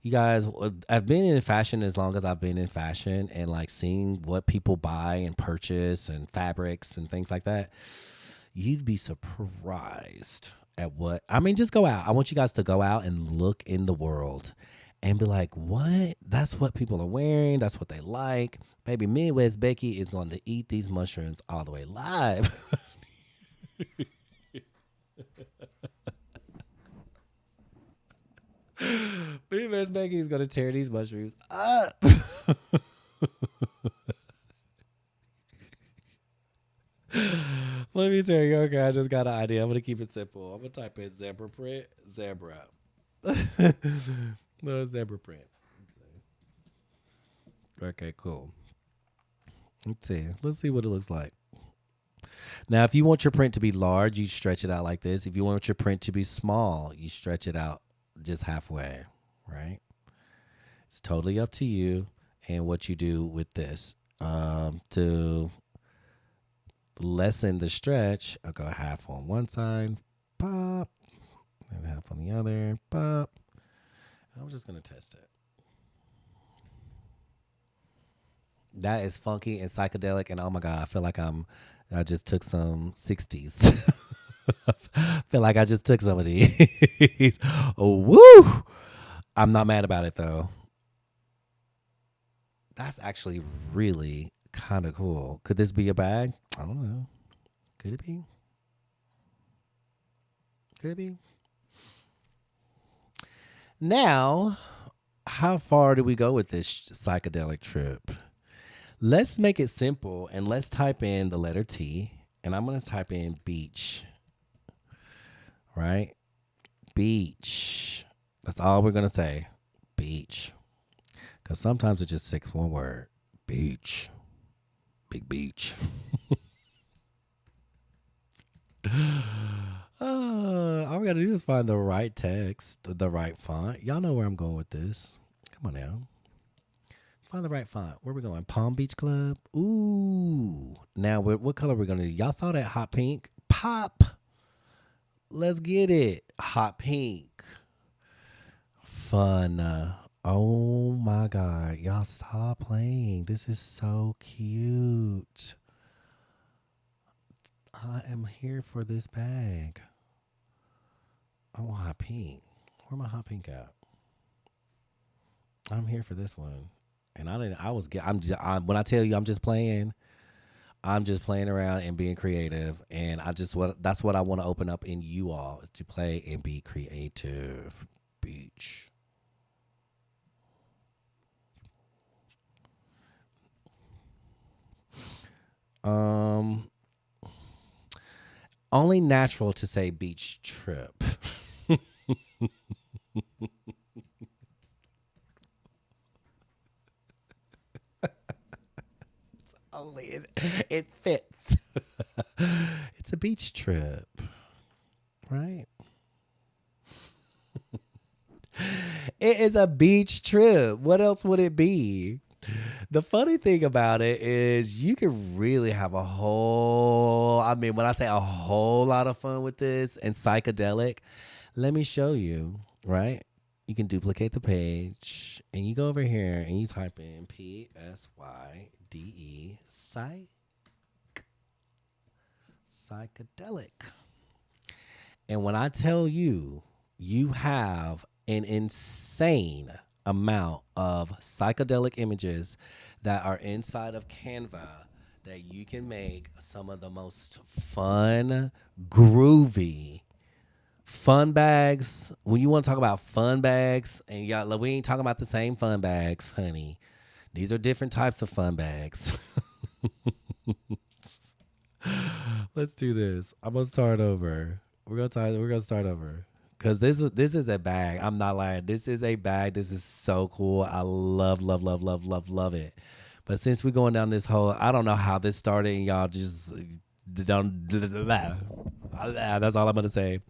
You guys, I've been in fashion as long as I've been in fashion, and like seeing what people buy and purchase and fabrics and things like that. You'd be surprised at what, just go out. I want you guys to go out and look in the world and be like, what? That's what people are wearing. That's what they like. Baby, Midwest Becky is going to eat these mushrooms all the way live. Midwest Becky is going to tear these mushrooms up. Let me tell you, okay, I just got an idea. I'm going to keep it simple. I'm going to type in zebra print, zebra. No, zebra print. Okay, cool. Let's see what it looks like. Now, if you want your print to be large, you stretch it out like this. If you want your print to be small, you stretch it out just halfway, right? It's totally up to you and what you do with this. To lessen the stretch, I'll go half on one side, pop, and half on the other, pop. I'm just going to test it. That is funky and psychedelic, and oh my God, I feel like I just took some 60s. I feel like I just took some of these. Oh, woo! I'm not mad about it though. That's actually really kind of cool. Could this be a bag? I don't know. Could it be? Could it be? Now, how far do we go with this psychedelic trip? Let's make it simple and let's type in the letter T, and I'm going to type in beach. Right? Beach. That's all we're going to say. Beach. Because sometimes it just takes one word. Beach. Big beach. All we got to do is find the right text, the right font. Y'all know where I'm going with this. Come on now. Find the right font. Where we going? Palm Beach Club? Ooh. Now, what color we going to do? Y'all saw that hot pink? Pop. Let's get it. Hot pink. fun. Oh my God. Y'all stop playing. This is so cute. I am here for this bag. I want hot pink. Where my hot pink at? I'm here for this one. And I didn't, I was, when I tell you I'm just playing around and being creative. And that's what I want to open up in you all is to play and be creative. Beach. Um, Only natural to say beach trip. Only it fits. It's a beach trip, right? It is a beach trip. What else would it be? The funny thing about it is you can really have a whole, I mean, when I say a whole lot of fun with this and psychedelic, let me show you, right? You can duplicate the page and you go over here and you type in PSYDE, psychedelic. And when I tell you, you have an insane amount of psychedelic images that are inside of Canva that you can make some of the most fun, groovy fun bags. When you want to talk about fun bags, and y'all, we ain't talking about the same fun bags, honey. These are different types of fun bags. Let's do this. I'm gonna start over. We're gonna start over. Cause this is a bag. I'm not lying. This is a bag. This is so cool. I love it. But since we're going down this whole, I don't know how this started, and y'all just don't. That's all I'm gonna say.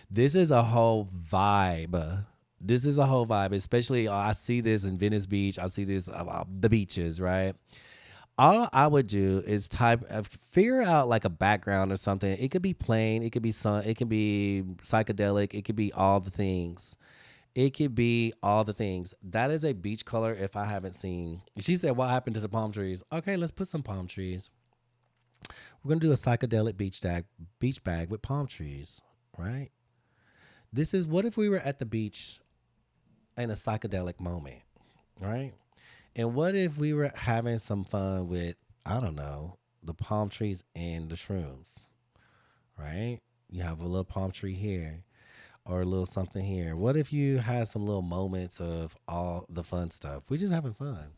This is a whole vibe. This is a whole vibe. Especially, I see this in Venice Beach. I see this the beaches, right? All I would do is figure out like a background or something. It could be plain, it could be sun, it could be psychedelic, it could be all the things. It could be all the things. That is a beach color if I haven't seen. She said, what happened to the palm trees? Okay, let's put some palm trees. We're gonna do a psychedelic beach bag with palm trees, right? This is what if we were at the beach in a psychedelic moment, right? And what if we were having some fun with, I don't know, the palm trees and the shrooms, right? You have a little palm tree here or a little something here. What if you had some little moments of all the fun stuff? We're just having fun.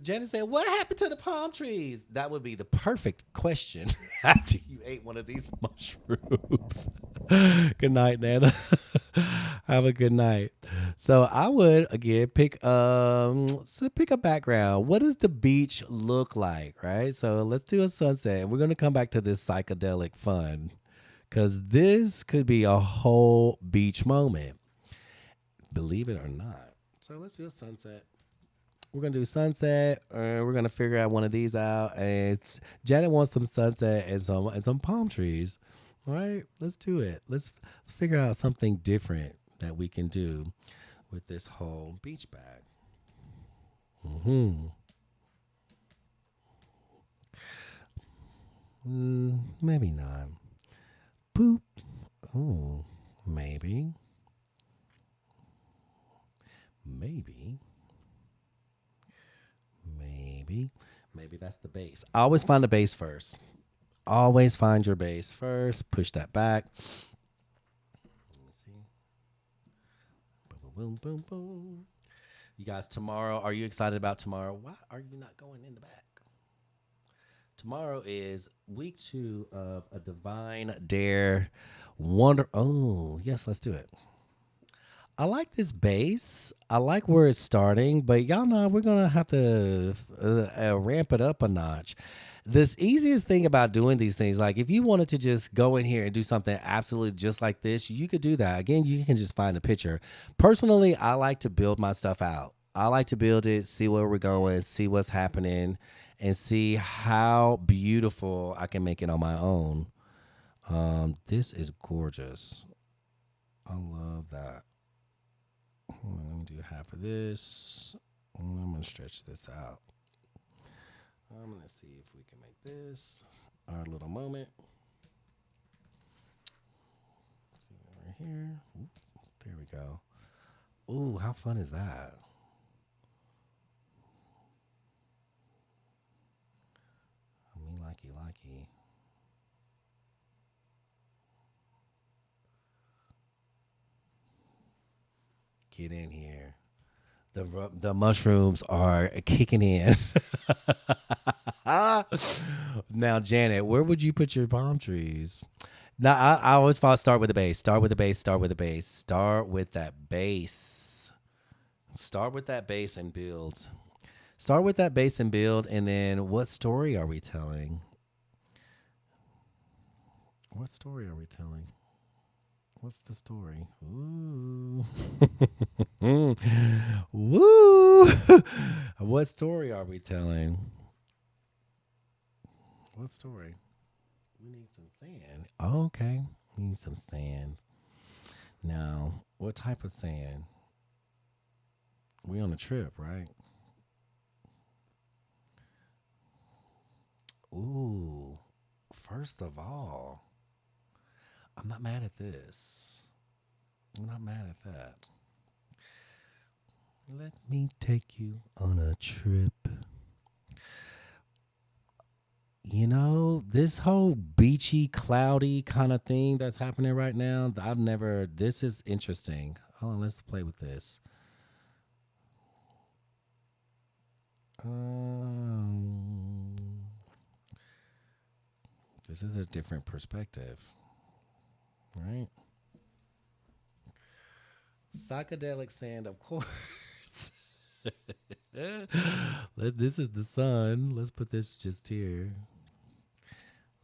Janet said, what happened to the palm trees? That would be the perfect question after you ate one of these mushrooms. Good night, Nana. Have a good night. So I would again pick pick a background. What does the beach look like, right? So let's do a sunset. And we're gonna come back to this psychedelic fun because this could be a whole beach moment. Believe it or not. So let's do a sunset. We're gonna do sunset, and we're gonna figure out one of these out. And Janet wants some sunset and some palm trees. All right, let's do it. Let's figure out something different that we can do with this whole beach bag. Maybe not. Boop. Oh, maybe. Maybe. Maybe that's the base. I always find the base first. Always find your base first. Push that back. Let me see. Boom, boom, boom, boom. You guys, tomorrow, are you excited about tomorrow? Why are you not going in the back? Tomorrow is week 2 of a Divine Dare Wonder. Oh, yes, let's do it. I like this base. I like where it's starting, but y'all know we're going to have to ramp it up a notch. This easiest thing about doing these things, like if you wanted to just go in here and do something absolutely just like this, you could do that. Again, you can just find a picture. Personally, I like to build my stuff out. I like to build it, see where we're going, see what's happening, and see how beautiful I can make it on my own. This is gorgeous. I love that. Let me do half of this. I'm going to stretch this out. I'm going to see if we can make this our little moment. See right here. Ooh, there we go. Ooh, how fun is that? Me likey. Get in here. The mushrooms are kicking in. Now, Janet, where would you put your palm trees? Now, I always thought start with the base. Start with the base. Start with the base. Start with that base. Start with that base and build. Start with that base and build. And then what story are we telling? What story are we telling? What's the story? Ooh. Woo. What story are we telling? What story? We need some sand. Oh, okay. We need some sand. Now, what type of sand? We on a trip, right? Ooh. First of all, I'm not mad at this. I'm not mad at that. Let me take you on a trip. You know, this whole beachy, cloudy kind of thing that's happening right now, this is interesting. Hold on, let's play with this. This is a different perspective, right? Psychedelic sand, of course. This is the sun. Let's put this just here.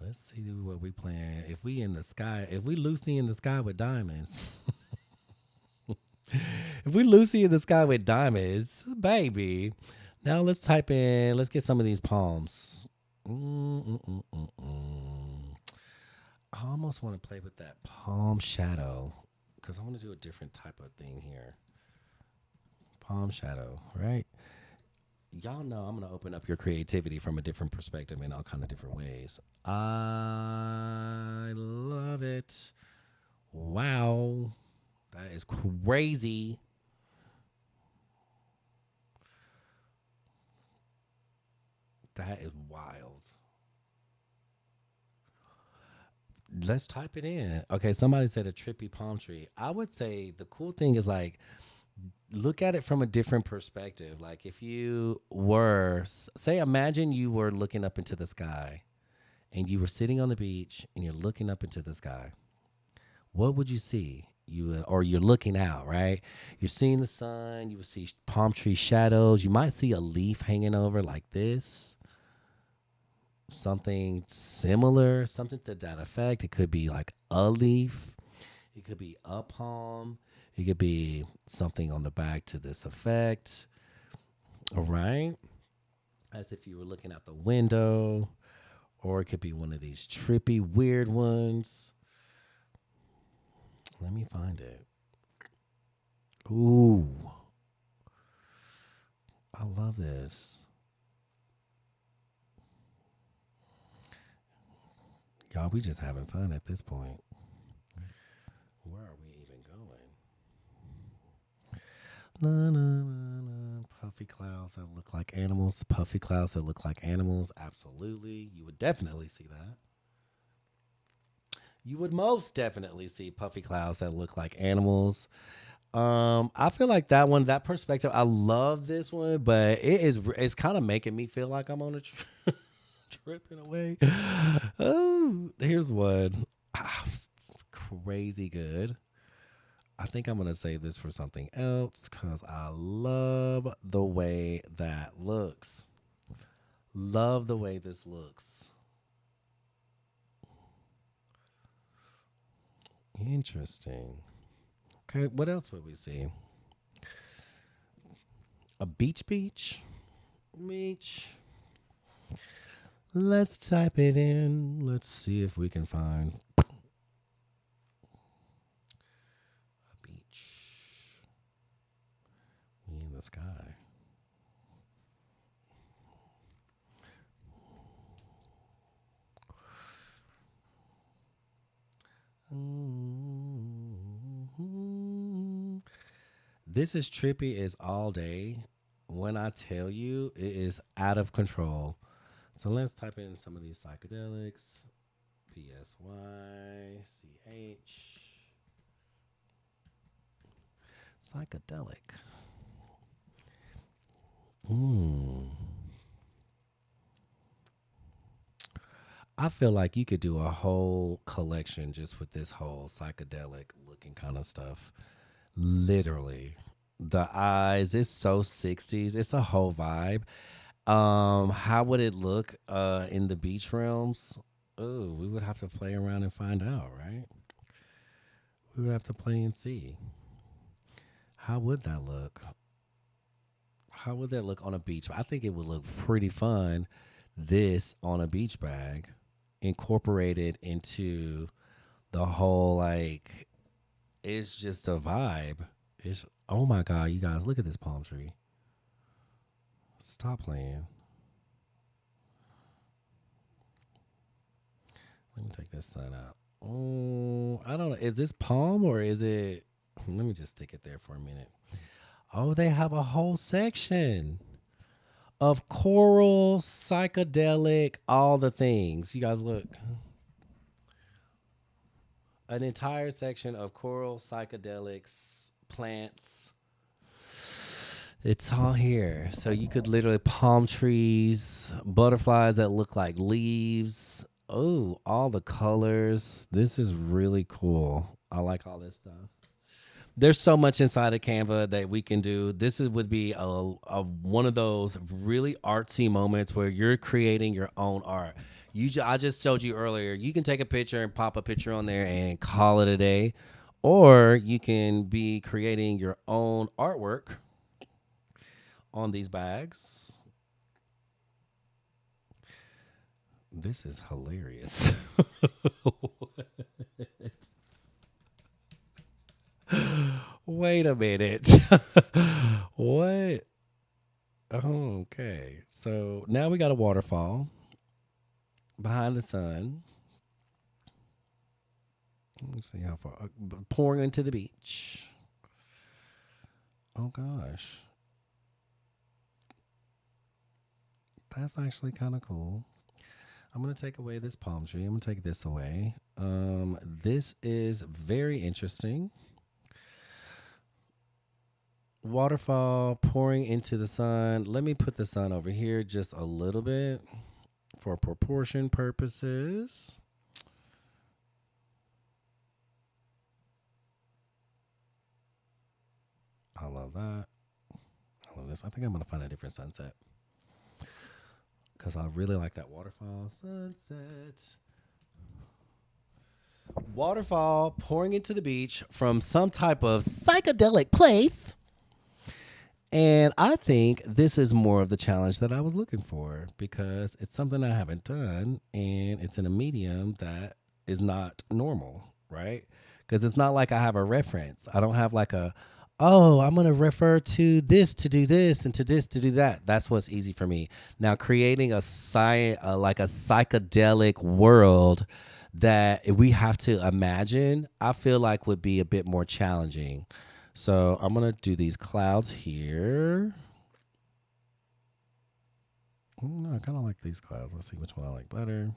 Let's see what we plan. If we in the sky, if we Lucy in the sky with diamonds. If we Lucy in the sky with diamonds, baby. Now let's get some of these palms. I almost want to play with that palm shadow because I want to do a different type of thing here. Palm shadow, right? Y'all know I'm going to open up your creativity from a different perspective in all kind of different ways. I love it. Wow. That is crazy. That is wild. Let's type it in. Okay, somebody said a trippy palm tree. I would say the cool thing is like, look at it from a different perspective. Like if you were, say, imagine you were looking up into the sky and you were sitting on the beach and you're looking up into the sky. What would you see? You're looking out, right? You're seeing the sun. You would see palm tree shadows. You might see a leaf hanging over like this. Something similar, something to that effect. It could be like a leaf. It could be a palm. It could be something on the back to this effect. All right. As if you were looking out the window. Or it could be one of these trippy, weird ones. Let me find it. Ooh. I love this. Y'all, we just having fun at this point. Where are we even going? Na, na, na, na. Puffy clouds that look like animals. Puffy clouds that look like animals. Absolutely. You would definitely see that. You would most definitely see puffy clouds that look like animals. I feel like that perspective, I love this one, but it's kind of making me feel like I'm on a trip in a way. Oh, here's one. Crazy good. I think I'm going to save this for something else because I love the way that looks. Love the way this looks. Interesting. Okay, what else would we see? A beach? Let's type it in. Let's see if we can find a beach. sky. This is trippy as all day. When I tell you, it is out of control. So let's type in some of these psychedelics. PSYCH. Psychedelic. I feel like you could do a whole collection just with this whole psychedelic looking kind of stuff. Literally. The eyes, it's so 60s. It's a whole vibe. How would it look in the beach realms? Oh, we would have to play around and find out, right? We would have to play and see. How would that look? How would that look on a beach? I think it would look pretty fun. This on a beach bag, incorporated into the whole like it's just a vibe. It's oh my god, you guys look at this palm tree. Stop playing. Let me take this sun out. Oh, I don't know. Is this palm or is it? Let me just stick it there for a minute. Oh, they have a whole section of coral, psychedelic, all the things. You guys look. An entire section of coral, psychedelics, plants. It's all here. So you could literally palm trees, butterflies that look like leaves. Oh, all the colors. This is really cool. I like all this stuff. There's so much inside of Canva that we can do. Would be a one of those really artsy moments where you're creating your own art. I just showed you earlier. You can take a picture and pop a picture on there and call it a day, or you can be creating your own artwork on these bags. This is hilarious. Wait a minute. What? Okay. So now we got a waterfall behind the sun. Let me see how far. Pouring into the beach. Oh gosh. That's actually kind of cool. I'm going to take away this palm tree. I'm going to take this away. This is very interesting. Waterfall pouring into the sun. Let me put the sun over here just a little bit for proportion purposes. I love that. I love this. I think I'm going to find a different sunset because I really like that waterfall sunset. Waterfall pouring into the beach from some type of psychedelic place. And I think this is more of the challenge that I was looking for because it's something I haven't done and it's in a medium that is not normal, right? Because it's not like I have a reference. I don't have like I'm going to refer to this to do this and to this to do that. That's what's easy for me. Now, creating like a psychedelic world that we have to imagine, I feel like would be a bit more challenging. So I'm going to do these clouds here. I kind of like these clouds. Let's see which one I like better.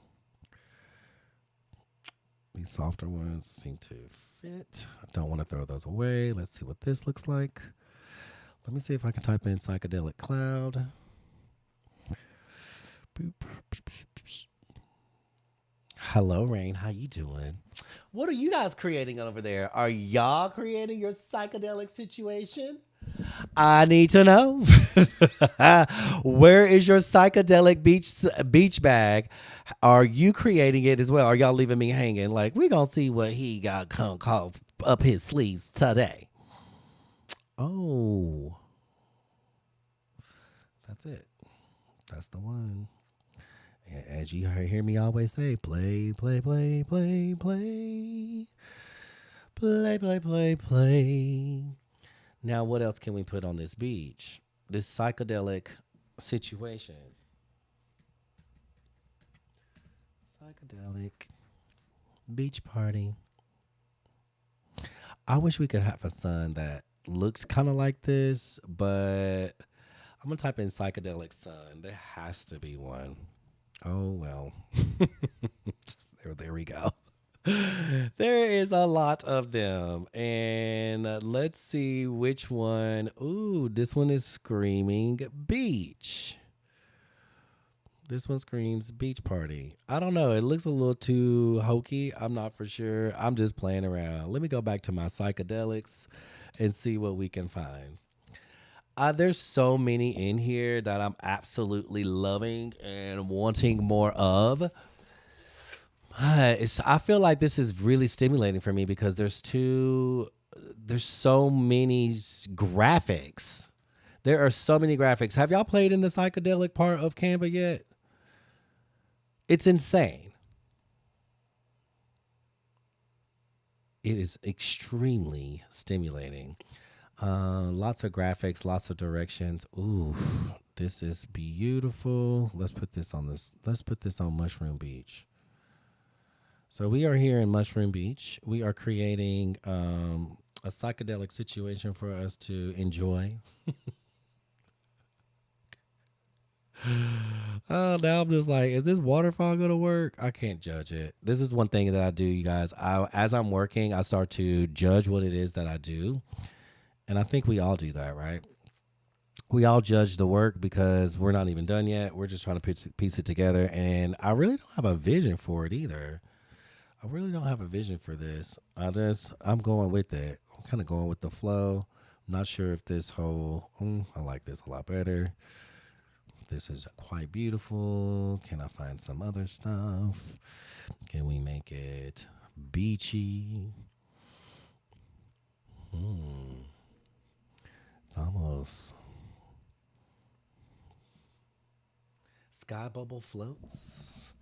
These softer ones seem to fit. I don't want to throw those away. Let's see what this looks like. Let me see if I can type in psychedelic cloud. Boop. Hello, Rain. How you doing? What are you guys creating over there? Are y'all creating your psychedelic situation? I need to know. Where is your psychedelic beach bag? Are you creating it as well? Are y'all leaving me hanging? Like, we gonna see what he got called up his sleeves today. Oh, that's it. That's the one. As you hear me always say, play, play, play, play, play. Play, play, play, play. Now, what else can we put on this beach? This psychedelic situation. Psychedelic beach party. I wish we could have a sun that looks kind of like this, but I'm gonna type in psychedelic sun. There has to be one. Oh well. There we go. There is a lot of them. And let's see which one. Ooh, this one is screaming beach. This one screams beach party. I don't know. It looks a little too hokey. I'm not for sure. I'm just playing around. Let me go back to my psychedelics and see what we can find. There's so many in here that I'm absolutely loving and wanting more of. I feel like this is really stimulating for me because there's so many graphics. There are so many graphics. Have y'all played in the psychedelic part of Canva yet? It's insane. It is extremely stimulating. Lots of graphics, lots of directions. Ooh, this is beautiful. Let's put this on this. Let's put this on Mushroom Beach. So we are here in Mushroom Beach. We are creating a psychedelic situation for us to enjoy. Oh, now I'm just like, is this waterfall going to work? I can't judge it. This is one thing that I do, you guys. As I'm working, I start to judge what it is that I do. And I think we all do that, right? We all judge the work because we're not even done yet. We're just trying to piece it together. And I really don't have a vision for it either. I really don't have a vision for this. I'm going with it. I'm kind of going with the flow. I'm not sure if this whole, I like this a lot better. This is quite beautiful. Can I find some other stuff? Can we make it beachy? It's almost sky bubble floats.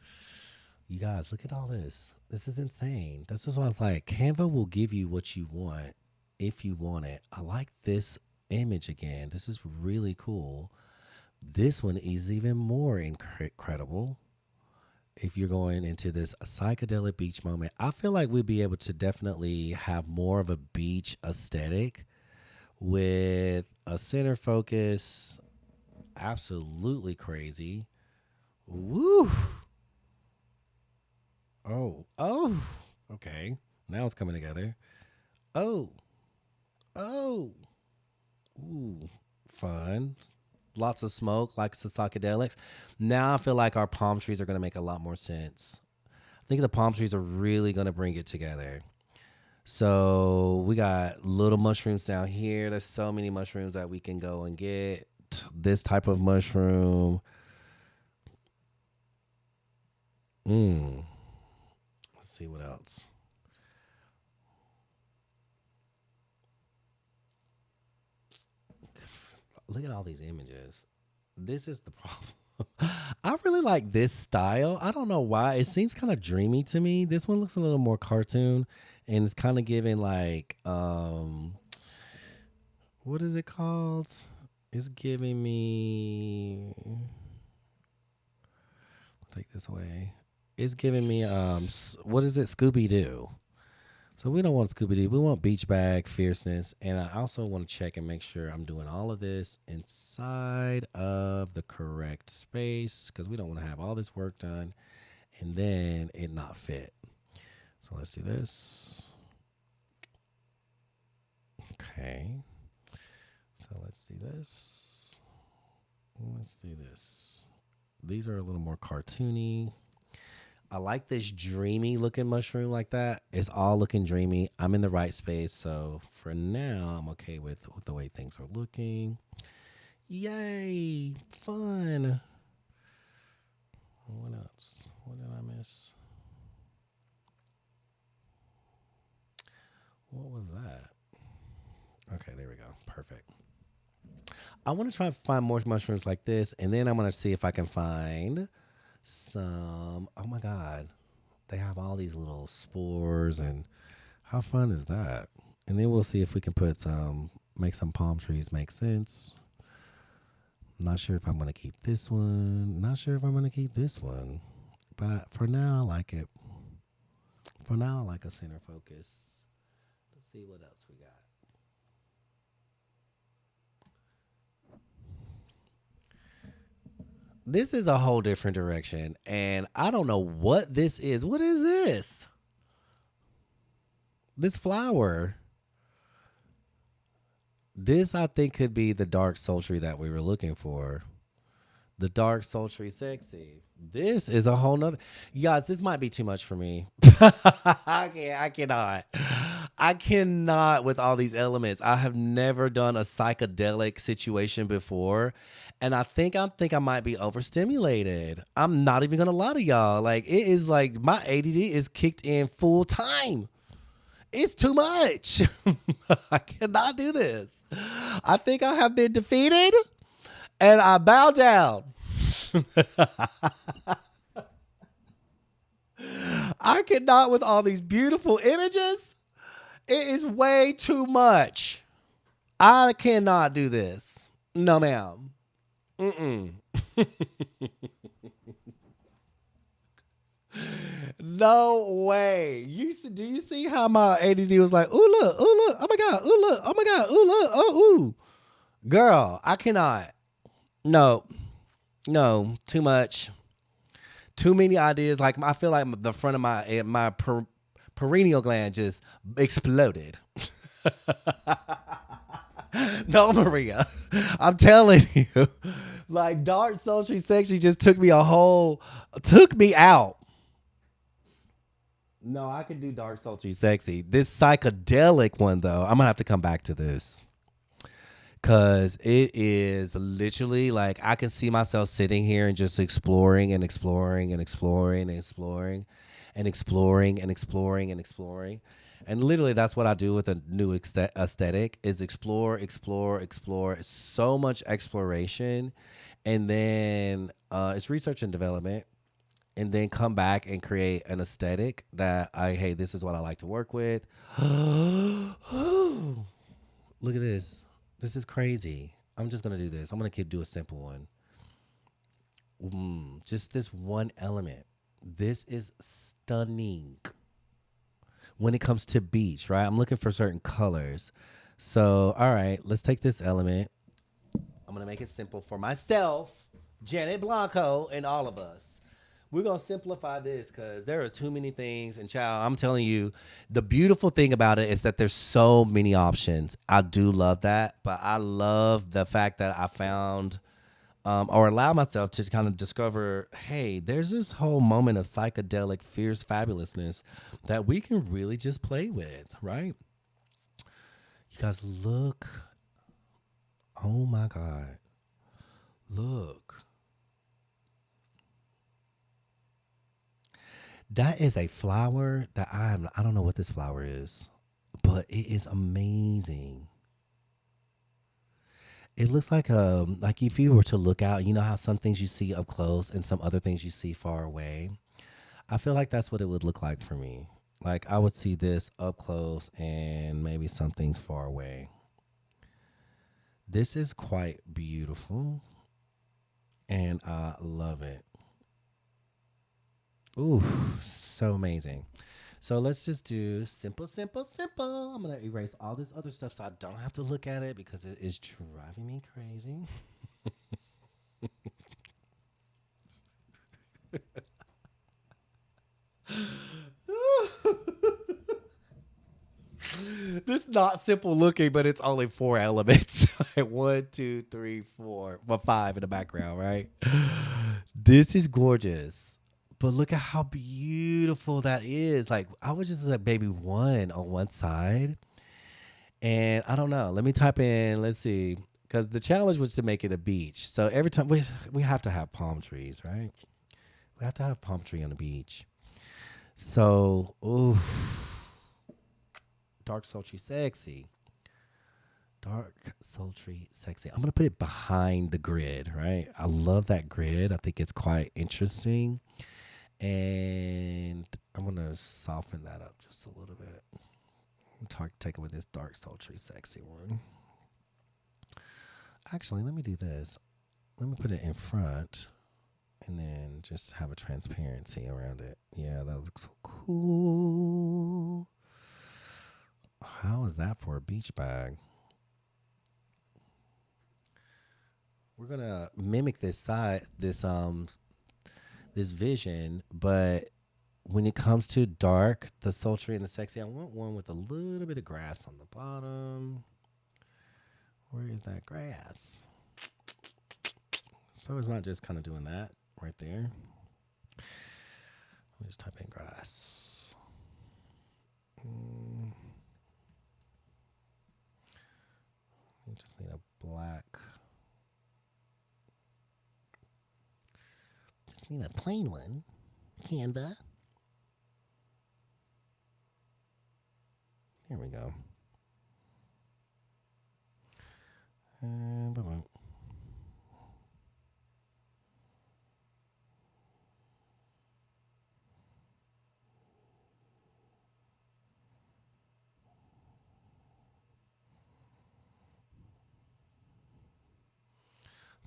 You guys, look at all this. This is insane. This is why I was like, Canva will give you what you want if you want it. I like this image again. This is really cool. This one is even more incredible. If you're going into this psychedelic beach moment, I feel like we'd be able to definitely have more of a beach aesthetic with a center focus. Absolutely crazy. Woo! Oh, okay. Now it's coming together. Oh, ooh, fun. Lots of smoke, like the psychedelics. Now I feel like our palm trees are going to make a lot more sense. I think the palm trees are really going to bring it together. So we got little mushrooms down here. There's so many mushrooms that we can go and get. This type of mushroom. Let's see what else. Look at all these images. This is the problem. I really like this style. I don't know why. It seems kind of dreamy to me. This one looks a little more cartoon and it's kind of giving like what is it called? It's giving me, take this away. It's giving me what is it? Scooby Doo. So we don't want Scooby Doo. We want beach bag fierceness. And I also want to check and make sure I'm doing all of this inside of the correct space because we don't want to have all this work done and then it not fit. So let's do this. Okay. So let's do this. Let's do this. These are a little more cartoony. I like this dreamy looking mushroom like that. It's all looking dreamy. I'm in the right space. So for now, I'm okay with the way things are looking. Yay. Fun. What else? What did I miss? What was that? Okay, there we go. Perfect. I want to try to find more mushrooms like this. And then I'm going to see if I can find some, oh my God, they have all these little spores and how fun is that? And then we'll see if we can put some Make some palm trees make sense. Not sure if I'm going to keep this one. Not sure if I'm going to keep this one. But for now, I like it. For now, I like a center focus. Let's see what else we got. This is a whole different direction. And I don't know what this is. What is this? This flower. This, I think, could be the dark sultry that we were looking for. The dark sultry sexy. This is a whole nother. You guys, this might be too much for me. I cannot. I cannot with all these elements. I have never done a psychedelic situation before. And I think I might be overstimulated. I'm not even gonna lie to y'all. Like, it is like my ADD is kicked in full time. It's too much. I cannot do this. I think I have been defeated and I bow down. I cannot with all these beautiful images. It is way too much. I cannot do this. No, ma'am. Mm-mm. No way. Do you see how my ADD was like, ooh, look, oh my God, ooh, look, oh my God, ooh, look, oh, ooh. Girl, I cannot. No, too much. Too many ideas. Like, I feel like the front of my perineal gland just exploded. No, Maria, I'm telling you, like, dark, sultry, sexy just took me out. No, I can do dark, sultry, sexy. This psychedelic one, though, I'm gonna have to come back to this. Cause it is literally like I can see myself sitting here and just exploring and exploring and exploring and exploring and exploring and exploring and exploring. And literally that's what I do with a new aesthetic is explore, explore, explore. It's so much exploration. And then it's research and development. And then come back and create an aesthetic that hey, this is what I like to work with. Look at this. This is crazy. I'm just going to do this. I'm going to do a simple one. Just this one element. This is stunning. When it comes to beach, right? I'm looking for certain colors. So, all right, let's take this element. I'm going to make it simple for myself, Janet Blanco, and all of us. We're going to simplify this because there are too many things. And child, I'm telling you, the beautiful thing about it is that there's so many options. I do love that. But I love the fact that I found or allow myself to kind of discover, hey, there's this whole moment of psychedelic, fierce fabulousness that we can really just play with, right? You guys, look. Oh, my God. Look. That is a flower that I don't know what this flower is, but it is amazing. It looks like if you were to look out, you know how some things you see up close and some other things you see far away. I feel like that's what it would look like for me. Like I would see this up close and maybe some things far away. This is quite beautiful and I love it. Ooh, so amazing. So let's just do simple, simple, simple. I'm going to erase all this other stuff so I don't have to look at it because it is driving me crazy. This is not simple looking, but it's only 4 elements. 1, 2, 3, 4, well, 5 in the background, right? This is gorgeous. But look at how beautiful that is. Like I was just like baby one on one side. And I don't know. Let me type in, let's see. Because the challenge was to make it a beach. So every time we have to have palm trees, right? We have to have palm tree on the beach. So, ooh. Dark, sultry, sexy. Dark, sultry, sexy. I'm going to put it behind the grid, right? I love that grid. I think it's quite interesting. And I'm going to soften that up just a little bit. Take it with this dark, sultry, sexy one. Actually, let me do this. Let me put it in front and then just have a transparency around it. Yeah, that looks so cool. How is that for a beach bag? We're gonna mimic this vision, but when it comes to dark, the sultry and the sexy, I want one with a little bit of grass on the bottom. Where is that grass? So it's not just kind of doing that right there. Let me just type in grass. You just need a black. Just need a plain one. Canva. Here we go. And boom.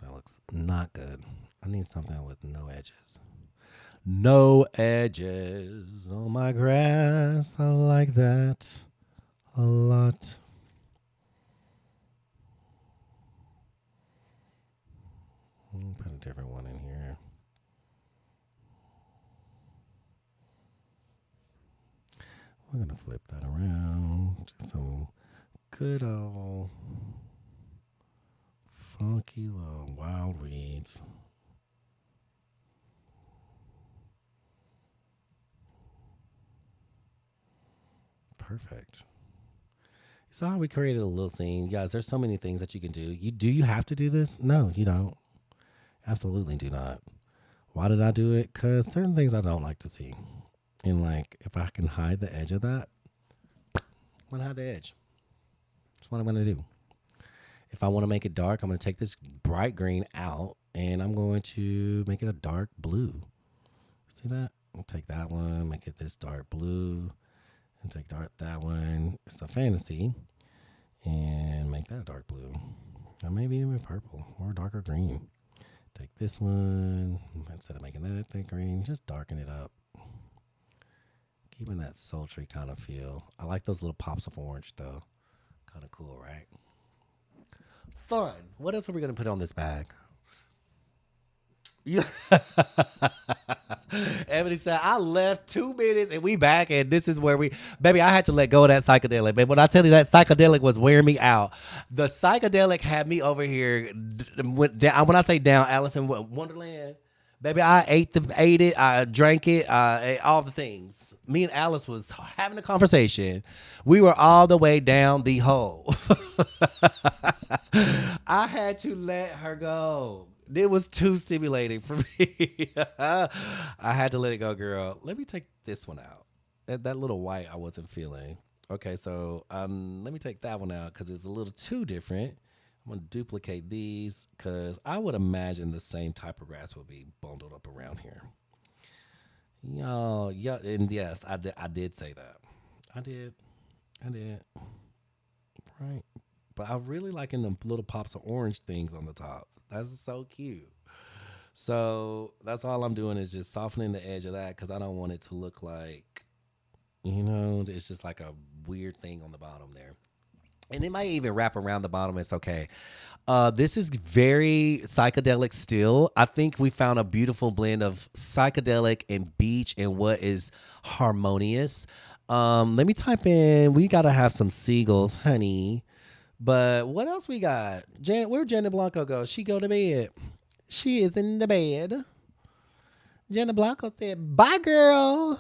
That looks not good. I need something with no edges. No edges on my grass. I like that a lot. Put a different one in here. We're going to flip that around. Just some good old funky little wild weeds. Perfect. You saw how we created a little scene. Guys, there's so many things that you can do. You have to do this? No, you don't. Absolutely do not. Why did I do it? Because certain things I don't like to see. And like, if I can hide the edge of that, I'm going to hide the edge. That's what I'm going to do. If I want to make it dark, I'm going to take this bright green out and I'm going to make it a dark blue. See that? I'll take that one, make it this dark blue, and take that one. It's a fantasy. And make that a dark blue. Or maybe even purple or darker green. Take this one, instead of making that thick green, just darken it up. Keeping that sultry kind of feel. I like those little pops of orange though. Kind of cool, right? Fun. What else are we going to put on this bag? Yeah. Ebony said, I left 2 minutes and we back and this is where baby, I had to let go of that psychedelic. Baby, when I tell you that psychedelic was wearing me out, the psychedelic had me over here. When I say down, Alice in Wonderland, baby, I ate it, I drank it, all the things. Me and Alice was having a conversation. We were all the way down the hole. I had to let her go. It was too stimulating for me. I had to let it go, girl. Let me take this one out. That little white I wasn't feeling. Okay, so let me take that one out because it's a little too different. I'm going to duplicate these because I would imagine the same type of grass will be bundled up around here. Y'all, yeah, and yes, I did say that. I did. Right. But I really liking the little pops of orange things on the top. That's so cute. So that's all I'm doing is just softening the edge of that because I don't want it to look like, it's just like a weird thing on the bottom there. And it might even wrap around the bottom. It's okay. This is very psychedelic still. I think we found a beautiful blend of psychedelic and beach and what is harmonious. Let me type in, we got to have some seagulls, honey. But what else we got? Where'd Janet Blanco go? She go to bed. She is in the bed. Janet Blanco said, bye, girl.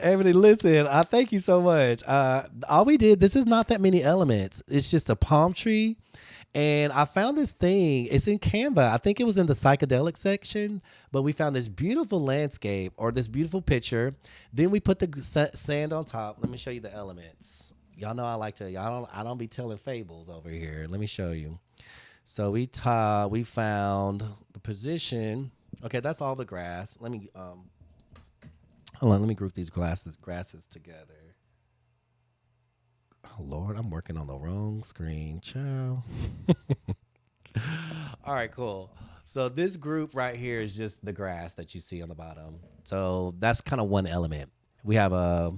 Ebony, listen, I thank you so much. All we did, this is not that many elements. It's just a palm tree. And I found this thing. It's in Canva. I think it was in the psychedelic section, but we found this beautiful landscape or this beautiful picture. Then we put the sand on top. Let me show you the elements. Y'all know I don't be telling fables over here. Let me show you. So we found the position. Okay, that's all the grass. Let me Hold on, let me group these grasses together. Oh Lord, I'm working on the wrong screen. Ciao. All right, cool. So this group right here is just the grass that you see on the bottom. So that's kind of one element. We have a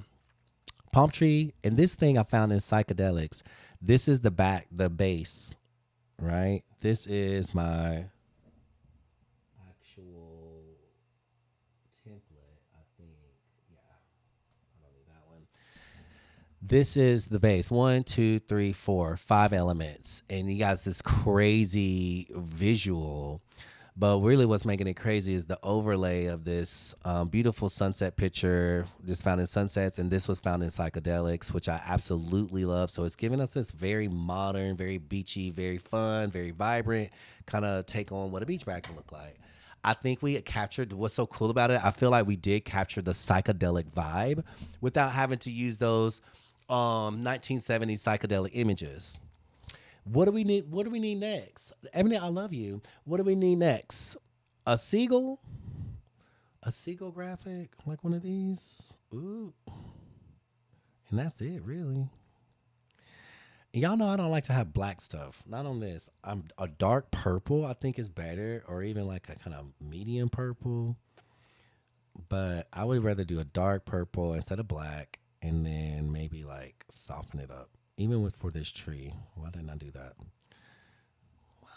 palm tree, and this thing I found in psychedelics. This is the base, right? This is my actual template, I think. Yeah, I don't need that one. This is the base. 1, 2, 3, 4, 5 elements. And you guys this crazy visual. But really what's making it crazy is the overlay of this beautiful sunset picture just found in sunsets. And this was found in psychedelics, which I absolutely love. So it's giving us this very modern, very beachy, very fun, very vibrant kind of take on what a beach bag can look like. I think we captured what's so cool about it. I feel like we did capture the psychedelic vibe without having to use those 1970s psychedelic images. What do we need? What do we need next? Ebony, I love you. What do we need next? A seagull? A seagull graphic? Like one of these? Ooh. And that's it, really. And y'all know I don't like to have black stuff. Not on this. I'm a dark purple, I think is better, or even like a kind of medium purple. But I would rather do a dark purple instead of black, and then maybe like soften it up. Even with for this tree, why didn't I do that?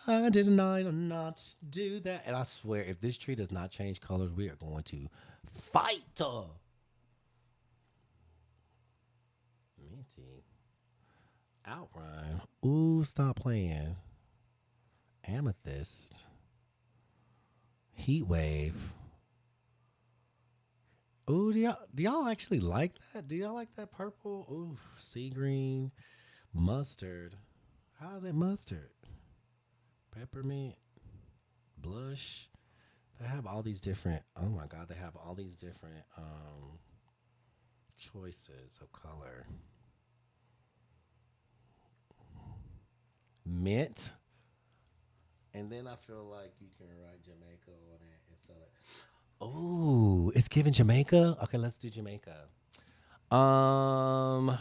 Why didn't I not do that? And I swear, if this tree does not change colors, we are going to fight. Minty. Outline. Ooh, stop playing. Amethyst. Heat wave. Ooh, do y'all actually like that? Do y'all like that purple? Ooh, sea green. Mustard. How is it mustard? Peppermint. Blush. They have all these different, oh my God, they have all these different choices of color. Mint. And then I feel like you can write Jamaica on it and sell it. Oh, it's giving Jamaica? Okay, let's do Jamaica. Um,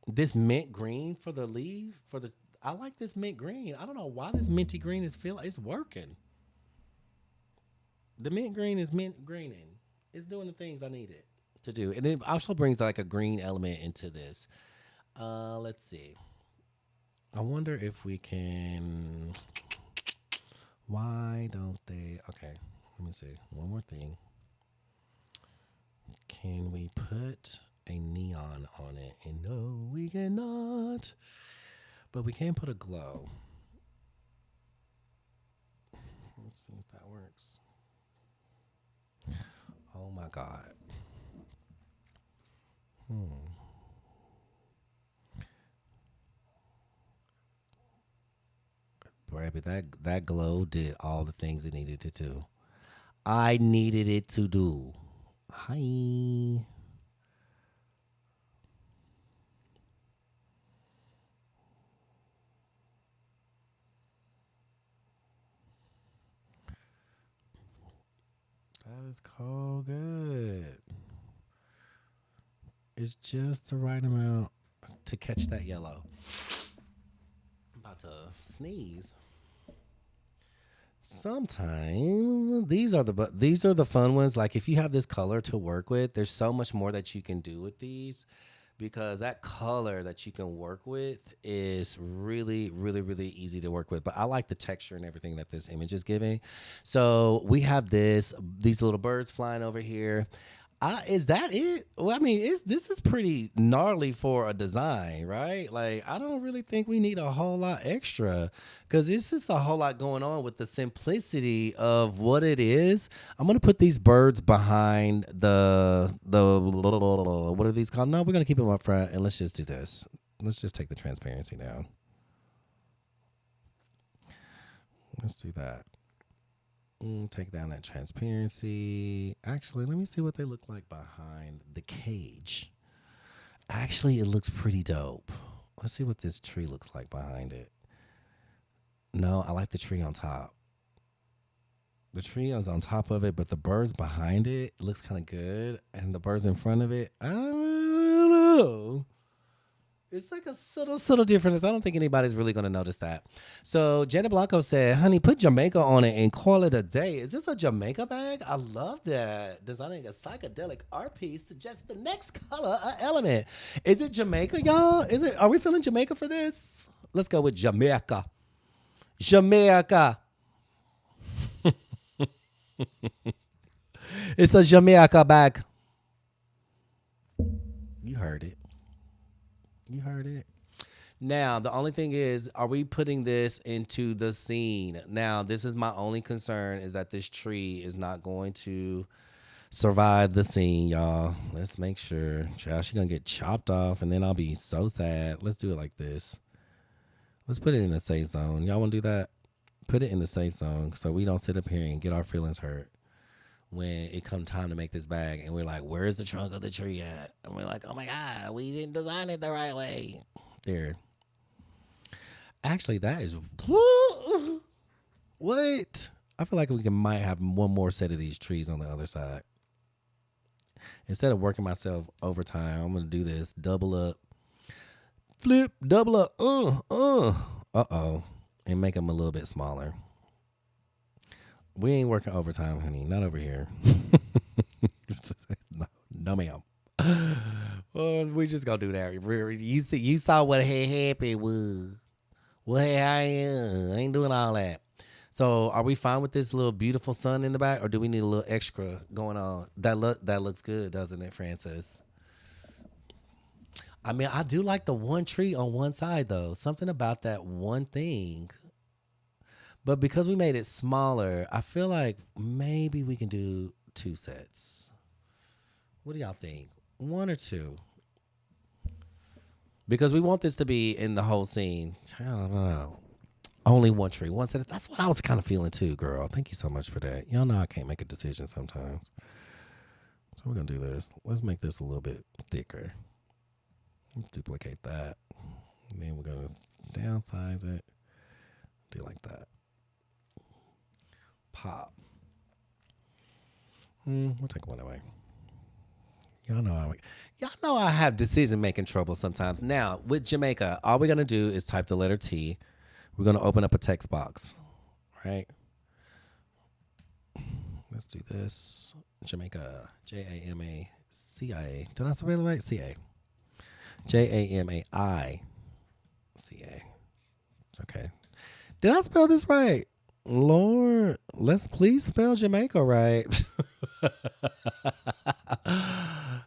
this mint green for the leaf for the. I like this mint green. I don't know why this minty green is feel. It's working. The mint green is mint greening. It's doing the things I need it to do, and it also brings like a green element into this. Let's see. I wonder if we can. Why don't they? Okay, let me see. One more thing. Can we put a neon on it? And no, we cannot. But we can put a glow. Let's see if that works. Oh my God. But that glow did all the things it needed to do. I needed it to do. Hi. That is cold good. It's just the right amount to catch that yellow. I'm about to sneeze. Sometimes these are the fun ones. Like if you have this color to work with, there's so much more that you can do with these because that color that you can work with is really, really, really easy to work with. But I like the texture and everything that this image is giving. So we have these little birds flying over here. Is that it? Well, I mean, this is pretty gnarly for a design, right? Like, I don't really think we need a whole lot extra because it's just a whole lot going on with the simplicity of what it is. I'm gonna put these birds behind the what are these called? No, we're gonna keep them up front and let's just do this. Let's just take the transparency down. Let's do that. Take down that transparency. Actually, let me see what they look like behind the cage. Actually, it looks pretty dope. Let's see what this tree looks like behind it. No, I like the tree on top. The tree is on top of it, but the birds behind it looks kind of good, and the birds in front of it, I don't know. It's like a subtle difference. I don't think anybody's really going to notice that. So Janet Blanco said, honey, put Jamaica on it and call it a day. Is this a Jamaica bag? I love that. Designing a psychedelic art piece suggests the next color or element. Is it Jamaica, y'all? Is it? Are we feeling Jamaica for this? Let's go with Jamaica. Jamaica. It's a Jamaica bag. You heard it. You heard it. Now, the only thing is, are we putting this into the scene? Now, this is my only concern, is that this tree is not going to survive the scene, y'all. Let's make sure. Child, she's going to get chopped off, and then I'll be so sad. Let's do it like this. Let's put it in the safe zone. Y'all want to do that? Put it in the safe zone so we don't sit up here and get our feelings hurt when it comes time to make this bag, and we're like, where's the trunk of the tree at? And we're like, oh my God, we didn't design it the right way. There. Actually, that is what? I feel like might have one more set of these trees on the other side. Instead of working myself overtime, I'm gonna do this. Double up. Flip, double up. Uh-oh. And make them a little bit smaller. We ain't working overtime, honey. Not over here. No, ma'am. Oh, we just gonna do that. You saw what had happened was. Well, hey, I ain't doing all that. So, are we fine with this little beautiful sun in the back, or do we need a little extra going on? That looks good, doesn't it, Francis? I mean, I do like the one tree on one side, though. Something about that one thing. But because we made it smaller, I feel like maybe we can do 2 sets. What do y'all think? 1 or 2? Because we want this to be in the whole scene. I don't know. Only 1 tree. 1 set. That's what I was kind of feeling too, girl. Thank you so much for that. Y'all know I can't make a decision sometimes. So we're going to do this. Let's make this a little bit thicker. Duplicate that. And then we're going to downsize it. Do like that. Pop. We'll take one away. Y'all know I have decision making trouble sometimes. Now with Jamaica, all we're gonna do is type the letter T. We're gonna open up a text box, right? Let's do this. Jamaica, Jamaica. Did I spell it right? Ca. Jamaica. Okay. Did I spell this right? Lord, let's please spell Jamaica right.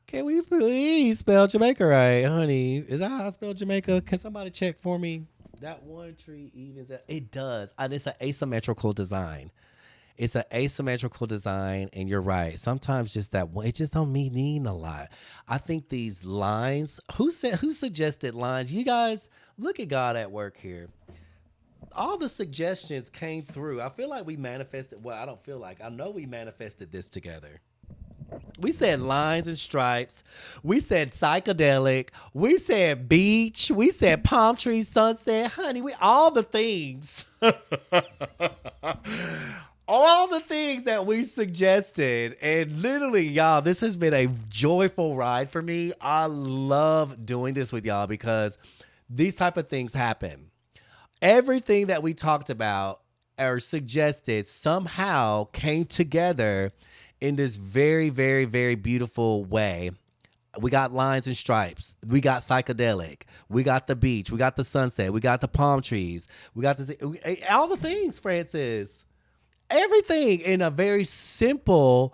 Can we please spell Jamaica right, honey? Is that how I spell Jamaica? Can somebody check for me? That one tree evens out. It does. And it's an asymmetrical design. It's an asymmetrical design, and you're right. Sometimes just that one, it just don't mean a lot. I think these lines, who suggested lines? You guys, look at God at work here. All the suggestions came through. I feel like we manifested. Well, I don't feel like. I know we manifested this together. We said lines and stripes. We said psychedelic. We said beach. We said palm trees, sunset. Honey, all the things. All the things that we suggested. And literally, y'all, this has been a joyful ride for me. I love doing this with y'all because these type of things happen. Everything that we talked about or suggested somehow came together in this very, very, very beautiful way. We got lines and stripes. We got psychedelic. We got the beach. We got the sunset. We got the palm trees. We got all the things, Francis. Everything in a very simple,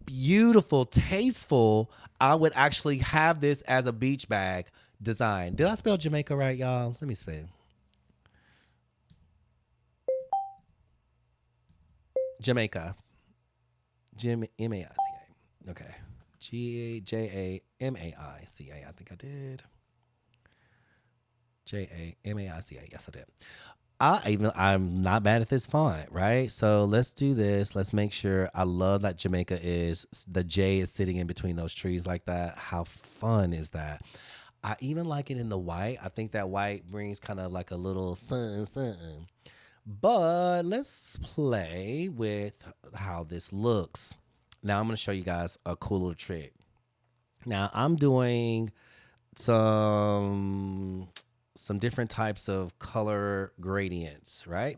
beautiful, tasteful. I would actually have this as a beach bag design. Did I spell Jamaica right, y'all? Let me spell. Jamaica. M-A-I-C-A. Okay. Jamaica. I think I did. Jamaica. Yes, I did. I'm not bad at this font, right? So let's do this. Let's make sure. I love that Jamaica the J is sitting in between those trees like that. How fun is that? I even like it in the white. I think that white brings kind of like a little something. But let's play with how this looks. Now I'm going to show you guys a cool little trick. Now I'm doing some different types of color gradients, right?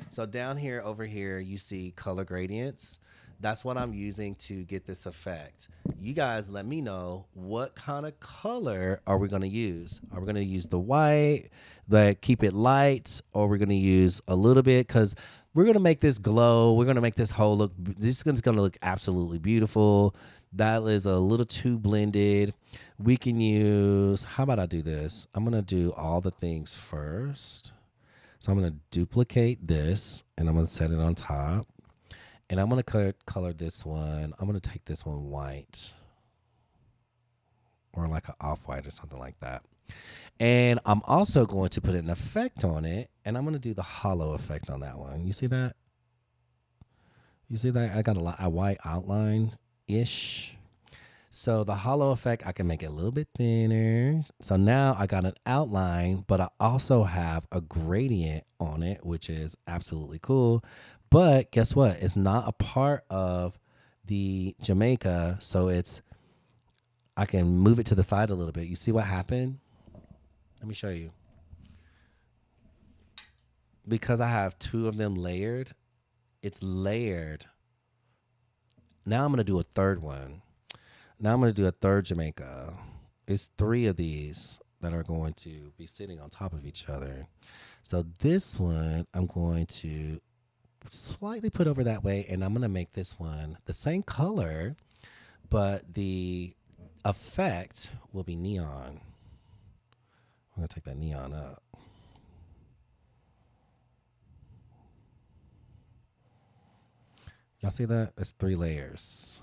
So down here, over here, you see color gradients. That's what I'm using to get this effect. You guys let me know what kind of color are we going to use. Are we going to use the white, keep it light, or we're going to use a little bit? Because we're going to make this glow. We're going to make this whole look. This is going to look absolutely beautiful. That is a little too blended. We can use, how about I do this? I'm going to do all the things first. So I'm going to duplicate this, and I'm going to set it on top. And I'm going to color this one. I'm going to take this one white, or like an off-white or something like that. And I'm also going to put an effect on it, and I'm going to do the hollow effect on that one. You see that? You see that? I got a white outline-ish. So the hollow effect, I can make it a little bit thinner. So now I got an outline, but I also have a gradient on it, which is absolutely cool. But guess what? It's not a part of the Jamaica, so I can move it to the side a little bit. You see what happened? Let me show you. Because I have two of them layered, it's layered. Now I'm going to do a third one. Now I'm going to do a third Jamaica. It's three of these that are going to be sitting on top of each other. So this one I'm going to slightly put over that way, and I'm going to make this one the same color, but the effect will be neon. I'm going to take that neon up. Y'all see that? It's 3 layers.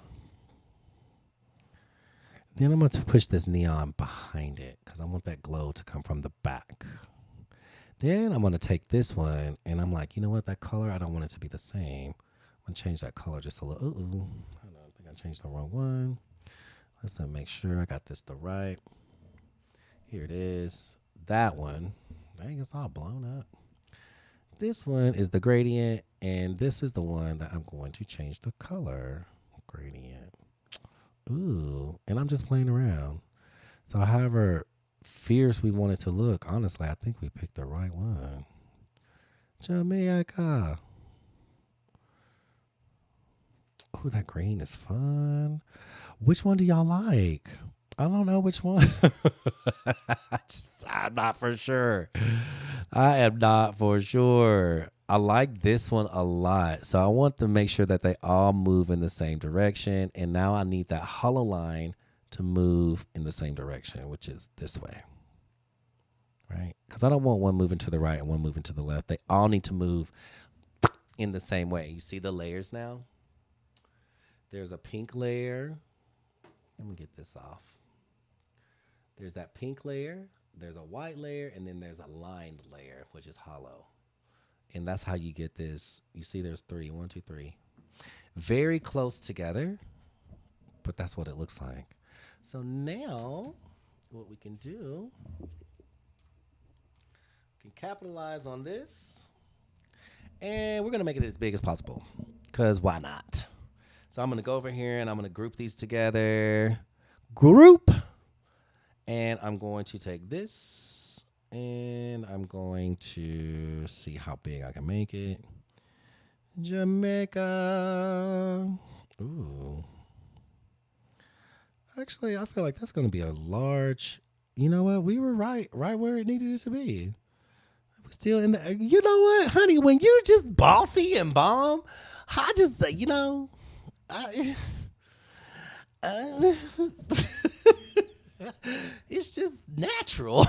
Then I'm going to push this neon behind it because I want that glow to come from the back. Then I'm going to take this one, and I'm like, you know what? That color, I don't want it to be the same. I'm going to change that color just a little. Ooh, I think I changed the wrong one. Let's make sure I got this the right. Here it is. That one. Dang, it's all blown up. This one is the gradient, and this is the one that I'm going to change the color. Gradient. Ooh, and I'm just playing around. So however fierce we want it to look, honestly, I think we picked the right one. Jamaica. Ooh, that green is fun. Which one do y'all like? I don't know which one. I'm not for sure. I am not for sure. I like this one a lot. So I want to make sure that they all move in the same direction. And now I need that hollow line to move in the same direction, which is this way. Right? Because I don't want one moving to the right and one moving to the left. They all need to move in the same way. You see the layers now? There's a pink layer. Let me get this off. There's that pink layer, there's a white layer, and then there's a lined layer, which is hollow. And that's how you get this. You see there's 3, 1, 2, 3. Very close together, but that's what it looks like. So now what we can do, we can capitalize on this, and we're going to make it as big as possible, because why not? So I'm going to go over here, and I'm going to group these together. Group. And I'm going to take this, and I'm going to see how big I can make it. Jamaica. Ooh. Actually, I feel like that's going to be a large. You know what? We were right where it needed it to be. We're still in the. You know what, honey? When you're just bossy and bomb, I just, you know, it's just natural.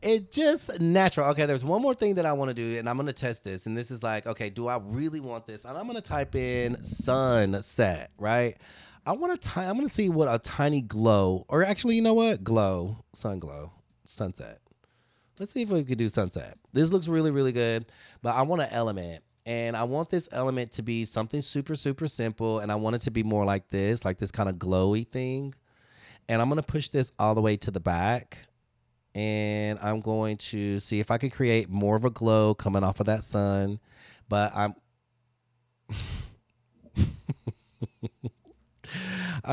It's just natural. Okay, there's one more thing that I want to do, and I'm going to test this. And this is like, okay, do I really want this? And I'm going to type in sunset, right? I'm going to see what a tiny glow, or actually, you know what? Glow, sun glow, sunset. Let's see if we can do sunset. This looks really, really good, but I want an element. And I want this element to be something super, super simple. And I want it to be more like this kind of glowy thing. And I'm going to push this all the way to the back. And I'm going to see if I can create more of a glow coming off of that sun. But I'm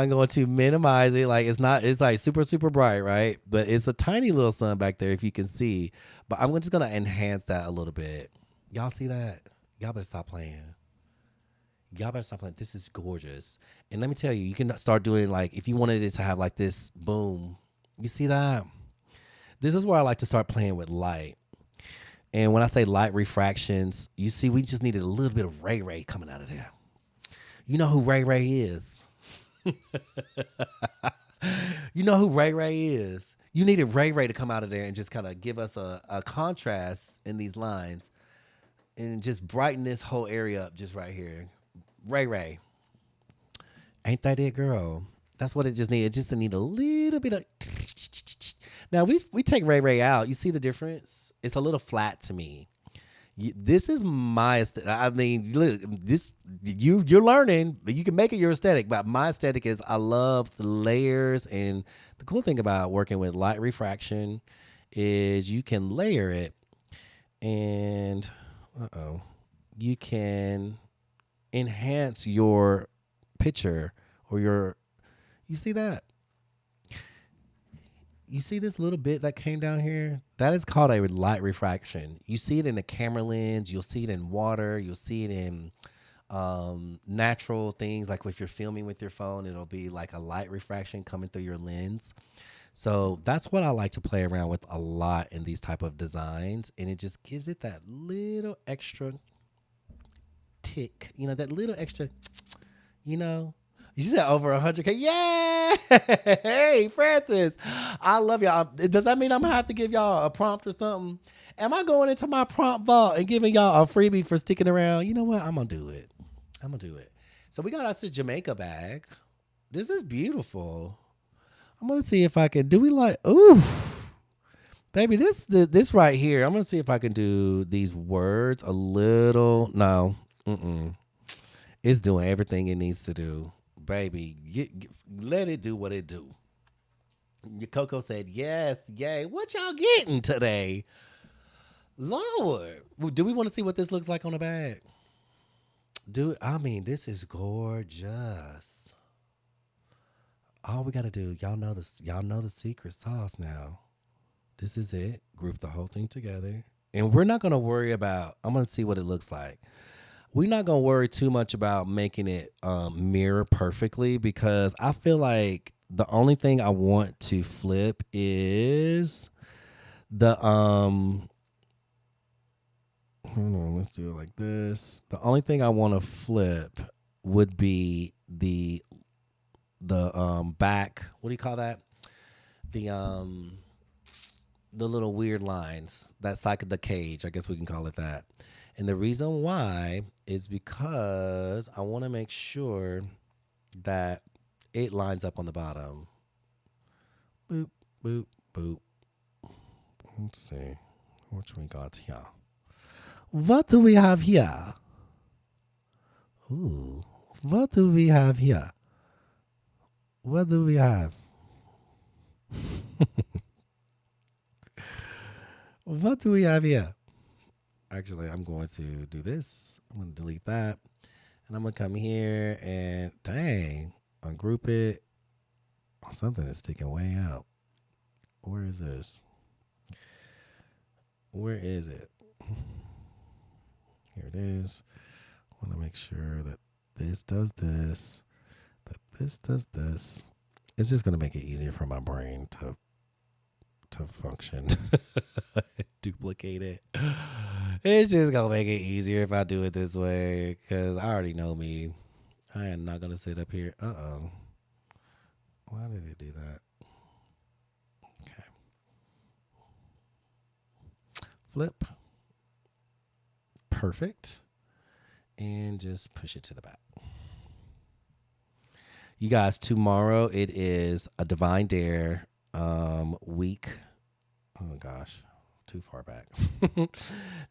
going to minimize it. Like it's like super, super bright, right? But it's a tiny little sun back there if you can see. But I'm just going to enhance that a little bit. Y'all see that? Y'all better stop playing. Y'all better stop playing. This is gorgeous. And let me tell you, you can start doing like, if you wanted it to have like this boom, you see that? This is where I like to start playing with light. And when I say light refractions, you see, we just needed a little bit of Ray Ray coming out of there. You know who Ray Ray is. You know who Ray Ray is. You needed Ray Ray to come out of there and just kind of give us a contrast in these lines and just brighten this whole area up just right here. Ray Ray. Ain't that it, girl? That's what it just needed. It just need a little bit of... Now, we take Ray Ray out. You see the difference? It's a little flat to me. This is my aesthetic. I mean, look, you're learning, but you can make it your aesthetic. But my aesthetic is I love the layers. And the cool thing about working with light refraction is you can layer it. And, you can enhance your picture or you see that? You see this little bit that came down here? That is called a light refraction. You see it in the camera lens. You'll see it in water. You'll see it in natural things. Like if you're filming with your phone, it'll be like a light refraction coming through your lens. So that's what I like to play around with a lot in these type of designs. And it just gives it that little extra tick. You know, that little extra, you know. You see that over 100K? Yeah! Hey, Francis. I love y'all. Does that mean I'm going to have to give y'all a prompt or something? Am I going into my prompt vault and giving y'all a freebie for sticking around? You know what? I'm going to do it. So we got us a Jamaica bag. This is beautiful. I'm going to see if I can. Do we like... Ooh. Baby, this right here. I'm going to see if I can do these words a little... No. It's doing everything it needs to do. Baby, let it do what it do. Your Coco said, yes, yay. What y'all getting today? Lord. Do we want to see what this looks like on the bag? This is gorgeous. All we got to do, y'all know the secret sauce now. This is it. Group the whole thing together. And we're not going to worry about, I'm going to see what it looks like. We're not going to worry too much about making it mirror perfectly because I feel like the only thing I want to flip is the, hold on, let's do it like this. The only thing I want to flip would be the back, what do you call that? The little weird lines, that side of the cage, I guess we can call it that. And the reason why is because I want to make sure that it lines up on the bottom. Boop, boop, boop. Let's see. What we got here? What do we have here? Ooh. What do we have here? What do we have? What do we have here? Actually, I'm going to do this. I'm going to delete that. And I'm going to come here and, dang, ungroup it. Something is sticking way out. Where is this? Where is it? Here it is. I want to make sure that this does this, that this does this. It's just going to make it easier for my brain to function. Duplicate it. It's just gonna make it easier if I do it this way because I already know me. I am not gonna sit up here. Why did it do that? Okay. Flip. Perfect. And just push it to the back. You guys, tomorrow it is a Divine Dare week. Oh gosh, too far back.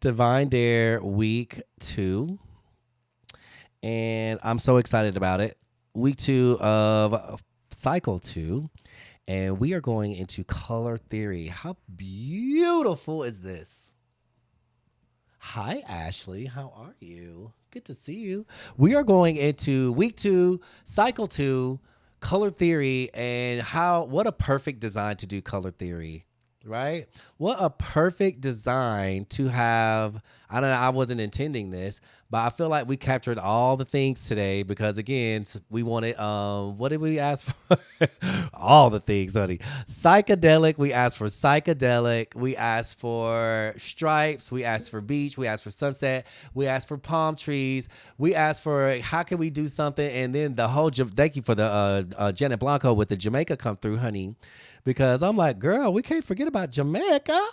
Divine Dare week 2. And I'm so excited about it. Week 2 of cycle 2, and we are going into color theory. How beautiful is this? Hi, Ashley. How are you? Good to see you. We are going into week 2, cycle 2, color theory, and what a perfect design to do color theory, right? What a perfect design to have. I don't know, I wasn't intending this, but I feel like we captured all the things today because again, we wanted what did we ask for? All the things, honey. Psychedelic, we asked for psychedelic, we asked for stripes, we asked for beach, we asked for sunset, we asked for palm trees, we asked for how can we do something, and then the whole thank you for the Janet Blanco with the Jamaica come through, honey. Because I'm like, girl, we can't forget about Jamaica.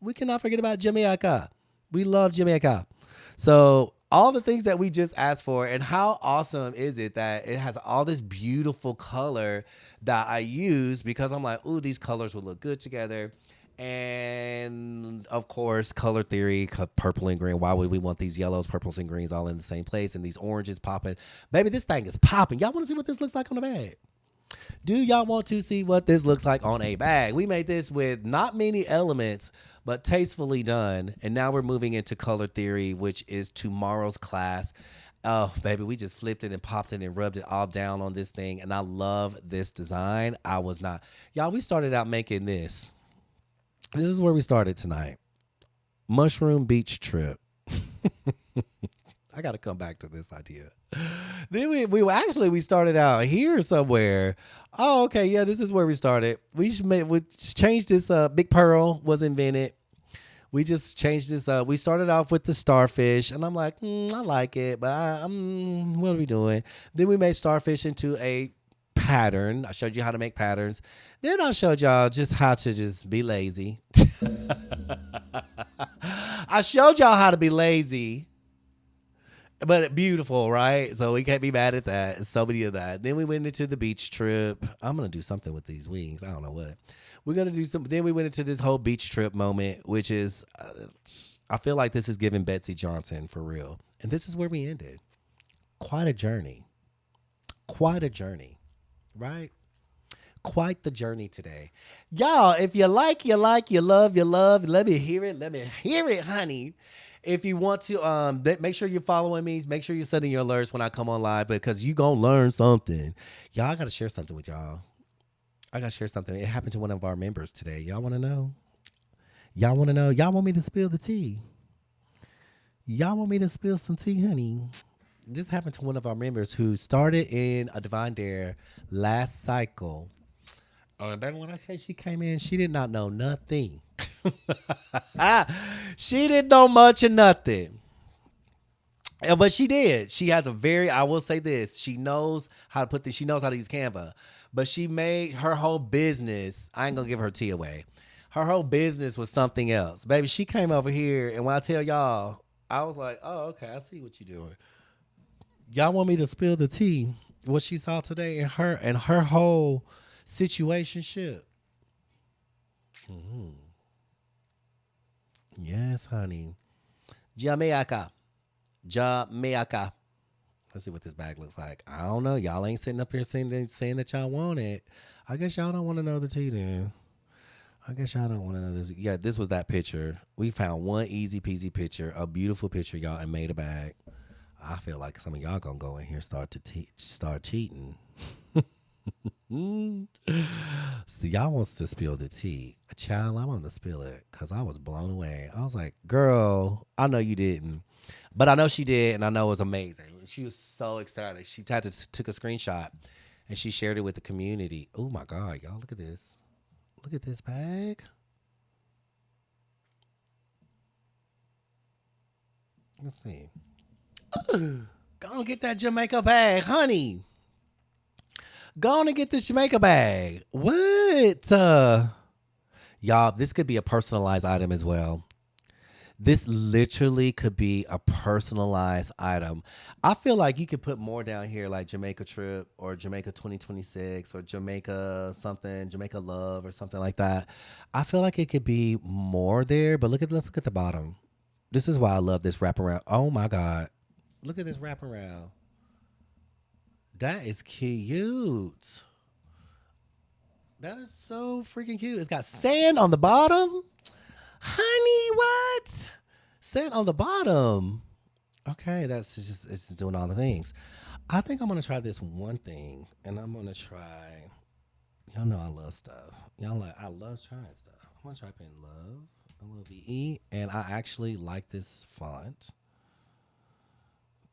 We cannot forget about Jamaica. We love Jamaica. So all the things that we just asked for, and how awesome is it that it has all this beautiful color that I use because I'm like, ooh, these colors will look good together. And of course, color theory, purple and green. Why would we want these yellows, purples, and greens all in the same place and these oranges popping? Baby, this thing is popping. Y'all want to see what this looks like on the bag? Do y'all want to see what this looks like on a bag? We made this with not many elements, but tastefully done. And now we're moving into color theory, which is tomorrow's class. Oh, baby, we just flipped it and popped it and rubbed it all down on this thing. And I love this design. I was not. Y'all, we started out making this. This is where we started tonight. Mushroom beach trip. I got to come back to this idea. Then we started out here somewhere. Oh, okay. Yeah, this is where we started. We changed this. Big Pearl was invented. We just changed this up. We started off with the starfish, and I'm like, I like it, but what are we doing? Then we made starfish into a pattern. I showed you how to make patterns. Then I showed y'all just how to just be lazy. I showed y'all how to be lazy. But beautiful, right? So we can't be mad at that. So many of that. Then we went into the beach trip. I'm going to do something with these wings. I don't know what. We're going to do something. Then we went into this whole beach trip moment, which is, I feel like this is giving Betsy Johnson for real. And this is where we ended. Quite a journey. Quite a journey, right? Quite the journey today. Y'all, if you like, you like, you love, you love, let me hear it. Let me hear it, honey. If you want to, make sure you're following me. Make sure you're setting your alerts when I come on live because you going to learn something. Y'all, I got to share something with y'all. I got to share something. It happened to one of our members today. Y'all want to know? Y'all want to know? Y'all want me to spill the tea? Y'all want me to spill some tea, honey? This happened to one of our members who started in a Divine Dare last cycle. And baby, when she came in, she did not know nothing. She didn't know much of nothing. But she did. She has I will say this, she knows how to put this, she knows how to use Canva. But she made her whole business, I ain't gonna give her tea away. Her whole business was something else. Baby, she came over here, and when I tell y'all, I was like, oh, okay, I see what you're doing. Y'all want me to spill the tea, what she saw today in her whole situationship. Mm-hmm. Yes, honey. Jamaica. Let's see what this bag looks like. I don't know. Y'all ain't sitting up here saying that y'all want it. I guess y'all don't want to know the tea then. I guess y'all don't want to know this. Yeah, this was that picture. We found one easy peasy picture, a beautiful picture, y'all, and made a bag. I feel like some of y'all gonna go in here and start cheating. So y'all wants to spill the tea. Child, I want to spill it because I was blown away. I was like, girl, I know you didn't. But I know she did, and I know it was amazing. She was so excited. She took a screenshot, and she shared it with the community. Oh, my God, y'all, look at this. Look at this bag. Let's see. Go on, get that Jamaica bag, honey. Go on and get this Jamaica bag. What? Y'all, this could be a personalized item as well. This literally could be a personalized item. I feel like you could put more down here like Jamaica trip or Jamaica 2026 or Jamaica something, Jamaica love or something like that. I feel like it could be more there, but let's look at the bottom. This is why I love this wraparound. Oh my God. Look at this wraparound. That is cute. That is so freaking cute. It's got sand on the bottom. Honey, what? Sand on the bottom. Okay, that's just it's doing all the things. I think I'm gonna try this one thing, and I'm gonna try. Y'all know I love stuff. Y'all like I love trying stuff. I'm gonna type in love, LOVE, and I actually like this font.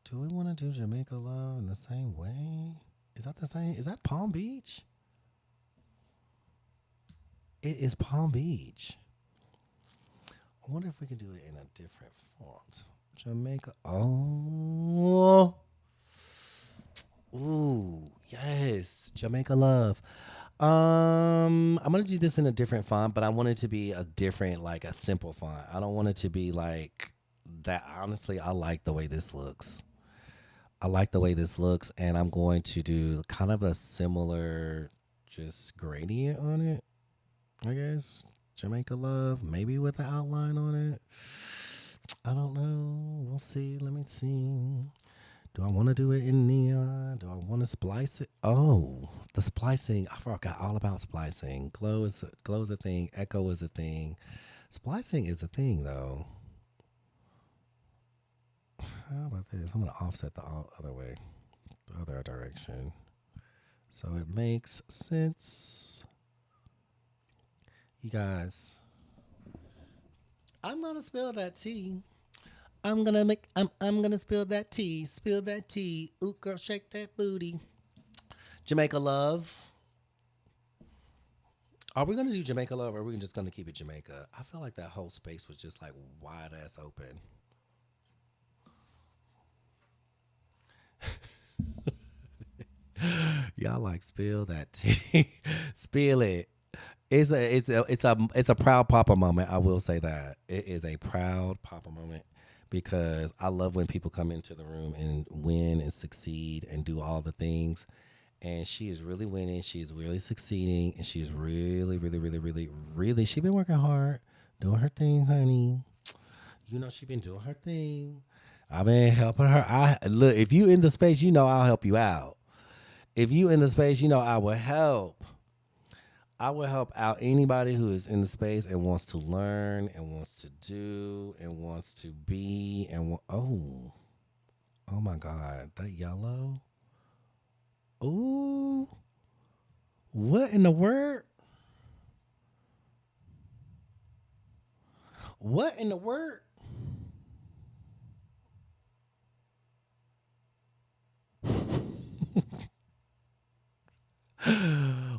Do we want to do Jamaica Love in the same way? Is that the same? Is that Palm Beach? It is Palm Beach. I wonder if we can do it in a different font. Jamaica. Oh. Ooh, yes. Jamaica Love. I'm gonna do this in a different font, but I want it to be a different, like a simple font. I don't want it to be like that. Honestly, I like the way this looks. I like the way this looks, and I'm going to do kind of a similar just gradient on it, I guess. Jamaica Love, maybe with an outline on it. I don't know. We'll see. Let me see. Do I want to do it in neon? Do I want to splice it? Oh, the splicing. I forgot all about splicing. Glow is a thing. Echo is a thing. Splicing is a thing, though. How about this? I'm going to offset the other way, the other direction. So it makes sense. You guys, I'm going to spill that tea. I'm gonna spill that tea. Spill that tea. Ooh, girl, shake that booty. Jamaica Love. Are we gonna do Jamaica Love, or are we just gonna keep it Jamaica? I feel like that whole space was just like wide ass open. Y'all like spill that tea. Spill it. It's a proud papa moment. I will say that. It is a proud papa moment because I love when people come into the room and win and succeed and do all the things. And she is really winning. She's really succeeding. And she's really, really, really, really, really, she's been working hard, doing her thing, honey. You know, she's been doing her thing. I've been helping her. Look, if you in the space, you know I'll help you out. If you in the space, you know I will help. I will help out anybody who is in the space and wants to learn and wants to do and wants to be and oh my God, that yellow. Ooh, what in the word? What in the word?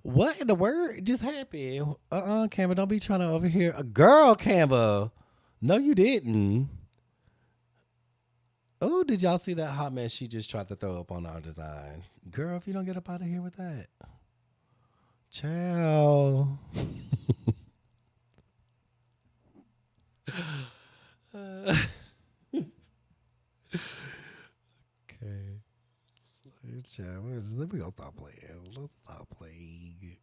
What in the word just happened? Canva, don't be trying to overhear a girl, Canva. No, you didn't. Oh, did y'all see that hot mess she just tried to throw up on our design? Girl, if you don't get up out of here with that. Ciao. Okay. Ciao. We're gonna stop playing. Let's stop playing.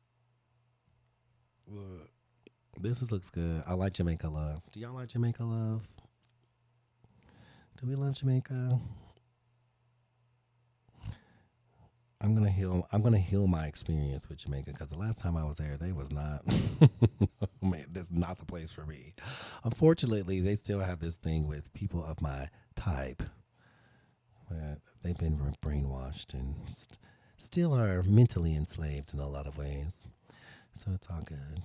Look. Looks good. I like Jamaica Love. Do y'all like Jamaica Love? Do we love Jamaica? I'm gonna heal my experience with Jamaica because the last time I was there, they was not. Man, that's not the place for me. Unfortunately, they still have this thing with people of my type, where they've been brainwashed and still are mentally enslaved in a lot of ways. So it's all good.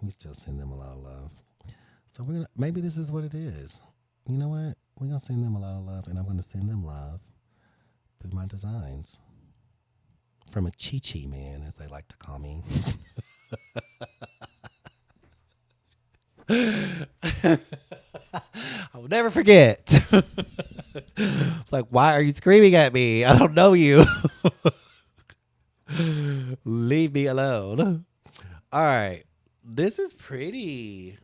We still send them a lot of love. So maybe this is what it is. You know what? We're gonna send them a lot of love, and I'm gonna send them love through my designs. From a Chi-Chi man, as they like to call me. I will never forget. It's like, why are you screaming at me? I don't know you. Leave me alone. All right. This is pretty.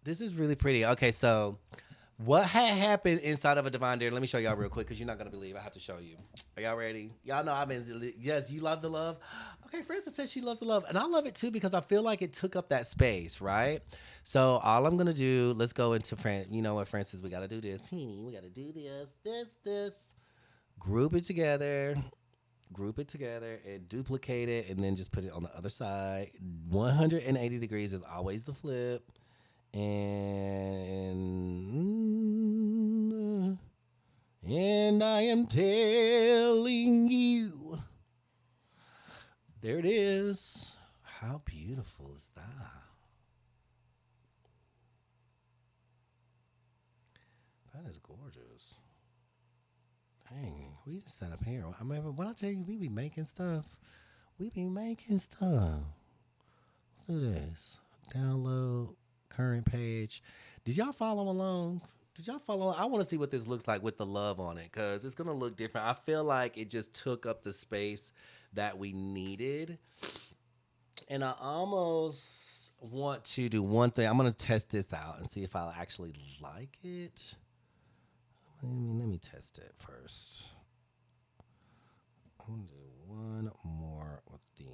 This is really pretty. Okay, so what had happened inside of a divine dare? Let me show y'all real quick because you're not going to believe. I have to show you. Are y'all ready? Y'all know I've been, yes, you love the love. Okay, Francis says she loves the love. And I love it too because I feel like it took up that space, right? So all I'm going to do, let's go into, you know what, Francis, we got to do this. We got to do this. Group it together. group it together and duplicate it and then just put it on the other side. 180 degrees is always the flip. And I am telling you, there it is. How beautiful is that? That is gorgeous. Dang, we just sat up here. I mean, when I tell you we be making stuff, we be making stuff. Let's do this. Download current page. Did y'all follow along? Did y'all follow? I want to see what this looks like with the love on it because it's going to look different. I feel like it just took up the space that we needed. And I almost want to do one thing. I'm going to test this out and see if I'll actually like it. Let me test it first. I'm going to do one more thing.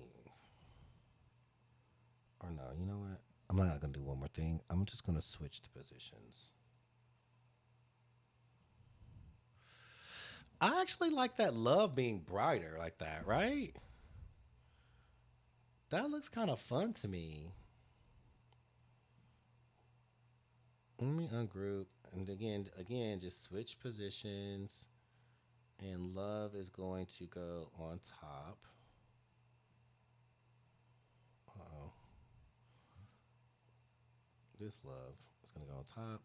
Or no, you know what? I'm not going to do one more thing. I'm just going to switch the positions. I actually like that love being brighter like that, right? That looks kind of fun to me. Let me ungroup. And again, just switch positions. And love is going to go on top. Uh-oh. This love is going to go on top.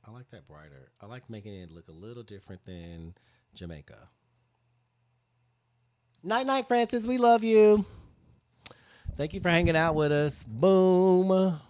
I like that brighter. I like making it look a little different than Jamaica. Night, night, Francis. We love you. Thank you for hanging out with us. Boom.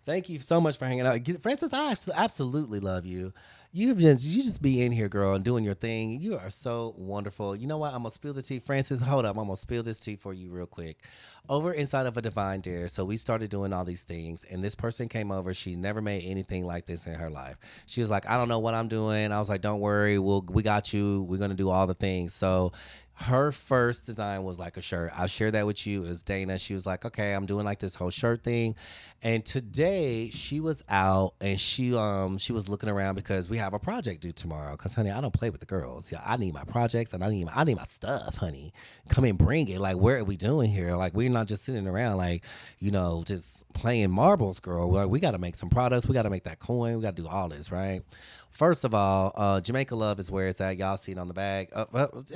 Thank you so much for hanging out. Francis, I absolutely love you. You just be in here, girl, and doing your thing. You are so wonderful. You know what? I'm going to spill the tea. Francis, hold up. I'm going to spill this tea for you real quick. Over inside of A Divine Dare, so we started doing all these things, and this person came over. She never made anything like this in her life. She was like, I don't know what I'm doing. I was like, don't worry. We got you. We're going to do all the things. So her first design was like a shirt. I'll share that with you. It was Dana. She was like, okay, I'm doing like this whole shirt thing. And today she was out and she was looking around because we have a project due tomorrow. Cause honey, I don't play with the girls. Yeah, I need my projects and I need my stuff, honey. Come and bring it. Like, where are we doing here? Like, we're not just sitting around like, just playing marbles, girl. Like, we got to make some products. We got to make that coin. We got to do all this, right? First of all, Jamaica Love is where it's at. Y'all see it on the bag. What?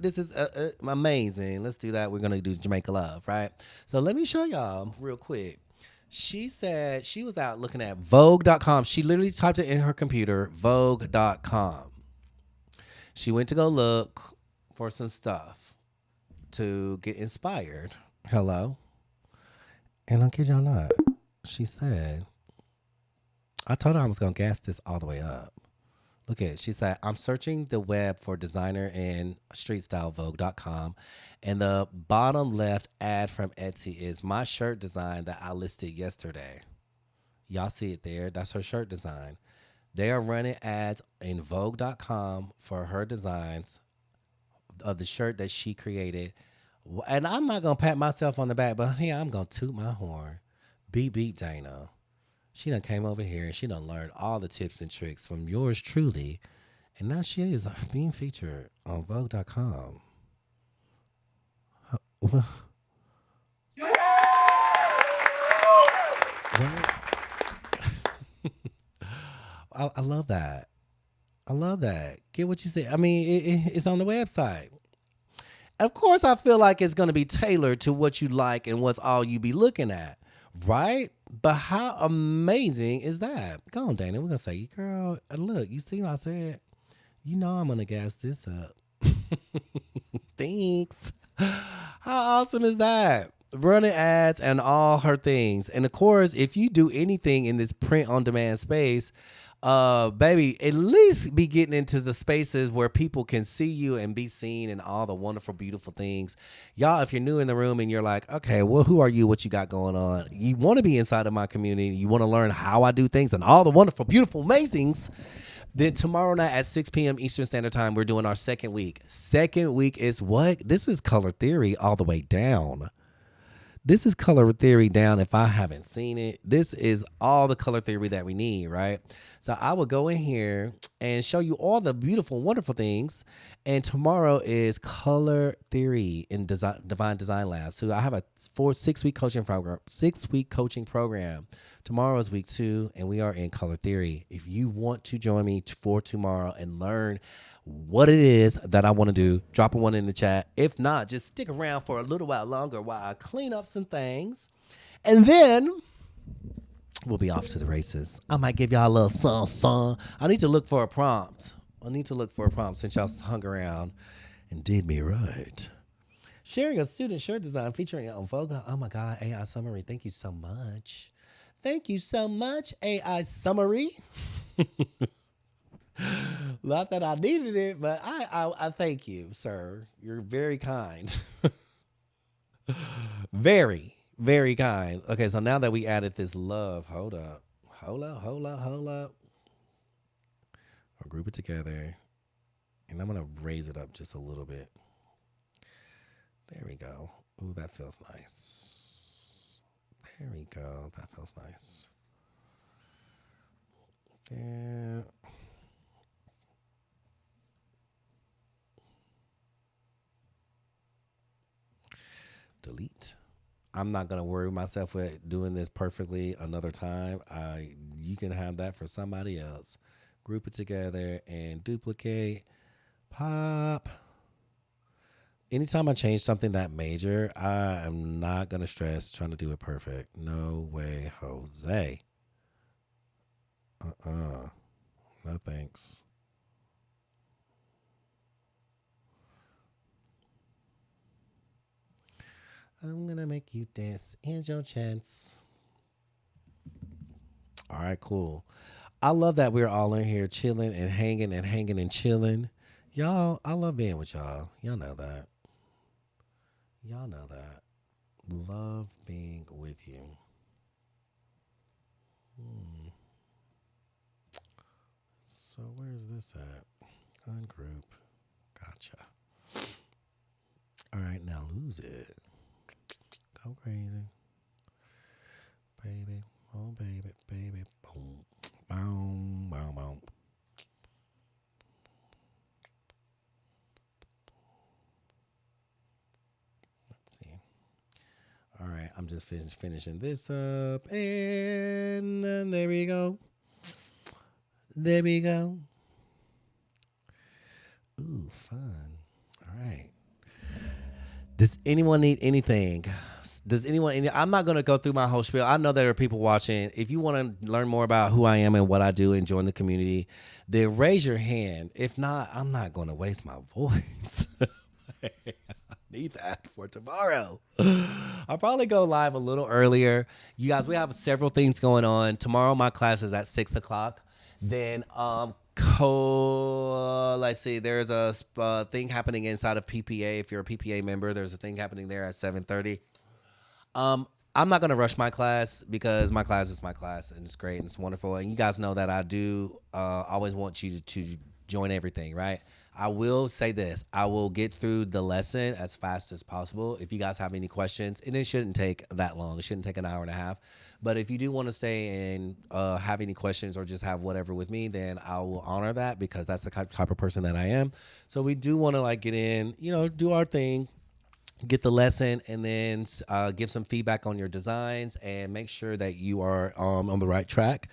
This is amazing. Let's do that. We're going to do Jamaica Love, right? So let me show y'all real quick. She said she was out looking at Vogue.com. She literally typed it in her computer, Vogue.com. She went to go look for some stuff to get inspired. Hello? And I'll kid y'all not. She said, I told her I was going to gas this all the way up. Look at it. She said, I'm searching the web for designer and street style Vogue.com. And the bottom left ad from Etsy is my shirt design that I listed yesterday. Y'all see it there? That's her shirt design. They are running ads in Vogue.com for her designs of the shirt that she created. And I'm not going to pat myself on the back, but here I'm going to toot my horn. Beep, beep, Dana. She done came over here and she done learned all the tips and tricks from yours truly. And now she is being featured on Vogue.com. What? I love that. I love that. Get what you say. I mean, it's on the website. Of course, I feel like it's going to be tailored to what you like and what's all you be looking at. Right? But how amazing is that? Go on, Dana. We're going to say, girl, look, you see what I said? You know I'm going to gas this up. Thanks. How awesome is that? Running ads and all her things. And of course, if you do anything in this print on demand space, baby, at least be getting into the spaces where people can see you and be seen and all the wonderful, beautiful things. Y'all, if you're new in the room and you're like, okay, well, who are you? What you got going on? You want to be inside of my community. You want to learn how I do things and all the wonderful, beautiful, amazings. Then tomorrow night at 6 p.m. Eastern Standard Time, we're doing our second week. Second week is what? This is color theory all the way down. This is color theory down if I haven't seen it. This is all the color theory that we need, right? So I will go in here and show you all the beautiful, wonderful things. And tomorrow is color theory in Divine Design Lab. So I have a 6-week coaching program. 6-week coaching program. Tomorrow is week 2, and we are in color theory. If you want to join me for tomorrow and learn what it is that I want to do, drop a one in the chat. If not, just stick around for a little while longer while I clean up some things. And then we'll be off to the races. I might give y'all a little song. I need to look for a prompt. Since y'all hung around and did me right. Sharing a student shirt design featuring on Vogue. Oh my God, AI Summary. Thank you so much. Thank you so much, AI Summary. Not that I needed it, but I thank you, sir. You're very kind. Very, very kind. Okay, so now that we added this love, hold up. I'll group it together. And I'm going to raise it up just a little bit. There we go. Ooh, that feels nice. There we go. That feels nice. There. Delete. I'm not gonna worry myself with doing this perfectly another time. You can have that for somebody else. Group it together and duplicate. Pop. Anytime I change something that major, I am not gonna stress trying to do it perfect. No way, Jose. No thanks. I'm gonna make you dance. Here's your chance. All right, cool. I love that we're all in here chilling and hanging and chilling. Y'all, I love being with y'all. Y'all know that. Love being with you. So where's this at? Ungroup. Gotcha. All right, now lose it. Go crazy. Baby. Oh, baby. Boom. Boom. Boom. Boom. Let's see. All right, I'm just finishing this up. And there we go. Ooh, fun. All right. Does anyone need anything? I'm not going to go through my whole spiel. I know there are people watching. If you want to learn more about who I am and what I do and join the community, then raise your hand. If not, I'm not going to waste my voice. I need that for tomorrow. I'll probably go live a little earlier. You guys, we have several things going on. Tomorrow, my class is at 6 o'clock. Then, let's see, there's a thing happening inside of PPA. If you're a PPA member, there's a thing happening there at 7:30. I'm not going to rush my class because my class is my class and it's great and it's wonderful. And you guys know that I do always want you to join everything, right? I will say this. I will get through the lesson as fast as possible. If you guys have any questions, and it shouldn't take that long. It shouldn't take an hour and a half. But if you do want to stay and have any questions or just have whatever with me, then I will honor that because that's the type of person that I am. So we do want to get in, do our thing, get the lesson, and then give some feedback on your designs and make sure that you are on the right track.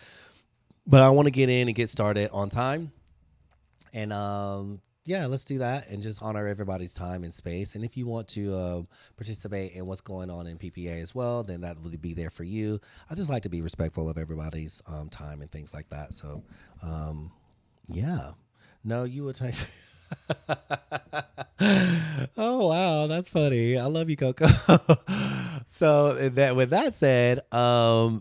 But I want to get in and get started on time. And yeah, let's do that and just honor everybody's time and space. And if you want to participate in what's going on in PPA as well, then that will be there for you. I just like to be respectful of everybody's time and things like that. So, yeah. No, you would take... Oh, wow. That's funny. I love you, Coco. So with that said,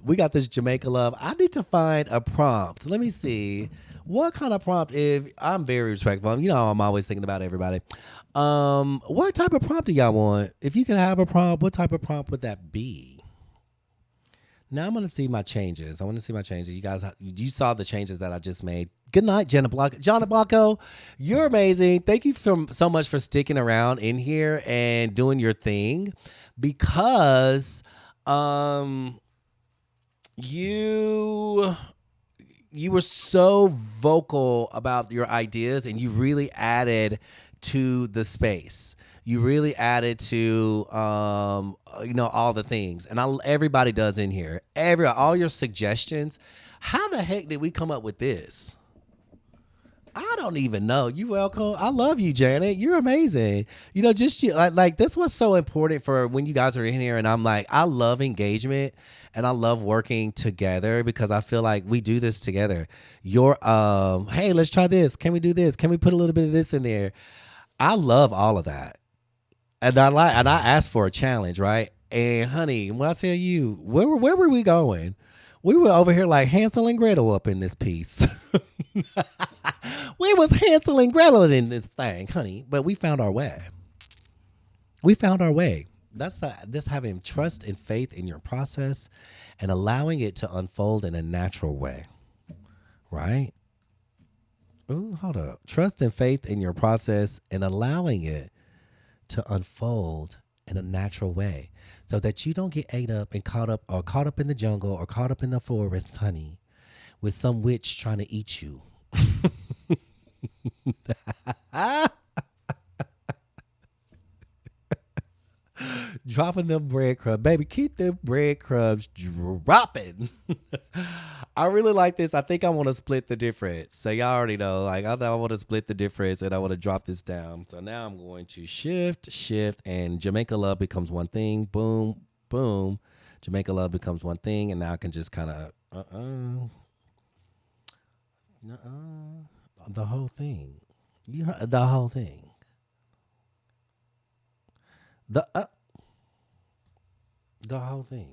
we got this Jamaica love. I need to find a prompt. Let me see. What kind of prompt? If I'm very respectful, I'm always thinking about everybody. What type of prompt do y'all want? If you could have a prompt, what type of prompt would that be? Now I'm going to see my changes. I want to see my changes. You guys, you saw the changes that I just made. Good night, Jenna Blanco. Jonna Blanco, you're amazing. Thank you so much for sticking around in here and doing your thing, because you were so vocal about your ideas, and you really added to the space. You really added to all the things, and everybody does in here. All your suggestions. How the heck did we come up with this? I don't even know. You welcome. I love you, Janet. You're amazing. Just you, like this was so important for when you guys are in here, and I'm like, I love engagement and I love working together, because I feel like we do this together. Hey, let's try this. Can we do this? Can we put a little bit of this in there? I love all of that. And I asked for a challenge, right? And honey, when I tell you, where were we going? We were over here like Hansel and Gretel up in this piece. We was Hansel and Gretel in this thing, honey. But we found our way. We found our way. That's this having trust and faith in your process and allowing it to unfold in a natural way, right? Ooh, hold up. Trust and faith in your process and allowing it to unfold in a natural way, so that you don't get ate up and caught up in the jungle or caught up in the forest, honey, with some witch trying to eat you. Dropping them breadcrumbs. Baby, keep them breadcrumbs dropping. I really like this. I think I want to split the difference. So y'all already know. Like, I want to split the difference, and I want to drop this down. So now I'm going to shift, and Jamaica Love becomes one thing. Boom, boom. Jamaica Love becomes one thing, and now I can just kind of, the whole thing. You heard the whole thing. The whole thing.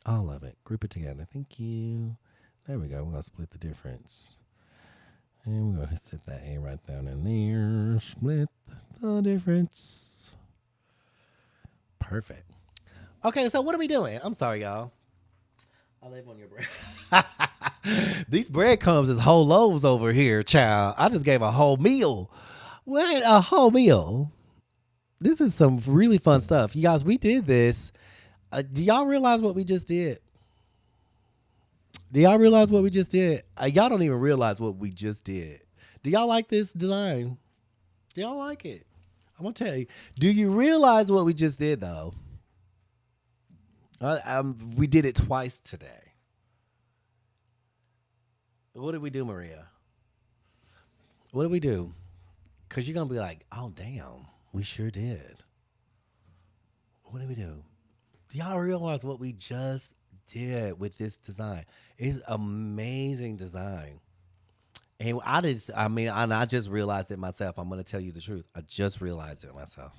All of it. Group it together. Thank you. There we go. We're going to split the difference. And we're going to set that A right down in there. Split the difference. Perfect. Okay, so what are we doing? I'm sorry, y'all. I live on your bread. These breadcrumbs is whole loaves over here, child. I just gave a whole meal. What? A whole meal? This is some really fun stuff. You guys, we did this. Do y'all realize what we just did? Y'all don't even realize what we just did. Do y'all like this design? Do y'all like it? I'm going to tell you. Do you realize what we just did, though? We did it twice today. What did we do, Maria? What did we do? Because you're going to be like, oh, damn. We sure did. What did we do? Do y'all realize what we just did with this design? It's amazing design. And I just realized it myself. I'm going to tell you the truth. I just realized it myself.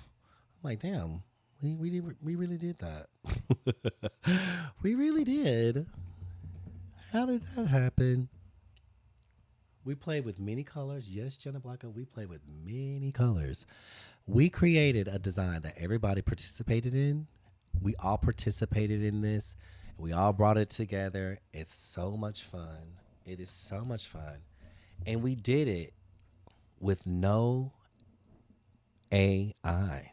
I'm like, damn, we really did that. We really did. How did that happen? We played with many colors. Yes, Jenna Blanco, we played with many colors. We created a design that everybody participated in. We all participated in this. We all brought it together. It's so much fun. It is so much fun. And we did it with no AI.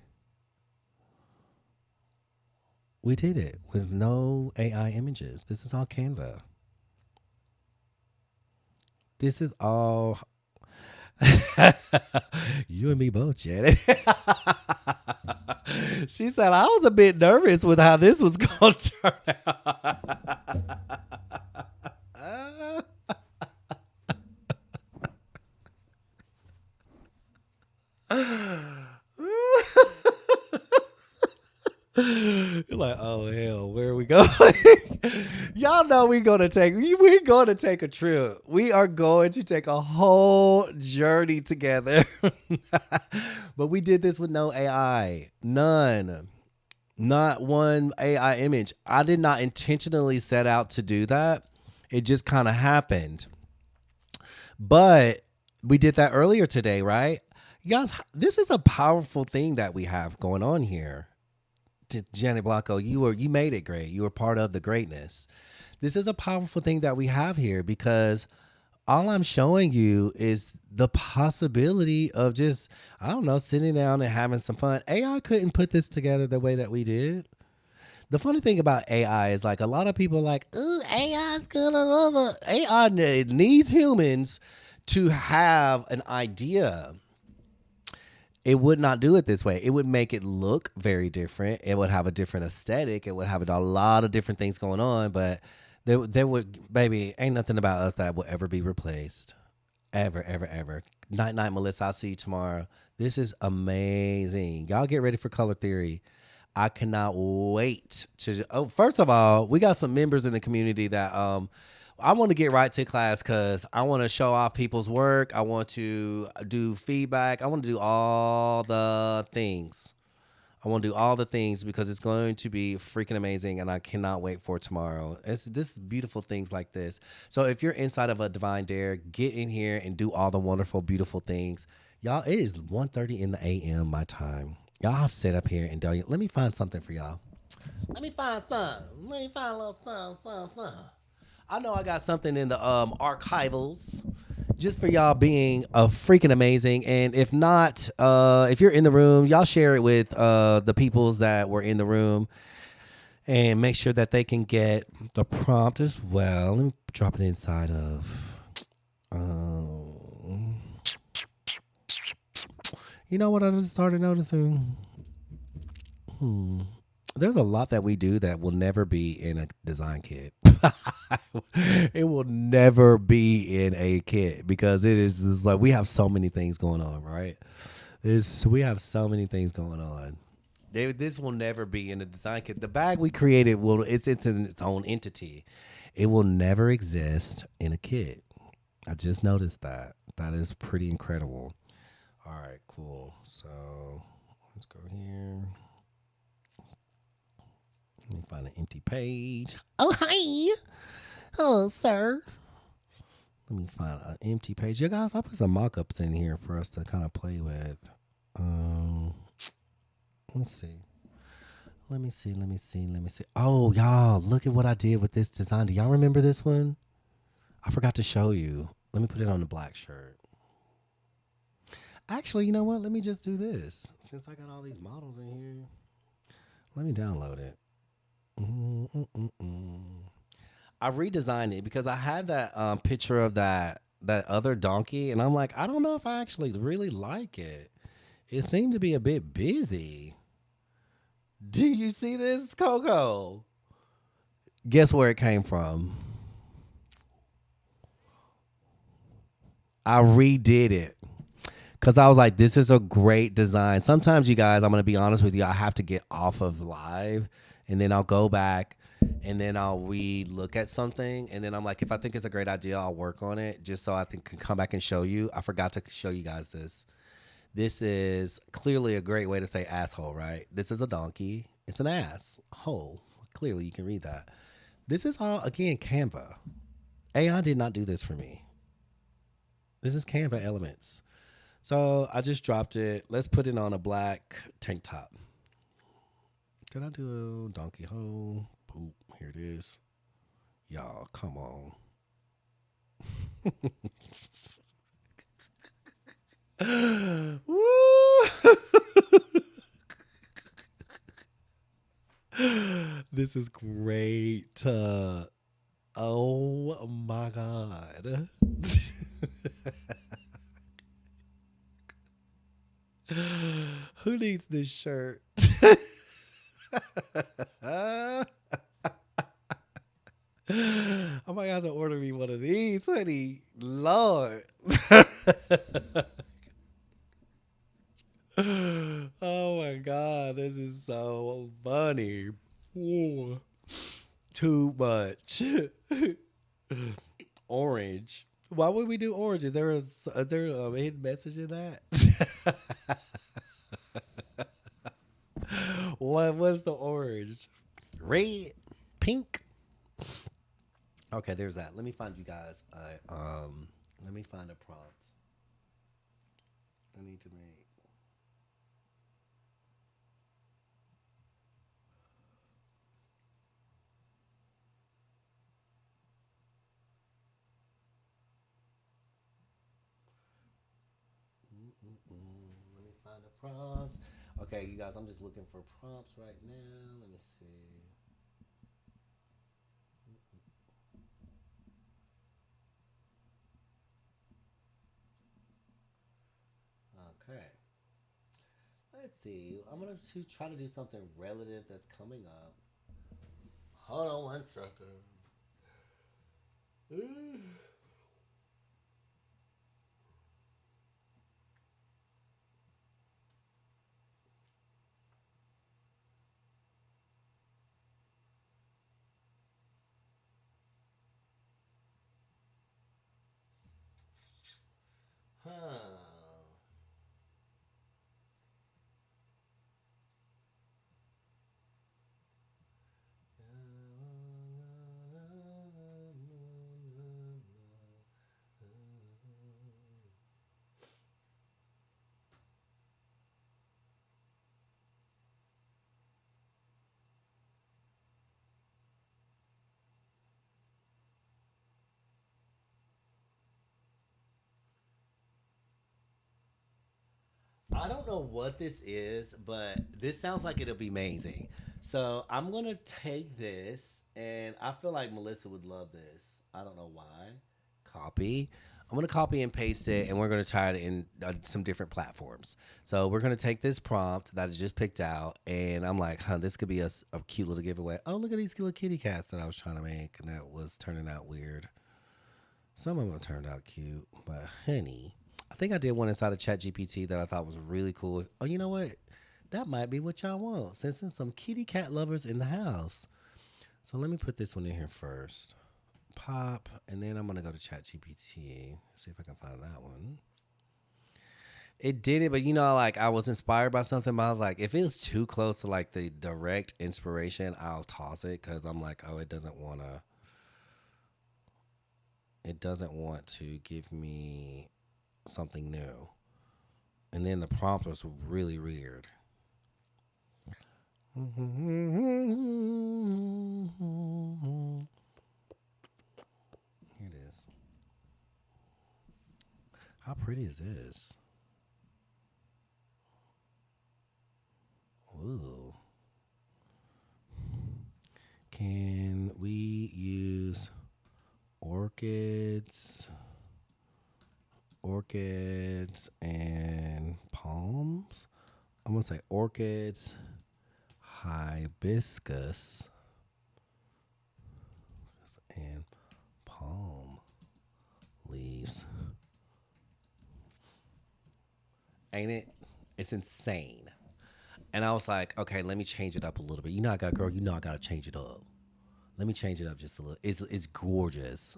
We did it with no AI images. This is all Canva. This is all... You and me both, Janet. She said, I was a bit nervous with how this was going to turn out. You're like, oh hell, where are we going? Y'all know we're gonna take a trip. We are going to take a whole journey together. But we did this with no AI. None. Not one AI image. I did not intentionally set out to do that. It just kind of happened. But we did that earlier today, right? You guys, this is a powerful thing that we have going on here. Janet Blanco, you made it great. You were part of the greatness. This is a powerful thing that we have here because all I'm showing you is the possibility of just, I don't know, sitting down and having some fun. AI couldn't put this together the way that we did. The funny thing about AI is like a lot of people are like, ooh, AI's gonna love it. AI needs humans to have an idea. It would not do it this way. It would make it look very different. It would have a different aesthetic. It would have a lot of different things going on, but there would, baby, ain't nothing about us that will ever be replaced. Ever, ever, ever. Night, night, Melissa. I'll see you tomorrow. This is amazing. Y'all get ready for color theory. I cannot wait to. Oh, first of all, we got some members in the community that I want to get right to class because I want to show off people's work. I want to do feedback. I want to do all the things. I want to do all the things because it's going to be freaking amazing, and I cannot wait for tomorrow. It's this beautiful things like this. So if you're inside of a Divine Dare, get in here and do all the wonderful, beautiful things. Y'all, it is 1:30 in the a.m. my time. Y'all have sit up here and let me find something for y'all. Let me find something. Let me find a little something. I know I got something in the archivals just for y'all being freaking amazing. And if not, if you're in the room, y'all share it with the peoples that were in the room and make sure that they can get the prompt as well. Let me drop it inside of. You know what I just started noticing? There's a lot that we do that will never be in a design kit. It will never be in a kit because it is just like we have so many things going on, right? We have so many things going on. This will never be in a design kit. The bag we created it's in its own entity. It will never exist in a kit. I just noticed that. That is pretty incredible. All right, cool. So let's go here. Let me find an empty page. Oh, hi. Hello, sir. Let me find an empty page. You guys, I put some mock-ups in here for us to kind of play with. Let's see. Let me see. Oh, y'all, look at what I did with this design. Do y'all remember this one? I forgot to show you. Let me put it on the black shirt. Actually, you know what? Let me just do this. Since I got all these models in here, let me download it. I redesigned it because I had that picture of that other donkey, and I'm like, I don't know if I actually really like it. It seemed to be a bit busy. Do you see this, Coco? Guess where it came from? I redid it. Because I was like, this is a great design. Sometimes, you guys, I'm going to be honest with you, I have to get off of live, and then I'll go back, and then I'll re-look at something, and then I'm like, if I think it's a great idea, I'll work on it, just so I can come back and show you. I forgot to show you guys this. This is clearly a great way to say asshole, right? This is a donkey. It's an ass. Hole. Clearly, you can read that. This is all, again, Canva. AI did not do this for me. This is Canva elements. So I just dropped it. Let's put it on a black tank top. Did I do a donkey hole? Boop. Here it is. Y'all, come on. Woo! This is great. Oh my God. Who needs this shirt? I might have to order me one of these, honey. Lord. Oh my God, this is so funny. Ooh, too much. Orange. Why would we do orange? Is there a hidden message in that? What's the orange? Red, pink. Okay, there's that. Let me find you guys. Let me find a prompt. I need to make. Let me find a prompt. Okay, you guys, I'm just looking for prompts right now. Let me see. Okay. Let's see. I'm going to try to do something relative that's coming up. Hold on one second. Huh. I don't know what this is, but this sounds like it'll be amazing. So I'm gonna take this, and I feel like Melissa would love this. I don't know why. Copy. I'm gonna copy and paste it, and we're gonna try it in some different platforms. So we're gonna take this prompt that I just picked out, and I'm like, huh, this could be a cute little giveaway. Oh, look at these little kitty cats that I was trying to make, and that was turning out weird. Some of them turned out cute, but honey, I think I did one inside of ChatGPT that I thought was really cool. Oh, you know what? That might be what y'all want, since there's some kitty cat lovers in the house. So let me put this one in here first. Pop, and then I'm gonna go to ChatGPT, see if I can find that one. It did it, but you know, like I was inspired by something, but I was like, if it's too close to like the direct inspiration, I'll toss it because I'm like, oh, it doesn't want to give me something new. And then the prompt was really weird. Here it is. How pretty is this? Ooh. Can we use orchids and palms? I'm gonna say orchids, hibiscus, and palm leaves. Ain't it? It's insane. And I was like, okay, let me change it up a little bit. You know, I got girl. You know, I gotta change it up. Let me change it up just a little. It's gorgeous.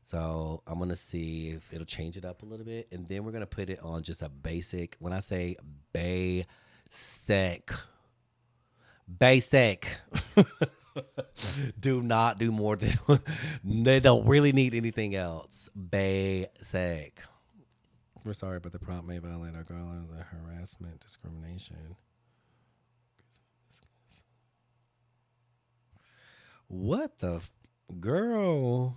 So I'm gonna see if it'll change it up a little bit, and then we're gonna put it on just a basic. When I say basic, basic. Do not do more than they don't really need anything else. Basic. We're sorry, but the prompt may violate our guidelines of harassment, discrimination. What the girl?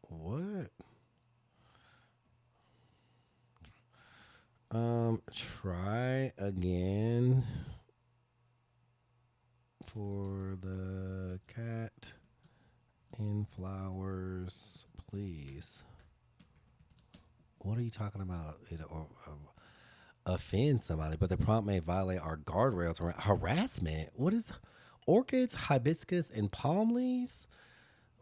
What? Try again for the cat in flowers, please. What are you talking about? Offend somebody, but the prompt may violate our guardrails around harassment. What is orchids, hibiscus, and palm leaves?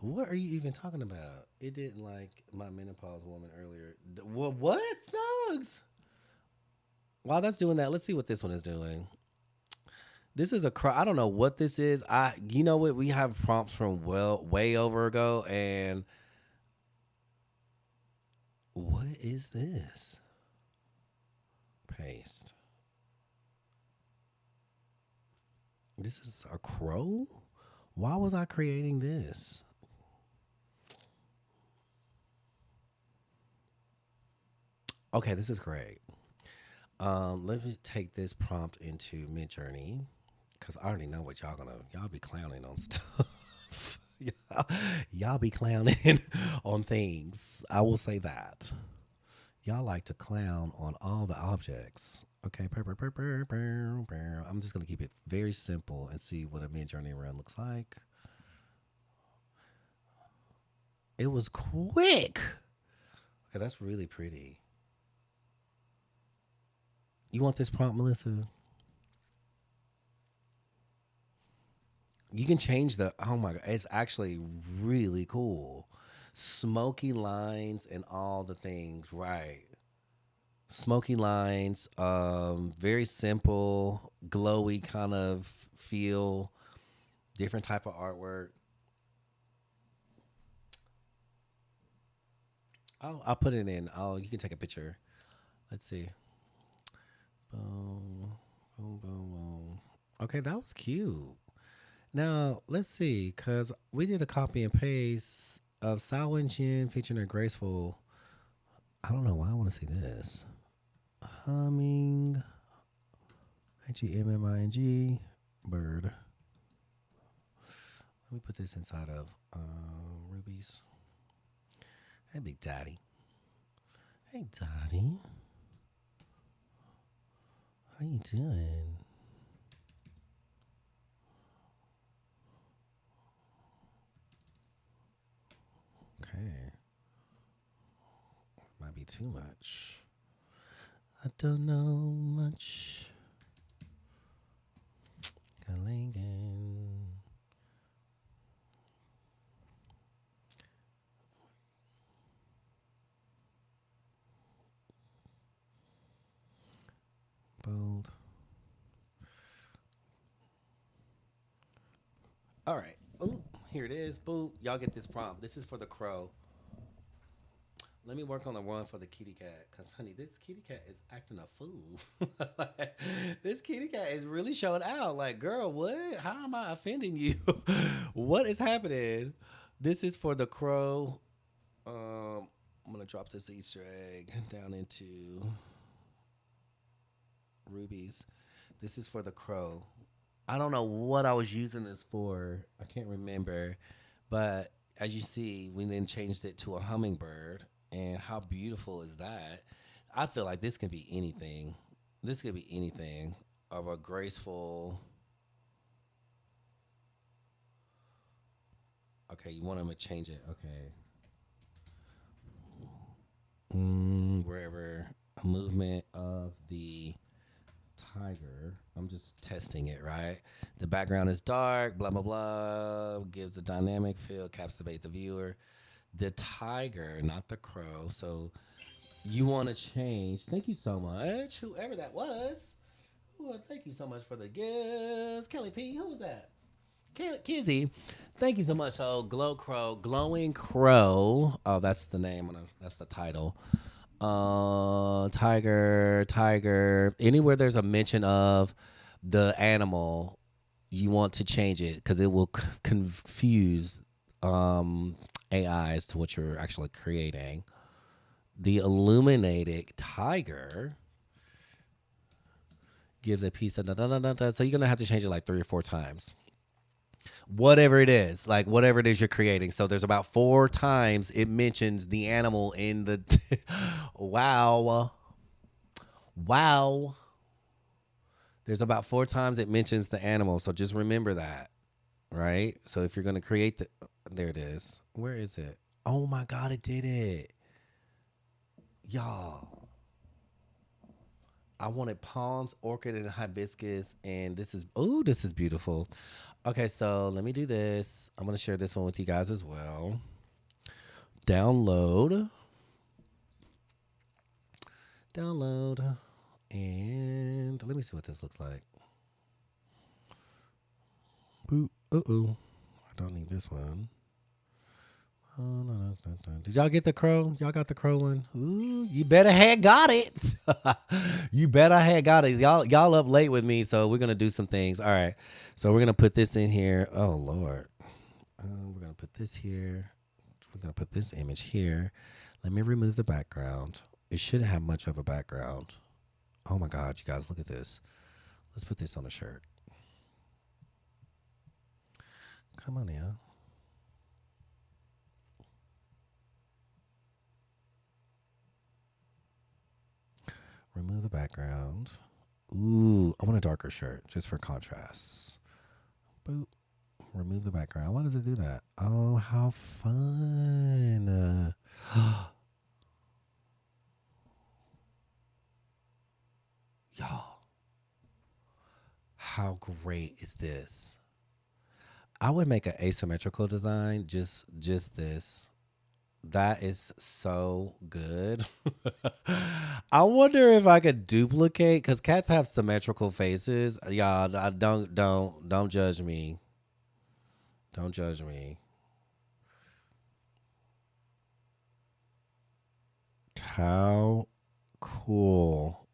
What are you even talking about? It didn't like my menopause woman earlier. What? Snugs? While that's doing that, let's see what this one is doing. This is I don't know what this is. You know what? We have prompts from way over ago, and what is this? Paste. This is a crow? Why was I creating this? Okay, this is great. Let me take this prompt into Midjourney because I already know what y'all be clowning on stuff. y'all be clowning on things. I will say that. Y'all like to clown on all the objects. Okay, I'm just gonna keep it very simple and see what a Midjourney run looks like. It was quick. Okay, that's really pretty. You want this prompt, Melissa? You can change the. Oh my god, it's actually really cool. Smoky lines and all the things, right? Smoky lines, very simple, glowy kind of feel, different type of artwork. I'll put it in. Oh, you can take a picture. Let's see. Boom, boom, boom, boom. Okay, that was cute. Now let's see, cause we did a copy and paste of Sao and Jin featuring a graceful. I don't know why I want to see this. Humming, HEMMING, bird. Let me put this inside of Ruby's. Hey, Big Daddy. Hey, Daddy. How you doing? Okay. Might be too much. I don't know much. Kalingan. Bold. All right. Ooh, here it is. Boop. Y'all get this prompt. This is for the crow. Let me work on the one for the kitty cat. Because, honey, this kitty cat is acting a fool. This kitty cat is really showing out. Like, girl, what? How am I offending you? What is happening? This is for the crow. I'm going to drop this Easter egg down into Ruby's. This is for the crow. I don't know what I was using this for. I can't remember. But as you see, we then changed it to a hummingbird. And how beautiful is that? I feel like this can be anything. This could be anything of a graceful. Okay, you want them to change it. Okay. Wherever a movement of the tiger. I'm just testing it, right? The background is dark, blah, blah, blah. Gives a dynamic feel, captivate the viewer. The tiger, not the crow. So you want to change. Thank you so much, whoever that was. Well, thank you so much for the gifts. Kelly P, who was that? Kizzy, thank you so much. Oh, Glow Crow, Glowing Crow. Oh, that's the name. That's the title. Tiger, tiger. Anywhere there's a mention of the animal, you want to change it because it will confuse AIs to what you're actually creating. The illuminated tiger gives a piece of da, da, da, da, da. So you're gonna have to change it like 3 or 4 times. Whatever it is, like whatever it is you're creating. So there's about 4 times it mentions the animal in the. Wow. Wow. There's about 4 times it mentions the animal. So just remember that, right? So if you're going to create the. There it is. Where is it? Oh my God, it did it. Y'all. I wanted palms, orchid, and hibiscus. And this is. Oh, this is beautiful. Okay, so let me do this. I'm going to share this one with you guys as well. Download. Download. And let me see what this looks like. Boop. Uh-oh. I don't need this one. Oh, no. Did y'all get the crow? Y'all got the crow one? Ooh, you better had got it. You better had got it. Y'all up late with me, so we're going to do some things. All right. So we're going to put this in here. Oh, Lord. We're going to put this here. We're going to put this image here. Let me remove the background. It shouldn't have much of a background. Oh my God, you guys, look at this. Let's put this on a shirt. Come on now. Remove the background. Ooh, I want a darker shirt just for contrast. Boop. Remove the background. Why does it do that? Oh, how fun. Y'all, how great is this? I would make an asymmetrical design, just this. That is so good. I wonder if I could duplicate, because cats have symmetrical faces. Y'all, don't judge me. Don't judge me. How cool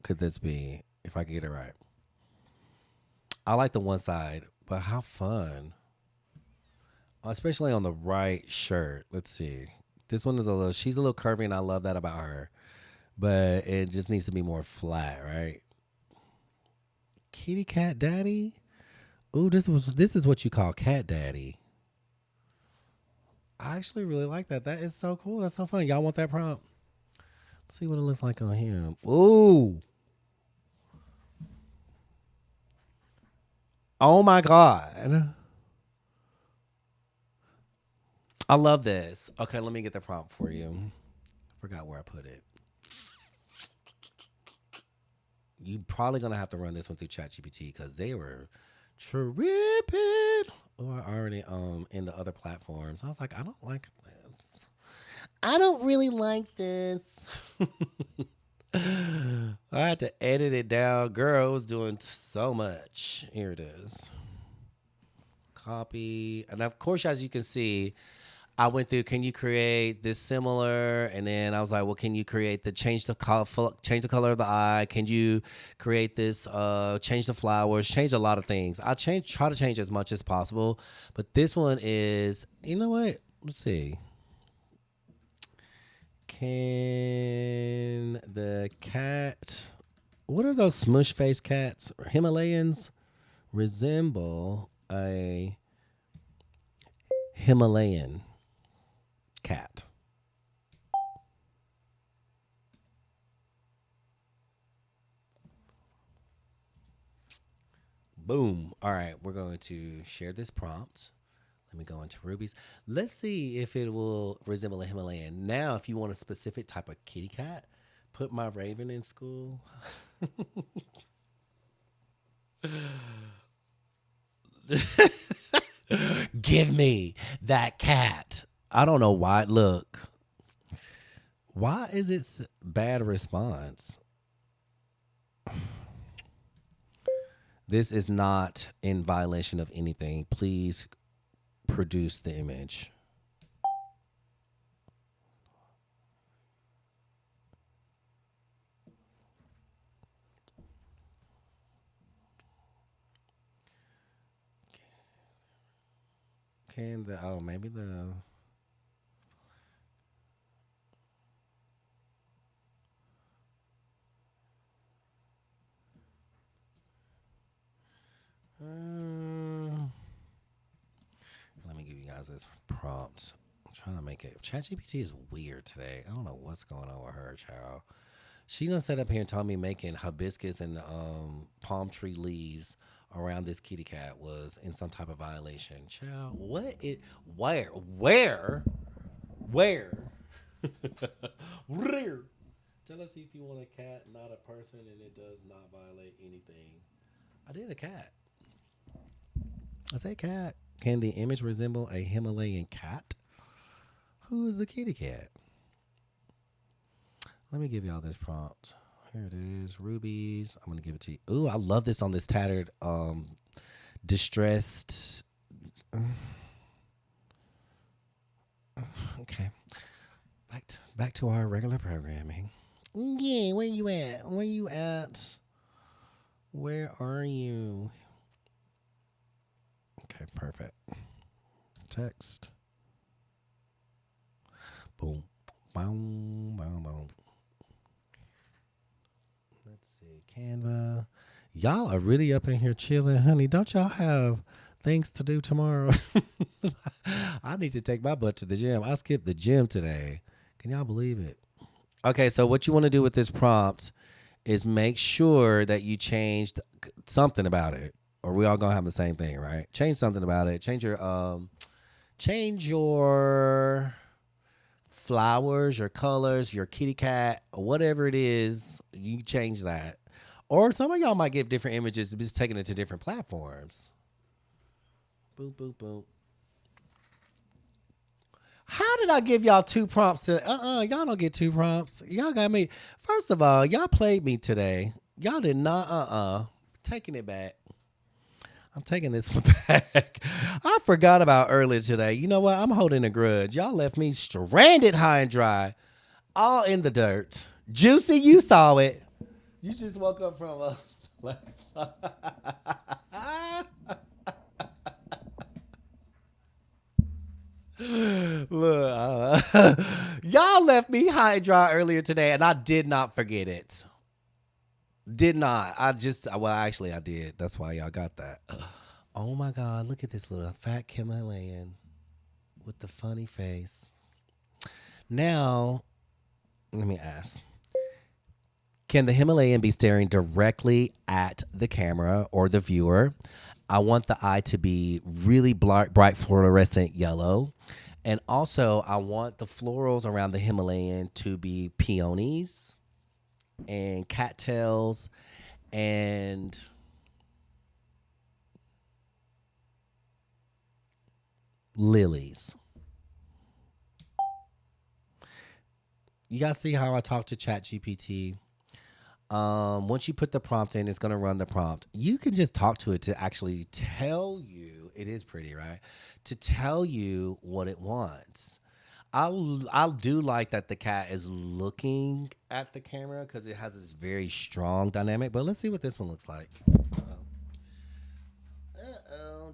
could this be if I could get it right? I like the one side, but how fun. Especially on the right shirt. Let's see. This one is she's a little curvy, and I love that about her. But it just needs to be more flat, right? Kitty cat daddy? Ooh, this is what you call cat daddy. I actually really like that. That is so cool. That's so fun. Y'all want that prompt? Let's see what it looks like on him. Ooh. Oh my God. I love this. Okay, let me get the prompt for you. Forgot where I put it. You probably gonna have to run this one through ChatGPT because they were tripping. Or already in the other platforms. I was like, I don't like this. I don't really like this. I had to edit it down. Girl, it was doing so much. Here it is. Copy. And of course, as you can see, I went through, can you create this similar? And then I was like, well, can you create change the color of the eye? Can you create this, change the flowers, change a lot of things. I try to change as much as possible. But this one is, you know what? Let's see. Can the cat, what are those smush face cats? Himalayans resemble a Himalayan cat. Boom. All right, we're going to share this prompt. Let me go into Ruby's. Let's see if it will resemble a Himalayan. Now, if you want a specific type of kitty cat, put my raven in Skool. Give me that cat. I don't know why. Look. Why is it bad response? This is not in violation of anything. Please produce the image. Can the, oh, maybe the, let me give you guys this prompt. I'm trying to make it. ChatGPT is weird today. I don't know what's going on with her, child. She done set up here and told me making hibiscus and palm tree leaves around this kitty cat was in some type of violation. Child, what it? Where? Where? Where? Tell us if you want a cat, not a person, and it does not violate anything. I did a cat. I say cat. Can the image resemble a Himalayan cat? Who is the kitty cat? Let me give y'all this prompt. Here it is. Rubies. I'm going to give it to you. Ooh, I love this on this tattered, distressed. Okay. Back to our regular programming. Yeah, where you at? Where you at? Where are you? Okay, perfect. Text. Boom. Boom, boom, boom. Let's see. Canva. Y'all are really up in here chilling, honey. Don't y'all have things to do tomorrow? I need to take my butt to the gym. I skipped the gym today. Can y'all believe it? Okay, so what you want to do with this prompt is make sure that you changed something about it, or we all gonna have the same thing, right? Change something about it. Change your flowers, your colors, your kitty cat, whatever it is. You change that, or some of y'all might give different images, just taking it to different platforms. Boop boop boop. How did I give y'all two prompts to y'all don't get two prompts. Y'all got me. First of all, y'all played me today. Y'all did not taking it back. I'm taking this one back. I forgot about earlier today. You know what? I'm holding a grudge. Y'all left me stranded high and dry. All in the dirt. Juicy, you saw it. You just woke up from a Look, y'all left me high and dry earlier today, and I did not forget it. Did not. Actually, I did. That's why y'all got that. Oh my God, look at this little fat Himalayan with the funny face. Now, let me ask. Can the Himalayan be staring directly at the camera or the viewer? I want the eye to be really bright fluorescent yellow. And also, I want the florals around the Himalayan to be peonies and cattails and lilies. You guys see how I talk to ChatGPT? Once you put the prompt in, it's going to run the prompt. You can just talk to it to actually tell you, it is pretty, right? To tell you what it wants. I do like that the cat is looking at the camera because it has this very strong dynamic. But let's see what this one looks like.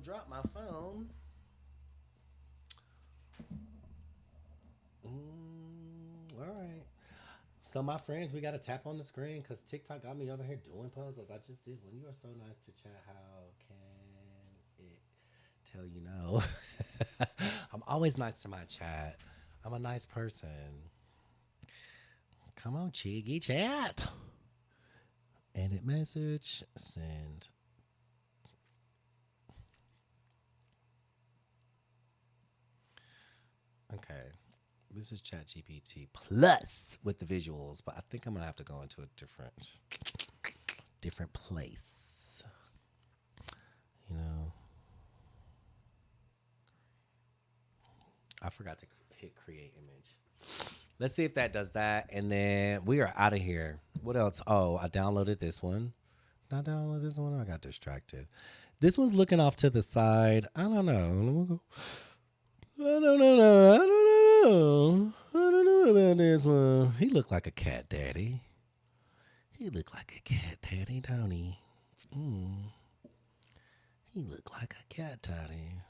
Drop my phone. All right. So my friends, we got to tap on the screen because TikTok got me over here doing puzzles. I just did one. You are so nice to chat. How can it tell you no? I'm always nice to my chat. I'm a nice person. Come on, Chiggy, chat. Edit message. Send. Okay. This is ChatGPT Plus with the visuals, but I think I'm gonna have to go into a different place. You know, I forgot to hit create image. Let's see if that does that, and then we are out of here. What else? Oh, I downloaded this one. Did I download this one? Or I got distracted. This one's looking off to the side. I don't know. I don't know about this one. He looked like a cat daddy. He looked like a cat daddy, don't he? He looked like a cat daddy.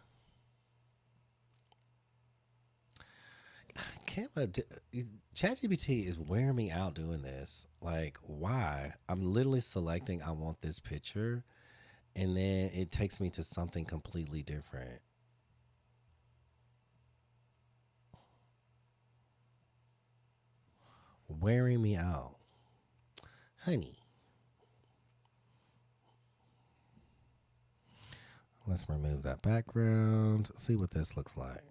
ChatGPT is wearing me out doing this. Like, why? I'm literally selecting I want this picture, and then it takes me to something completely different. Wearing me out. Honey. Let's remove that background. See what this looks like.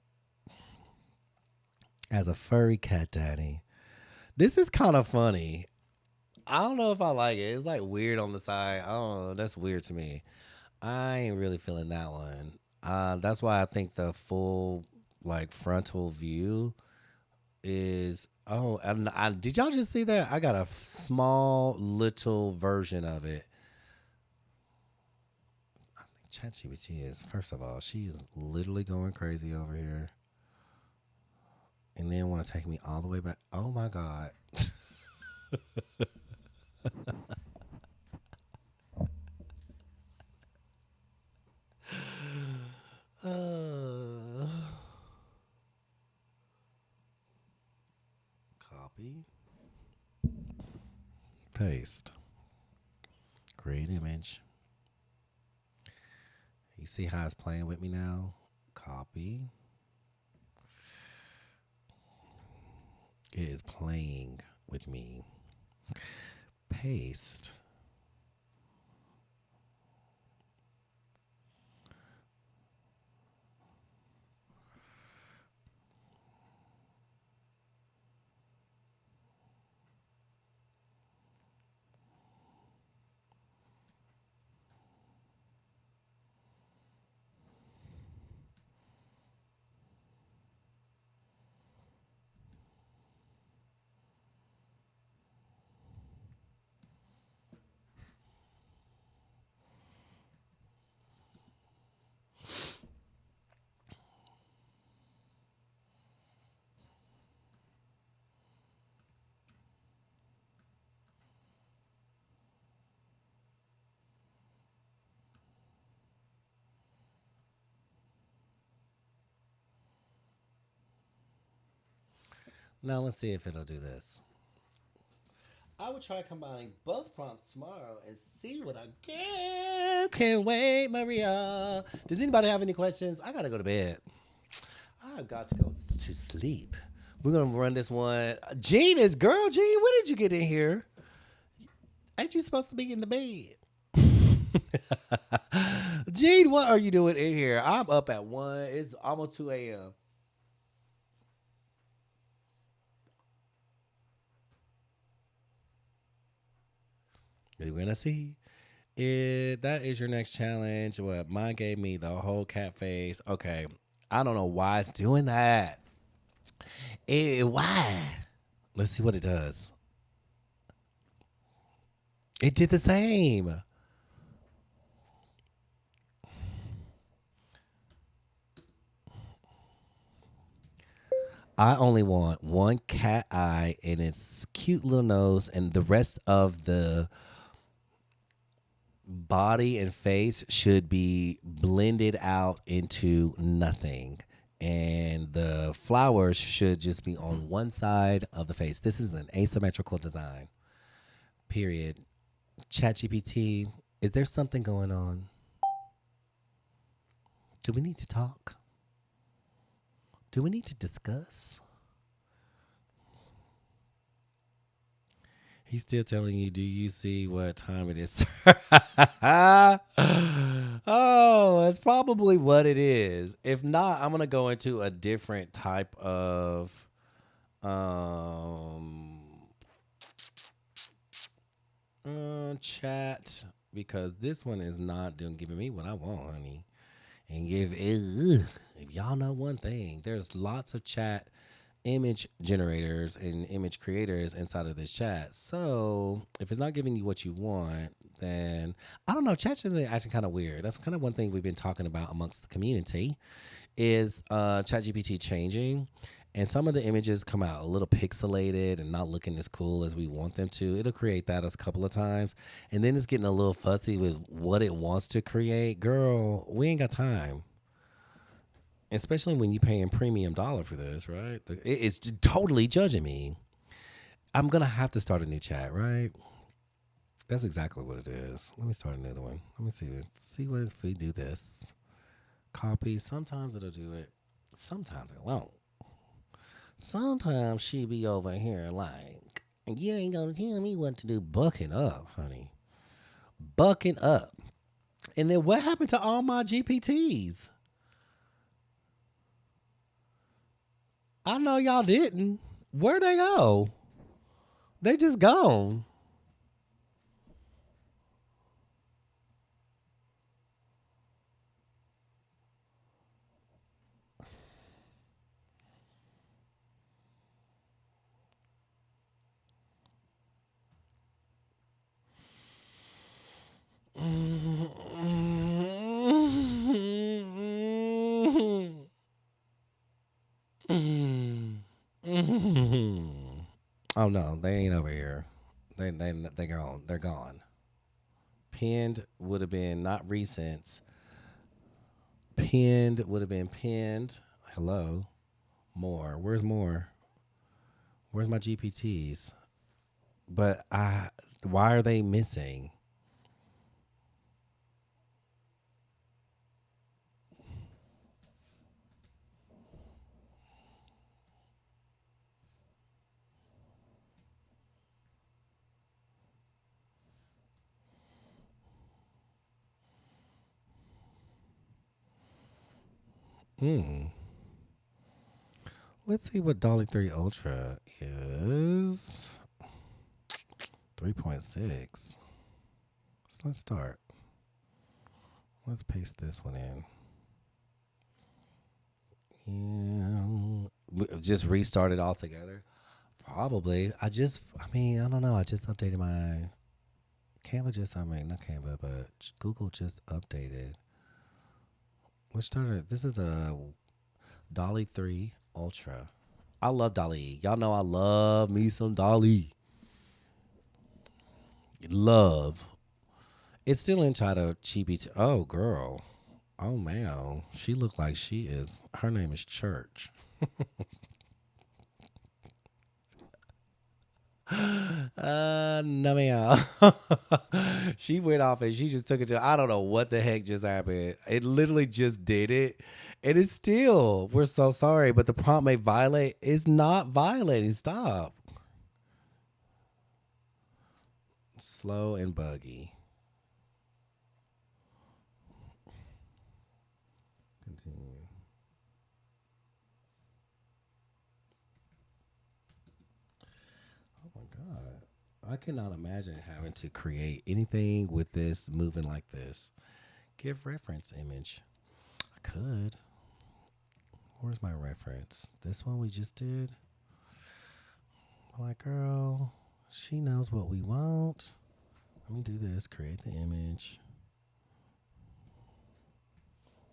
As a furry cat daddy. This is kind of funny. I don't know if I like it. It's like weird on the side. I don't know. That's weird to me. I ain't really feeling that one. That's why I think the full like frontal view is and did y'all just see that? I got a small little version of it. I think ChatGPT is, first of all, she's literally going crazy over here. And then want to take me all the way back. Oh my God. Copy. Paste. Create image. You see how it's playing with me now? Copy. It is playing with me. Paste. Now let's see if it'll do this. I will try combining both prompts tomorrow and see what I get. Can't wait, Maria. Does anybody have any questions? I gotta go to bed. I've got to go to sleep. We're gonna run this one. Jean is girl. Jean, when did you get in here? Ain't you supposed to be in the bed? Jean, what are you doing in here? I'm up at 1. It's almost 2 a.m. We're gonna see. That is your next challenge. What mine gave me the whole cat face. Okay. I don't know why it's doing that. Why? Let's see what it does. It did the same. I only want one cat eye and its cute little nose, and the rest of the body and face should be blended out into nothing. And the flowers should just be on one side of the face. This is an asymmetrical design. Period. ChatGPT, is there something going on? Do we need to talk? Do we need to discuss? He's still telling you, do you see what time it is? Oh, that's probably what it is. If not, I'm going to go into a different type of chat, because this one is not giving me what I want, honey. And if y'all know one thing, there's lots of chat image generators and image creators inside of this chat. So if it's not giving you what you want, then I don't know. Chat is actually kind of weird. That's kind of one thing we've been talking about amongst the community is ChatGPT changing. And some of the images come out a little pixelated and not looking as cool as we want them to. It'll create that a couple of times. And then it's getting a little fussy with what it wants to create. Girl, we ain't got time. Especially when you're paying premium dollar for this, right? It's totally judging me. I'm going to have to start a new chat, right? That's exactly what it is. Let me start another one. Let me see. See what if we do this. Copy. Sometimes it'll do it. Sometimes it won't. Sometimes she be over here like, you ain't gonna tell me what to do. Bucking up, honey. Bucking up. And then what happened to all my GPTs? I know y'all didn't. Where'd they go? They just gone. Oh no, they ain't over here. They gone. They're gone. Pinned would have been not recent. Pinned would have been pinned. Hello, more. Where's more? Where's my GPTs? But why are they missing? Let's see what Dolly 3 Ultra is. 3.6. So let's start. Let's paste this one in. Yeah. Just restart it all together. Probably. I don't know. I just updated my Canva not Canva, but Google just updated. Let's start it. This is a Dolly 3 Ultra. I love Dolly. Y'all know I love me some Dolly. Love. It's still inside of Chibi. Oh, girl. Oh, man. She looked like she is. Her name is Church. No, ma'am. She went off and she just took it to. I don't know what the heck just happened. It literally just did it. And it's still. We're so sorry, but the prompt may violate. It's not violating. Stop. Slow and buggy. Continue. Oh my God. I cannot imagine having to create anything with this moving like this. Give reference image. I could. Where's my reference? This one we just did. Like, girl, she knows what we want. Let me do this. Create the image.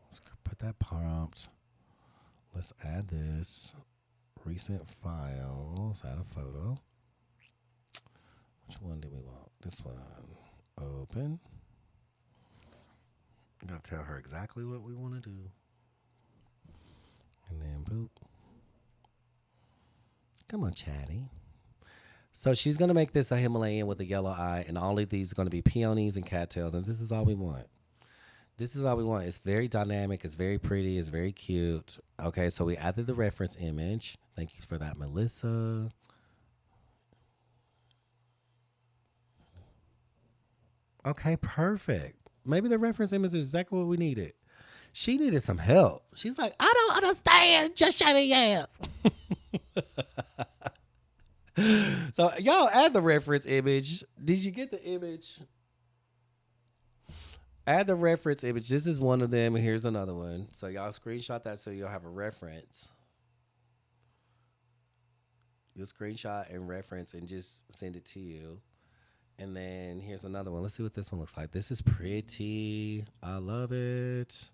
Let's put that prompt. Let's add this. Recent files. Add a photo. Which one do we want? This one. Open. I'm going to tell her exactly what we want to do. And then boop. Come on, Chatty. So she's going to make this a Himalayan with a yellow eye, and all of these are going to be peonies and cattails, and this is all we want. This is all we want. It's very dynamic. It's very pretty. It's very cute. Okay, so we added the reference image. Thank you for that, Melissa. Okay, perfect. Maybe the reference image is exactly what we needed. She needed some help. She's like, I don't understand. Just show me up. So y'all add the reference image. Did you get the image? Add the reference image. This is one of them, and here's another one. So y'all screenshot that so you'll have a reference. You'll screenshot and reference and just send it to you. And then here's another one. Let's see what this one looks like. This is pretty. I love it.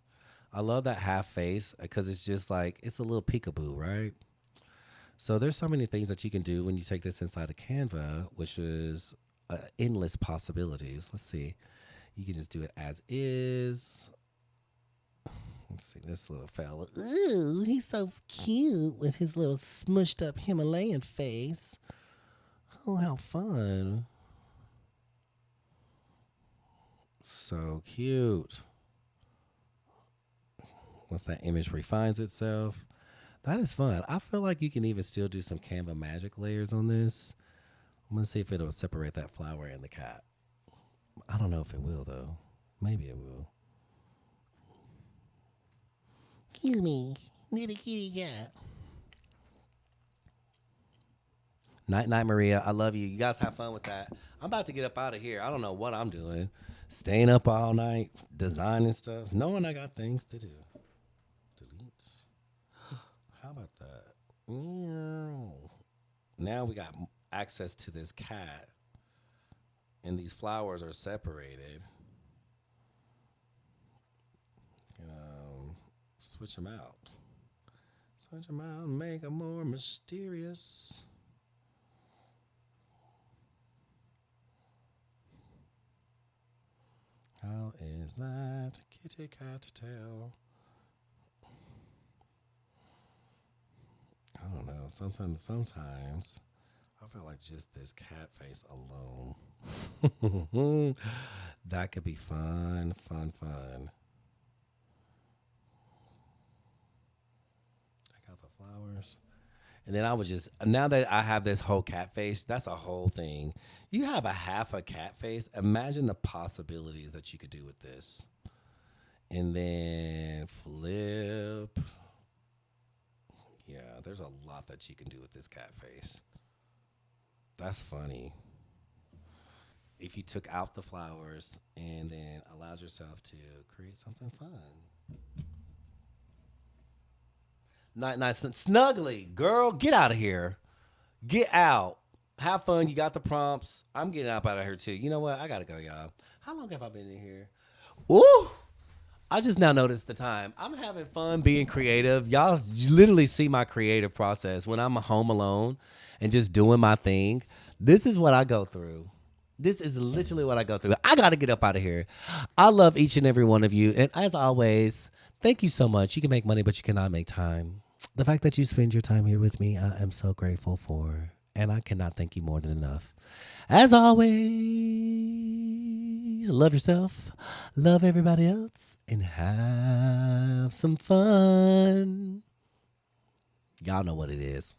I love that half face because it's just like, it's a little peekaboo, right? So there's so many things that you can do when you take this inside of Canva, which is endless possibilities. Let's see. You can just do it as is. Let's see this little fella. Ooh, he's so cute with his little smushed up Himalayan face. Oh, how fun. So cute. Once that image refines itself, that is fun. I feel like you can even still do some Canva magic layers on this. I'm going to see if it'll separate that flower and the cat. I don't know if it will, though. Maybe it will. Excuse me, little kitty cat. Night, night, Maria. I love you. You guys have fun with that. I'm about to get up out of here. I don't know what I'm doing. Staying up all night, designing stuff, knowing I got things to do. Delete. How about that? Now we got access to this cat, and these flowers are separated. Switch them out. Switch them out and make them more mysterious. How is that kitty cat tail? I don't know. Sometimes I feel like just this cat face alone. That could be fun. Take out the flowers. And then I would just, now that I have this whole cat face, that's a whole thing. You have a half a cat face. Imagine the possibilities that you could do with this. And then flip. Yeah, there's a lot that you can do with this cat face. That's funny. If you took out the flowers and then allowed yourself to create something fun. Night, night, snuggly, girl, get out of here. Get out. Have fun. You got the prompts. I'm getting up out of here too. You know what? I gotta go, y'all. How long have I been in here? Ooh. I just now noticed the time. I'm having fun being creative. Y'all literally see my creative process when I'm home alone and just doing my thing. This is what I go through. This is literally what I go through. I got to get up out of here. I love each and every one of you. And as always, thank you so much. You can make money, but you cannot make time. The fact that you spend your time here with me, I am so grateful for. And I cannot thank you more than enough. As always, love yourself, love everybody else, and have some fun. Y'all know what it is.